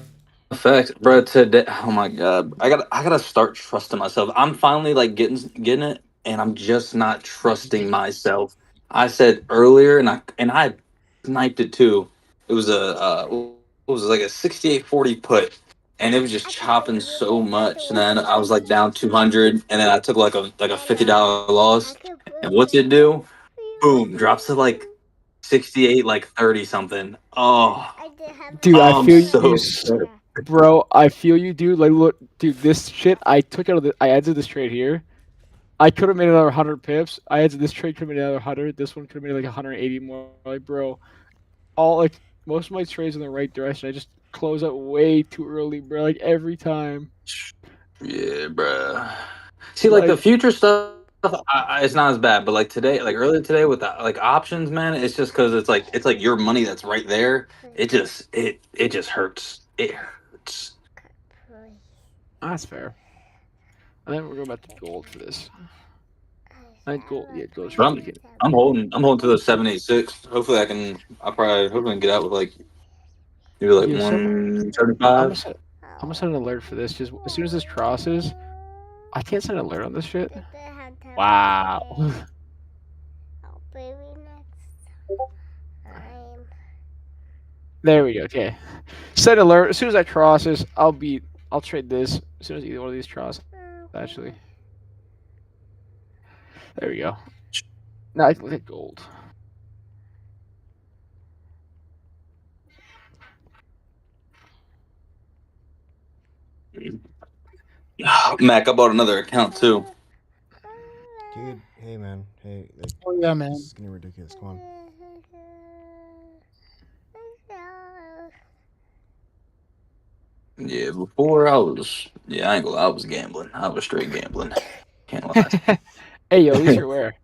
Facts, bro. Today, oh my god, I gotta start trusting myself. I'm finally like getting it, and I'm just not trusting myself. I said earlier, and I sniped it too. It was what was it, like a 68-40 put, and it was just chopping so much. And then I was like down 200, and then I took like a $50 loss. And what's it do? Boom, drops to like 68, like 30 something. Oh, Dude, I I'm feel so you, sad. bro. I feel you, dude. Like, look, dude, this shit. I took out of the. I exited this trade here. I could have made another 100 pips. I exited this trade. Could have made another 100. This one could have made like 180 more. Like, bro, all like most of my trades in the right direction. I just close out way too early, bro. Like every time. Yeah, bruh. See, like the Like, future stuff, it's not as bad. But like today, like earlier today with the, like options, man, it's just because it's like your money that's right there. It just hurts. It hurts. that's fair. I think we're going back to gold for this. I think gold. Yeah, gold's But really good. I'm holding to the 786. Hopefully hopefully I can get out with like maybe like Yeah, I'm 175. gonna set an alert for this. Just as soon as this crosses, I can't set an alert on this shit. Wow. There we go. Okay. Set alert. As soon as that crosses, I'll trade this. As soon as either one of these crosses, actually. There we go. Now I can look at gold. Mac, I bought another account too. Dude, hey man, hey. Like, Oh yeah, man. this is getting ridiculous. Come on. Yeah, before I ain't gonna lie, I was gambling. I was straight gambling. Can't lie. Hey, yo, at least you're aware.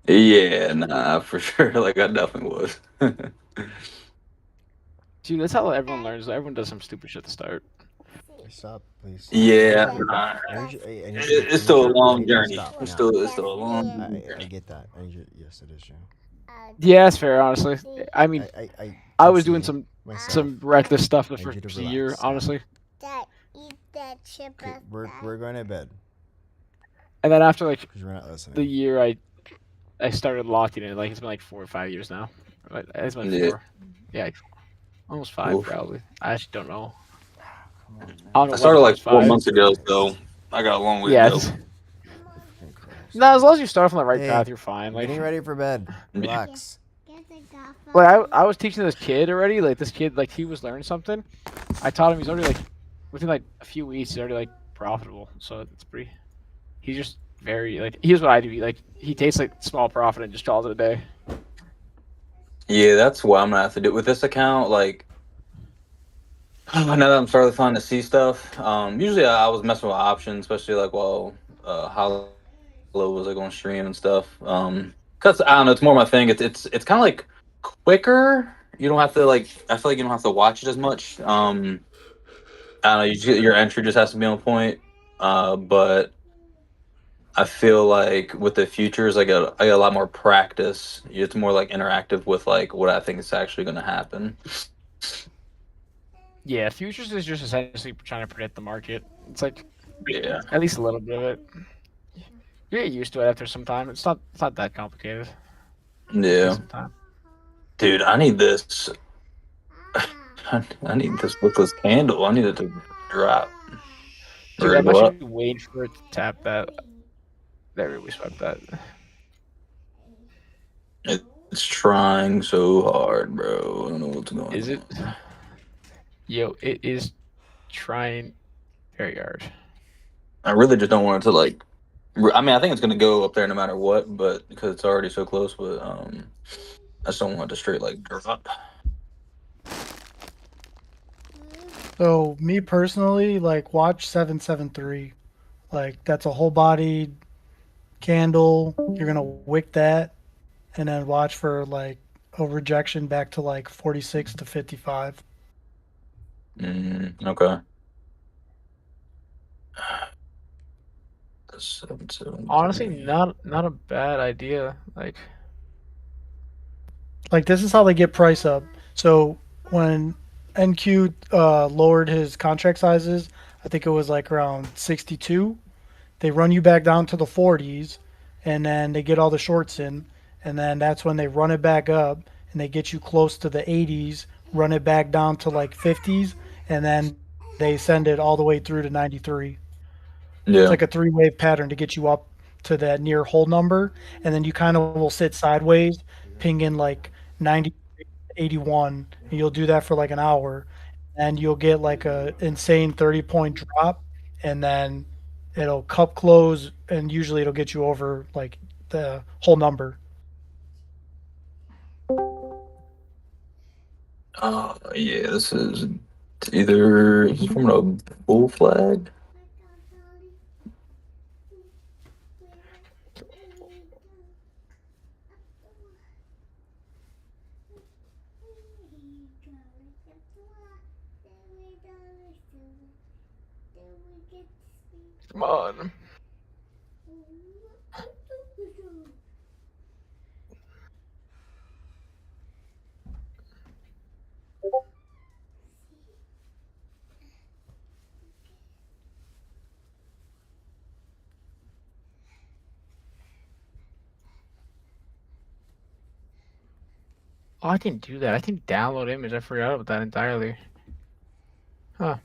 Yeah, nah, for sure. Like I definitely was. Dude, that's how everyone learns. Everyone does some stupid shit to start. Stop, please. Yeah, I need you. I need you. I it's need still a you- I long need you to journey. stop It's now. still a long I journey. get that. I need you. Yes, it is true. Yeah, that's fair. Honestly, I mean, I I can was doing see myself. some reckless stuff the I need you to first year. relax. Stop. Honestly, Dad, eat that chip. Okay, we're going to bed and then after like because we're not the listening. year I started locking it. Like it's been like 4 or 5 years now. It's been Yeah. 4. Yeah, like, almost 5 Oof. probably. I actually don't know. Come on, man. I don't know I when started it like was 4 5. months ago, so I got a long way to Yeah. go. Fucking Christ. No, as long as you start from the right Hey, path, you're fine. We're Like, getting ready for bed. Yeah. Relax. Get the gaff. I was teaching this kid already. Like this kid, like he was learning something. I taught him. He's already like within like a few weeks. He's already like profitable. So it's pretty. He's just very like. Here's what I do. He takes like small profit and just calls it a day. Yeah, that's what I'm gonna have to do with this account. Like, now that I'm starting to see stuff. Usually I was messing with options, especially like while Hollow was like on stream and stuff. Cause I don't know, it's more my thing. It's kind of like quicker. You don't have to like. I feel like you don't have to watch it as much. I don't know. Your entry just has to be on point. But I feel like with the futures, I got a lot more practice. It's more like interactive with like what I think is actually going to happen. Yeah, futures is just essentially trying to predict the market. It's like Yeah. at least a little bit of it. You get used to it after some time. It's not that complicated. Yeah. Some time. Dude, I need this. I need this bookless candle. I need it to drop. Dude, Or I'm go up. actually waiting for it to tap that. There, we swept that. It's trying so hard, bro. I don't know what's going on. Is it? Yo, it is trying very hard. I really just don't want it to like. I mean, I think it's gonna go up there no matter what, but because it's already so close. But I just don't want it to straight like drop. So me personally, like watch 773. Like that's a whole bodied candle. You're gonna wick that, and then watch for like a rejection back to like 46 to 55. Okay. Honestly, not a bad idea. Like this is how they get price up. So when NQ lowered his contract sizes, I think it was like around 62. They run you back down to the 40s, and then they get all the shorts in, and then that's when they run it back up, and they get you close to the 80s, run it back down to like 50s, and then they send it all the way through to 93. Yeah. It's like a three-wave pattern to get you up to that near hold number, and then you kind of will sit sideways, ping in like 90, 81, and you'll do that for like an hour, and you'll get like a insane 30-point drop, and then it'll cup close, and usually it'll get you over like the whole number. Yeah, this is either from a bull flag. Come on. Oh, I didn't do that. I didn't download image. I forgot about that entirely. Huh.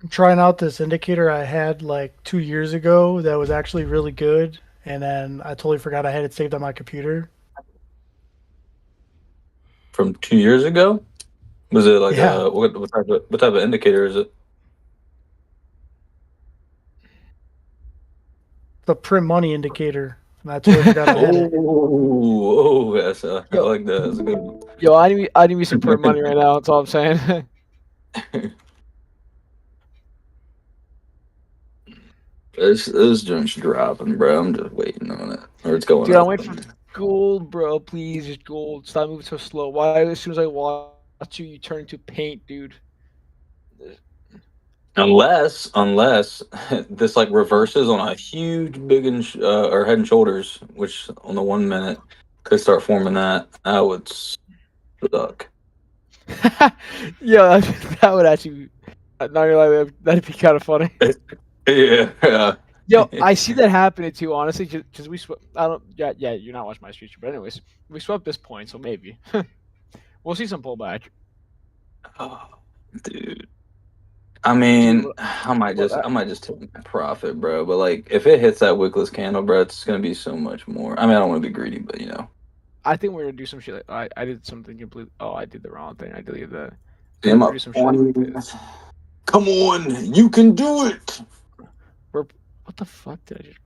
I'm trying out this indicator I had like 2 years ago that was actually really good, and then I totally forgot I had it saved on my computer. From 2 years ago? Was it like Yeah. what type of indicator is it? The print money indicator, and I totally forgot I had it. Oh, that's I like that. That's a good one. Yo, I need me some print money right now. That's all I'm saying. This joint's dropping, bro. I'm just waiting on it, or it's going Dude, I'm up. waiting for gold, bro. Please, just gold. Stop moving so slow. Why? As soon as I watch you, you turn into paint, dude. Unless this like reverses on a huge big or head and shoulders, which on the 1 minute could start forming that. That would suck. Yeah, that would actually. Not gonna lie, that'd be kind of funny. Yeah. Yo, I see that happening too. Honestly, because we swept. I don't. Yeah. You're not watching my future, but anyways, we swept this point, so maybe we'll see some pullback. Oh, dude. I mean, Dude, I might just take my profit, bro. But like, if it hits that wickless candle, bro, it's gonna be so much more. I mean, I don't want to be greedy, but you know. I think we're gonna do some shit. I did something complete. Oh, I did the wrong thing. I deleted that. I See, think I'm we're gonna up do some shit like this. Come on, you can do it. What the fuck did I just?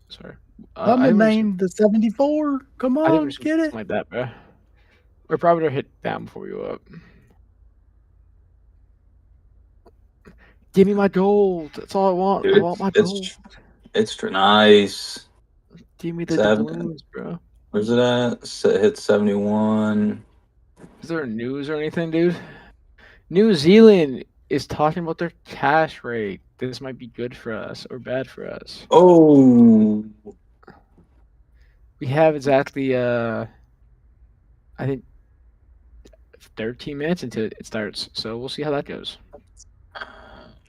Sorry. I Coming, think we're just, man. The 74. Come I think we're on, just get it. something like that, bro. We're probably gonna hit down before we go up. Give me my gold. That's all I want. Dude, I want my gold. it's nice. Give me the 7. doubloons, bro. Where's it at? Hit 71. Is there news or anything, dude? New Zealand is talking about their cash rate. This might be good for us or bad for us. Oh, We have exactly I think 13 minutes until it starts. So we'll see how that goes.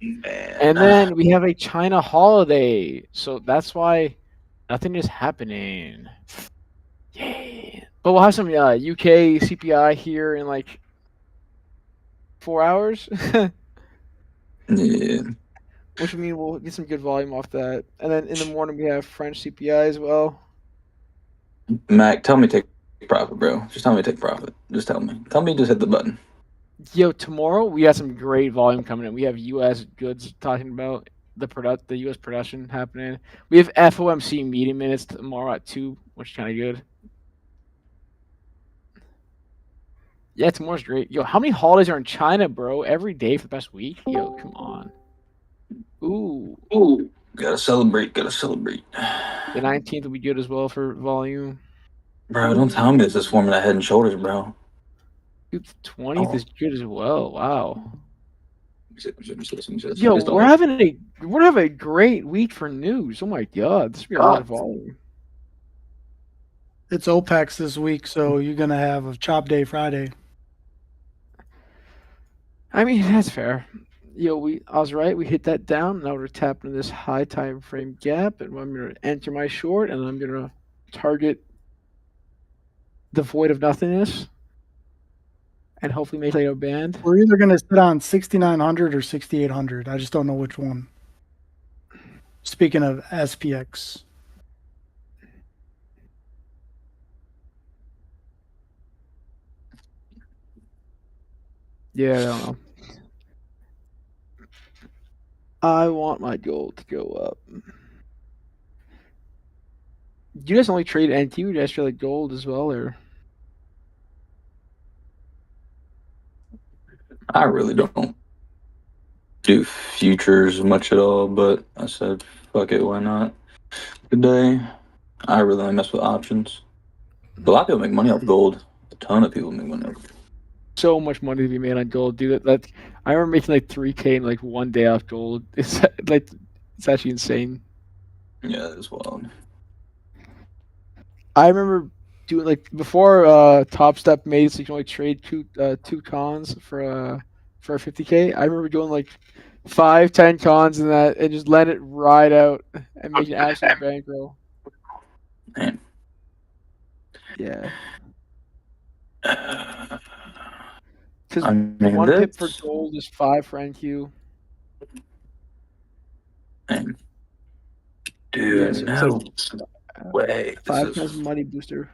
man. And then we have a China holiday. So that's why nothing is happening. Yeah. But we'll have some UK CPI here in like 4 hours. Yeah. Which would mean we'll get some good volume off that. And then in the morning we have French CPI as well. Mac, tell me to take profit, bro. Just tell me to take profit. Just tell me. Tell me to just hit the button. Yo, tomorrow we got some great volume coming in. We have U.S. goods talking about the U.S. production happening. We have FOMC meeting minutes tomorrow at 2, which is kind of good. Yeah, tomorrow's great. Yo, how many holidays are in China, bro? Every day for the past week? Yo, come on. Ooh. Gotta celebrate. The 19th will be good as well for volume. Bro, don't tell me this is forming a head and shoulders, bro. Dude, the 20th is good as well. Wow. Yo, Yo, we're having a great week for news. Oh my god, this will be a lot of volume. It's OPEX this week, so you're gonna have a chop day Friday. I mean, that's fair. Yo, I was right. We hit that down. Now we're tapping this high time frame gap, and I'm gonna enter my short, and I'm gonna target the void of nothingness, and hopefully make like a band. We're either gonna sit on 6,900 or 6,800. I just don't know which one. Speaking of SPX. Yeah, I don't know. I want my gold to go up. Do you guys only trade NQ? Do you guys trade like gold as well, or? I really don't do futures much at all, but I said, fuck it, why not? Good day. I really only mess with options. A lot of people make money off gold. A ton of people make money off gold. So much money to be made on gold, dude. I remember making like 3K in like one day off gold. It's actually insane. Yeah, that is wild. I remember doing like before Topstep made it so you can only trade two cons for a 50K. I remember doing like 5-10 cons in that and just letting it ride out and making absolute bankroll. Man. Yeah. Because I mean, 1 pip for gold is 5 for NQ. Man. Dude, Yeah, so no it's like, way. 5 times money booster.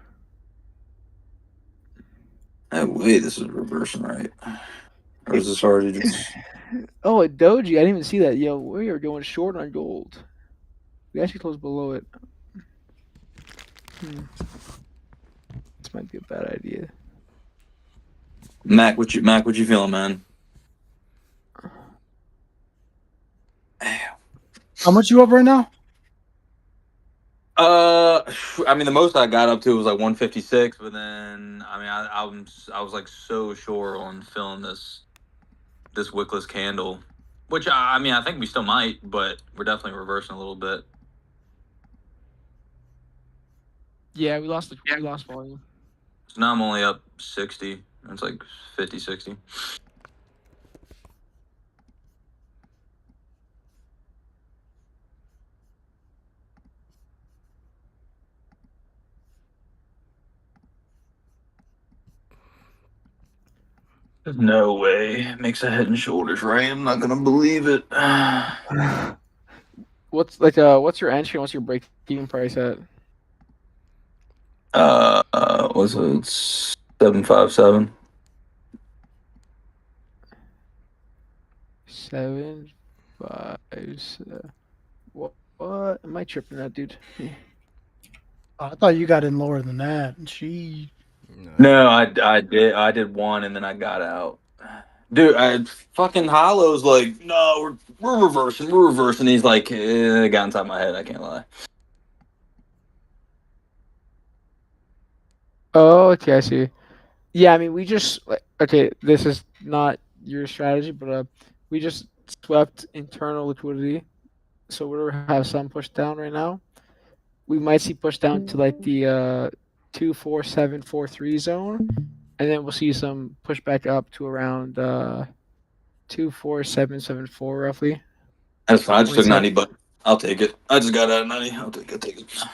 No way this is reversing right. Or is this already just... Oh, a doji. I didn't even see that. Yo, we are going short on gold. We actually closed below it. This might be a bad idea. Mac, what you feeling, man? How much you up right now? I mean, the most I got up to was like 156, but then I mean, I was like so sure on filling this wickless candle, which I mean, I think we still might, but we're definitely reversing a little bit. Yeah, we lost volume. So now I'm only up 60. It's like 50, 60. There's no way it makes a Head and Shoulders, right? I'm not gonna believe it. What's your entry? What's your break-even price at? Was it 757? 7, 5. What? Am I tripping that, dude? I thought you got in lower than that. She. No, I did one and then I got out. Dude, fucking Hollow's like, no, we're reversing. He's like, it got inside my head. I can't lie. Oh, okay, I see. Yeah, I mean, we just okay. This is not your strategy, but we just swept internal liquidity, so we're have some push down right now. We might see push down to like the 24743 zone, and then we'll see some push back up to around 24774 roughly. That's fine. I just When we took see 90, but I'll take it. I just got out of 90. I'll take it.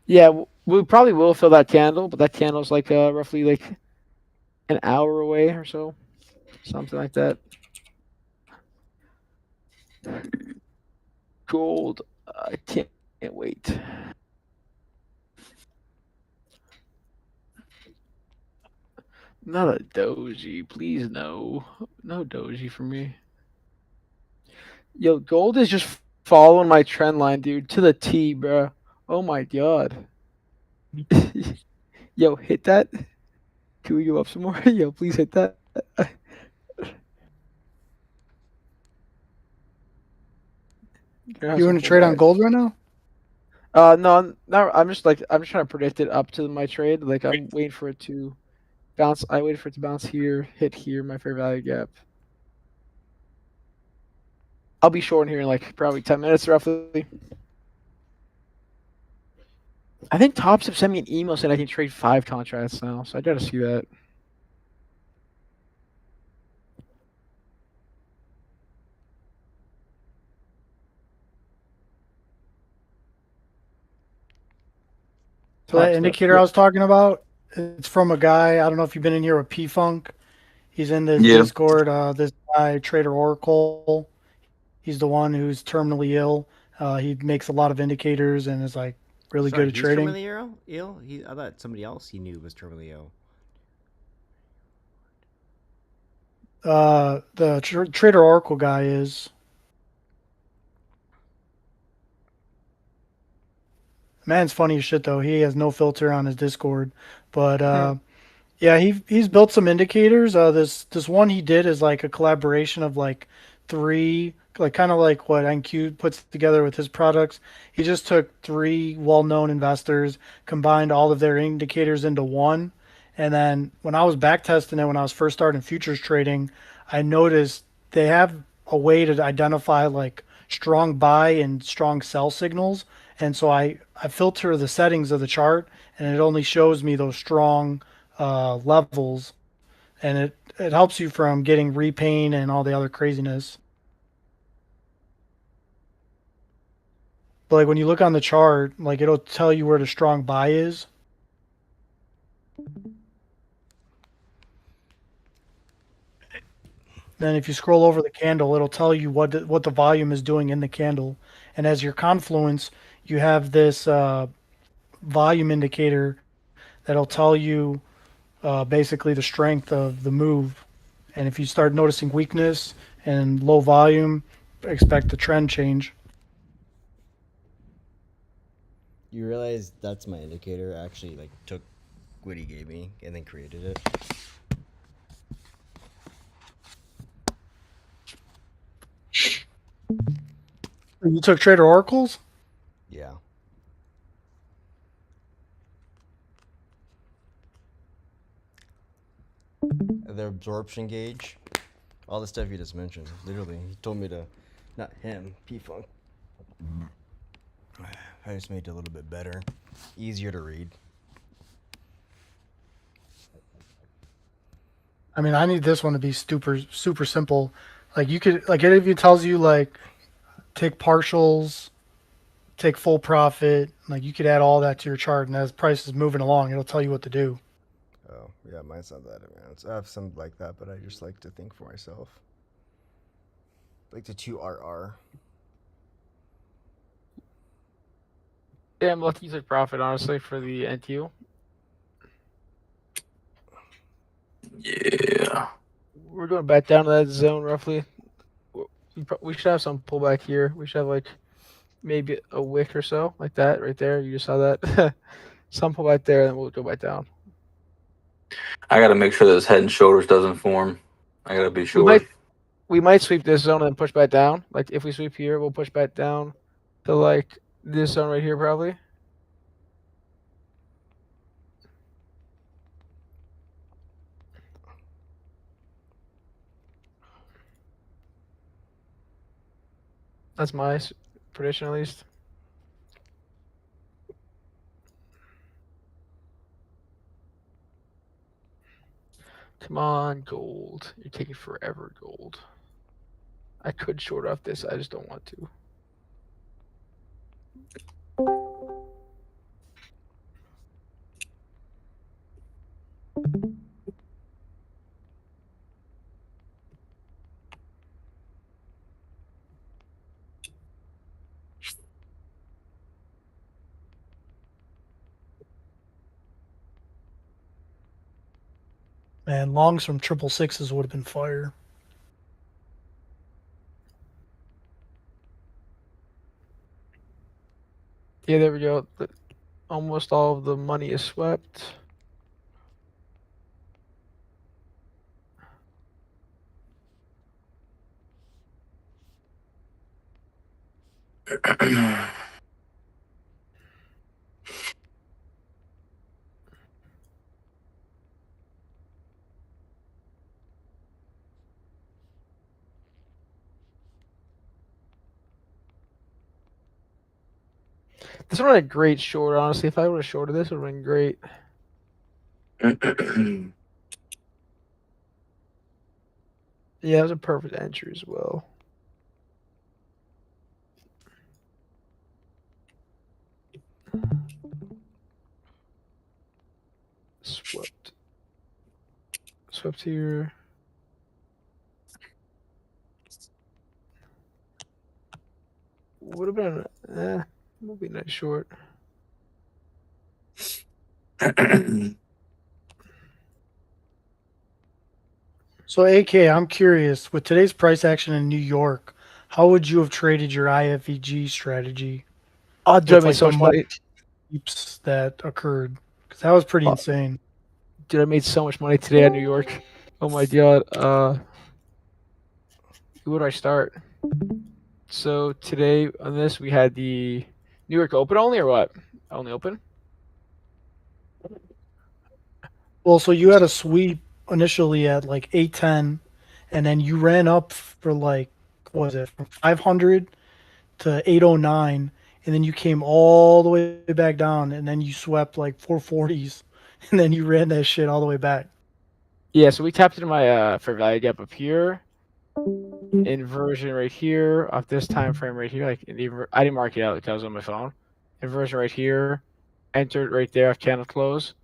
Yeah, we probably will fill that candle, but that candle's like roughly like an hour away or so, something like that. Gold, I can't wait. Not a doji, please no doji for me. Yo, gold is just following my trend line, dude, to the T, bro. Oh my god. Yo, hit that. Can we go up some more? Yo, please hit that. You want to trade on gold right now? No, I'm just trying to predict it up to my trade. Like I'm waiting for it to bounce. I waited for it to bounce here, hit here, my fair value gap. I'll be short here in like probably 10 minutes roughly. I think Topstep sent me an email saying I can trade 5 contracts now, so I gotta see that. So that indicator I was talking about, it's from a guy. I don't know if you've been in here with P Funk. He's in this Discord. This guy, Trader Oracle. He's the one who's terminally ill. He makes a lot of indicators and is like really good at trading. Terminally ill? I thought somebody else he knew was terminally ill. The Trader Oracle guy is. Man's funny as shit though. He has no filter on his Discord, but yeah, he's built some indicators. This one he did is like a collaboration of like 3, like kind of like what NQ puts together with his products. He just took 3 well-known investors, combined all of their indicators into one, and then when I was back testing it when I was first starting futures trading, I noticed they have a way to identify like strong buy and strong sell signals, and so I filter the settings of the chart, and it only shows me those strong levels, and it helps you from getting repaint and all the other craziness. But like when you look on the chart, like it'll tell you where the strong buy is. Then if you scroll over the candle, it'll tell you what the volume is doing in the candle. And as your confluence, you have this volume indicator that'll tell you basically the strength of the move. And if you start noticing weakness and low volume, expect a trend change. You realize that's my indicator? I actually like took what he gave me and then created it. You took Trader Oracles? the absorption gauge, all the stuff you just mentioned. Literally, he told me to, not him, P-Funk. I just made it a little bit better, easier to read. I mean, I need this one to be super simple. Like you could, like it if it tells you like take partials, take full profit, like you could add all that to your chart, and as price is moving along, it'll tell you what to do. Oh, yeah, mine's not that advanced. I have some like that, but I just like to think for myself. Like the 2RR. Yeah, I'm lucky you took profit, honestly, for the NQ. Yeah. We're going back down to that zone roughly. We should have some pullback here. We should have like maybe a wick or so, like that right there. You just saw that. Some pullback there, and then we'll go back down. I got to make sure this head and shoulders doesn't form. I got to be sure. We might sweep this zone and push back down. Like if we sweep here, we'll push back down to like this zone right here probably. That's my prediction at least. Come on, gold. You're taking forever, gold. I could short off this. I just don't want to. Man, longs from 666s would have been fire. Yeah, there we go. Almost all of the money is swept. This would have been a great short, honestly. If I would have shorted this, it would have been great. Yeah, it was a perfect entry as well. Swept. Swept here. Would have been, would be a nice short. So AK, I'm curious, with today's price action in New York, how would you have traded your IFEG strategy? Oh, dude, I With, made like, so the much money. Leaps that occurred, because that was pretty insane. Dude, I made so much money today at New York. Oh my god. Where do I start? So today on this we had the New York Open only or what? Only open? Well, so you had a sweep initially at like 810, and then you ran up for like, what was it, from 500 to 809, and then you came all the way back down, and then you swept like 440s, and then you ran that shit all the way back. Yeah, so we tapped into my fair value gap up here. Inversion right here off this time frame right here. Like I didn't mark it out because I was on my phone. Inversion right here. Entered right there off candle close.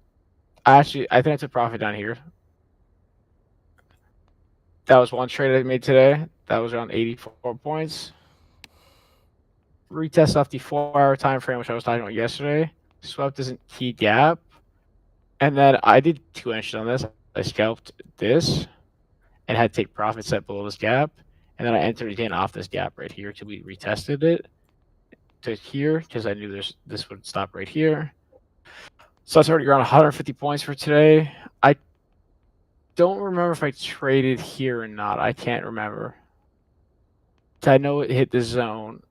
I think I took profit down here. That was one trade I made today. That was around 84 points. Retest off the 4-hour time frame, which I was talking about yesterday. Swept this key gap. And then I did 2 entries on this. I scalped this and had to take profit set below this gap. And then I entered again off this gap right here till we retested it to here because I knew this would stop right here. So that's already around 150 points for today. I don't remember if I traded here or not. I can't remember. I know it hit the zone.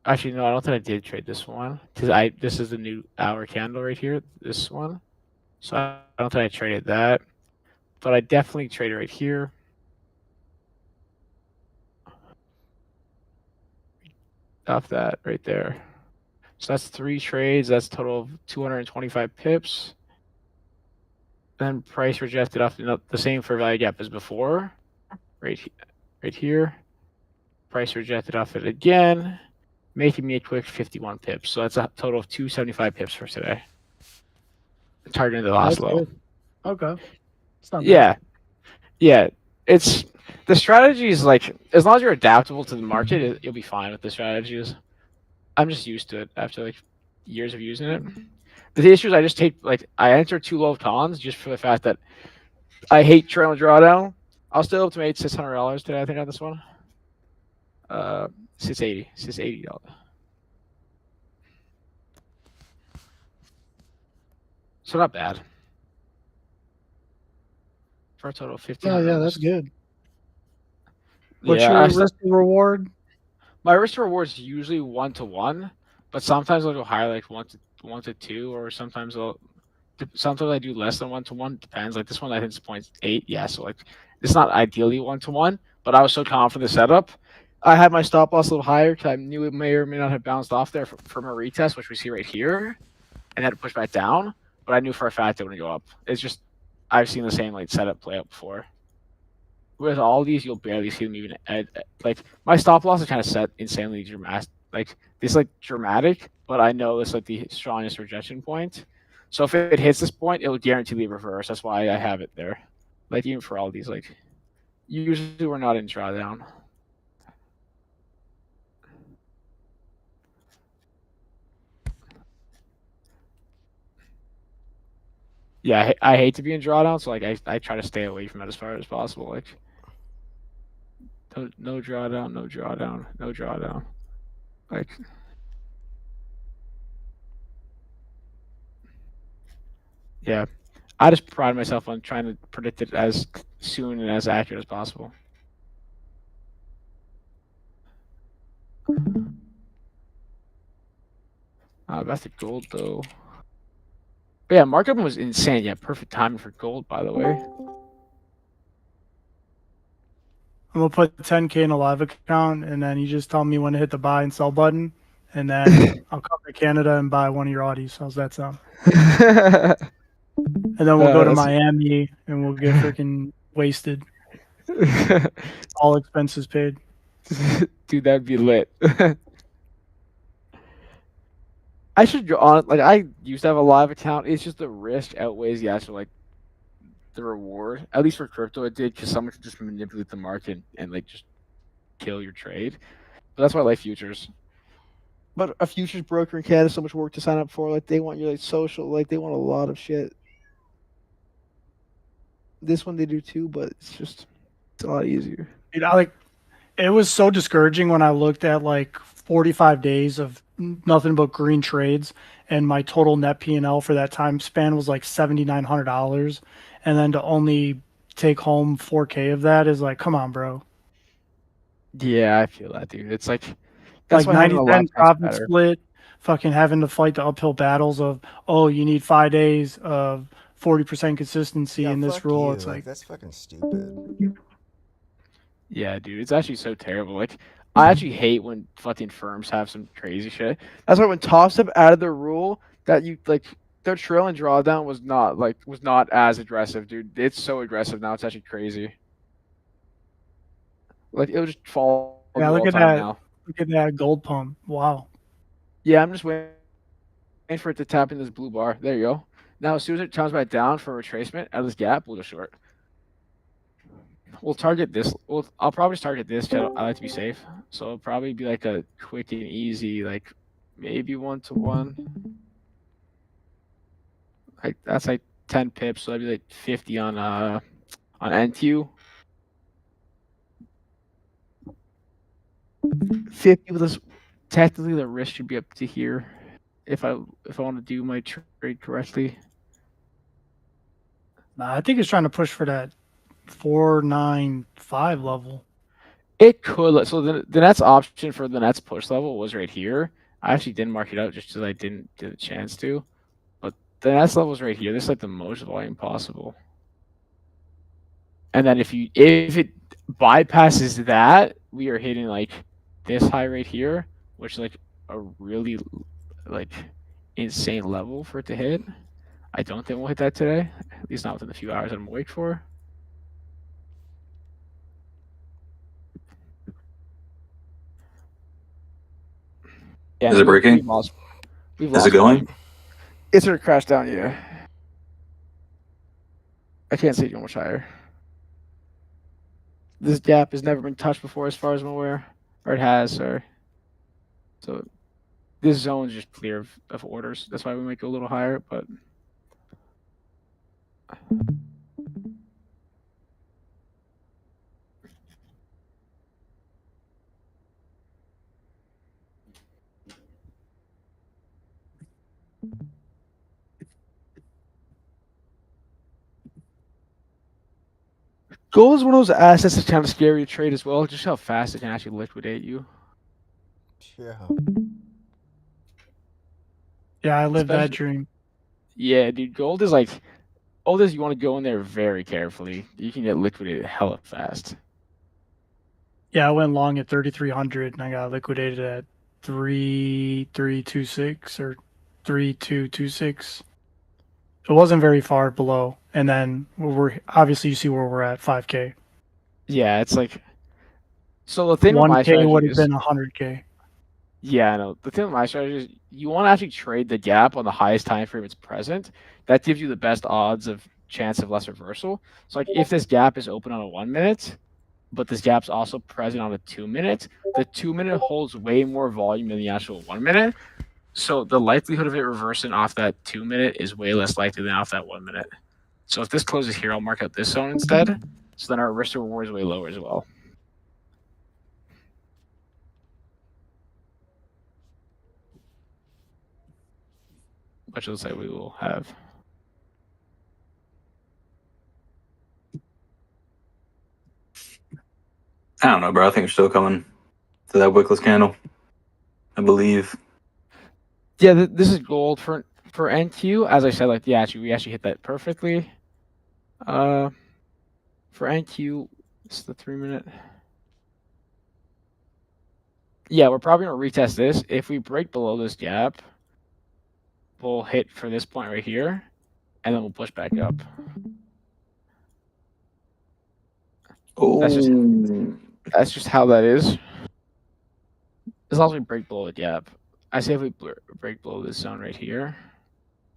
Actually, no, I don't think I did trade this one because this is the new hour candle right here. This one. So I don't think I traded that. but I definitely trade right here. Off that right there. So that's 3 trades. That's a total of 225 pips. Then price rejected off the same fair value gap as before. Right here. Price rejected off it again, making me a quick 51 pips. So that's a total of 275 pips for today. Targeting the last low. Good. Okay. It's not Yeah. Yeah. It's the strategy is like, as long as you're adaptable to the market, you'll be fine with the strategies. I'm just used to it after like years of using it. The issue is I just take I enter too low cons just for the fact that I hate trailing drawdown. I'll still up to make $600 today, I think, on this one. $680. So not bad. For a total of $1,500. Yeah, that's good. What's Yeah, your risk to reward? my risk to reward is usually 1-to-1, but sometimes I'll go higher, like 1-to-2, or sometimes I do less than 1-to-1. Depends. Like this one, I think it's 0.8. Yeah, so like it's not ideally 1-to-1, but I was so confident in the setup. I had my stop loss a little higher because I knew it may or may not have bounced off there from a retest, which we see right here, and had to push back down. But I knew for a fact it wouldn't go up. It's just I've seen the same setup play out before. With all these, you'll barely see them even my stop loss is kind of set insanely dramatic, dramatic, but I know it's the strongest rejection point. So if it hits this point, it'll guaranteedly reverse. That's why I have it there. Even for all these, usually we're not in drawdown. Yeah, I hate to be in drawdown, so I try to stay away from it as far as possible. No drawdown, no drawdown, no drawdown. Yeah, I just pride myself on trying to predict it as soon and as accurate as possible. That's the gold though. But yeah, markup was insane. Yeah, perfect timing for gold, by the way. I'm gonna put 10K in a live account, and then you just tell me when to hit the buy and sell button, and then I'll come to Canada and buy one of your Audis. How's that sound? And then we'll go to Miami and we'll get freaking wasted. All expenses paid. Dude, that'd be lit. I should go on. I used to have a live account. It's just the risk outweighs the actual the reward. At least for crypto, it did, because someone could just manipulate the market and just kill your trade. But that's why I like futures. But a futures broker in Canada is so much work to sign up for. They want your social. They want a lot of shit. This one they do too, but it's a lot easier. It was so discouraging when I looked at 45 days of nothing but green trades, and my total net P&L for that time span was $7,900, and then to only take home 4K of that is come on, bro. Yeah, I feel that, dude. It's that's why 90% profit split, fucking having to fight the uphill battles of, you need 5 days of 40% consistency in this rule. You. It's that's fucking stupid. Yeah, dude, it's actually so terrible. I actually hate when fucking firms have some crazy shit. That's why when Topstep added the rule that you their trailing drawdown was not as aggressive, dude. It's so aggressive now. It's actually crazy. It'll just fall. Yeah, look at that. Now. Look at that gold pump. Wow. Yeah, I'm just waiting for it to tap in this blue bar. There you go. Now, as soon as it comes back down for retracement out of this gap, we'll go short. We'll target this. I'll probably target this. I like to be safe, so it'll probably be a quick and easy, maybe 1-to-1. That's 10 pips, so that'd be 50 on NQ. 50 with this. Technically, the risk should be up to here if I want to do my trade correctly. Nah, I think it's trying to push for that 495 level. It could. So the next option for the next push level was right here. I actually didn't mark it out just because I didn't get a chance to. But the next level is right here. This is the most volume possible. And then if it bypasses that, we are hitting like this high right here, which is like a really like insane level for it to hit. I don't think we'll hit that today, at least not within the few hours I'm awake for. Yeah, Is it breaking? We've lost Is it going? It's gonna crash down, yeah. I can't see it go much higher. This gap has never been touched before, as far as I'm aware, or it has, sorry. So this zone is just clear of orders. That's why we might go a little higher, but gold is one of those assets that's kind of scary to trade as well, just how fast it can actually liquidate you. Yeah. Yeah, I live that Especially- dream. Yeah, dude, gold is you want to go in there very carefully. You can get liquidated hella fast. Yeah, I went long at 3,300 and I got liquidated at 3,326 or 3,226. It wasn't very far below, and then we're obviously you see where we're at 5K. Yeah, it's like so. The thing with my 1K strategy would have is, been 100K. yeah, I know. The thing with my strategy is you want to actually trade the gap on the highest time frame it's present. That gives you the best odds of chance of less reversal. So like if this gap is open on a 1 minute, but this gap's also present on a 2 minute, the 2 minute holds way more volume than the actual 1 minute. So the likelihood of it reversing off that 2 minute is way less likely than off that 1 minute. So if this closes here, I'll mark out this zone instead. So then our risk to reward is way lower as well. Which looks like we will have. I don't know, bro. I think we're still coming to that wickless candle. I believe. Yeah, this is gold for NQ. As I said, like we actually hit that perfectly. For NQ, it's the 3 minute. Yeah, we're probably gonna retest this. If we break below this gap, we'll hit for this point right here, and then we'll push back up. Oh, That's just how that is. As long as we break below the gap. I say if we break below this zone right here,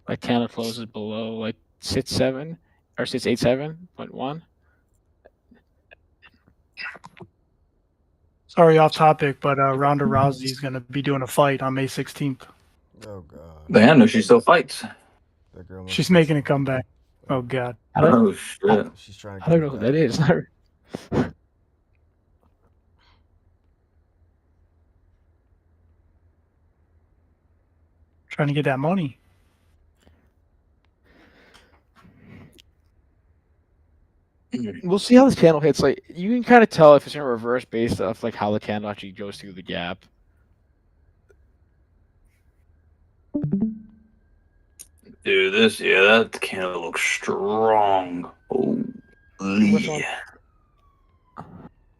like candle closes below like 6.7 or 687.1. Sorry, off topic, but Ronda Rousey is going to be doing a fight on May 16th. Oh god. damn, no, she still fights. That girl must She's be making a so- comeback. Oh god. Oh shit. She's trying to I don't get know who back. that is. Trying to get that money. We'll see how this candle hits. Like you can kind of tell if it's in reverse based off like how the candle actually goes through the gap. Dude, that candle looks strong. Holy. Which one?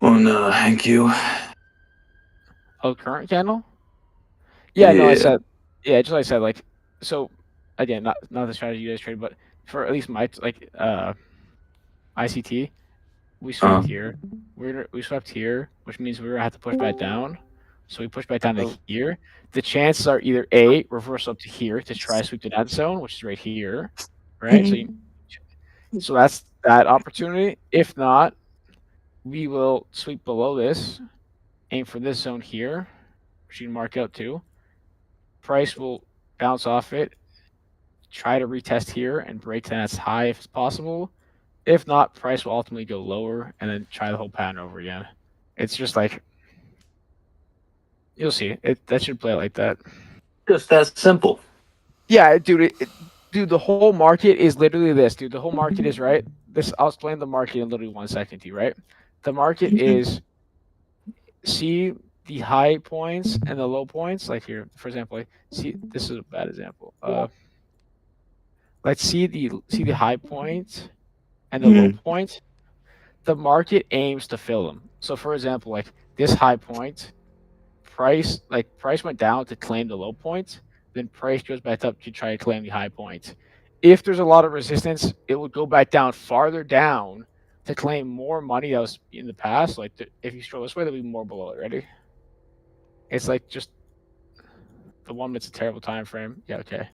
On NQ. Oh, current candle? Yeah, no, I Yeah. said, yeah, just like I said, like, so again, not the strategy you guys trade, but for at least my ICT, we swept here. We swept here, which means we're gonna have to push back down. So we push back down to here. The chances are either A, reverse up to here to try to sweep the net zone, which is right here, right? So that's that opportunity. If not, we will sweep below this, aim for this zone here, which you can mark out too. Price will bounce off it, try to retest here and break that as high if possible. If not, price will ultimately go lower and then try the whole pattern over again. It's just like you'll see. That should play like that. Just that simple. Yeah, dude. Dude, the whole market is literally this, dude. The whole market is right. I'll explain the market in literally 1 second to you, right? The market is see the high points and the low points. Like here, for example, like, see this is a bad example. Let's see the high point and the low point. the market aims to fill them. So, for example, like this high point, price went down to claim the low point, then price goes back up to try to claim the high point. If there's a lot of resistance, it would go back down farther down to claim more money that was in the past. Like if you scroll this way, there'll be more below it. Ready? It's like just the one that's a terrible time frame. Yeah, okay.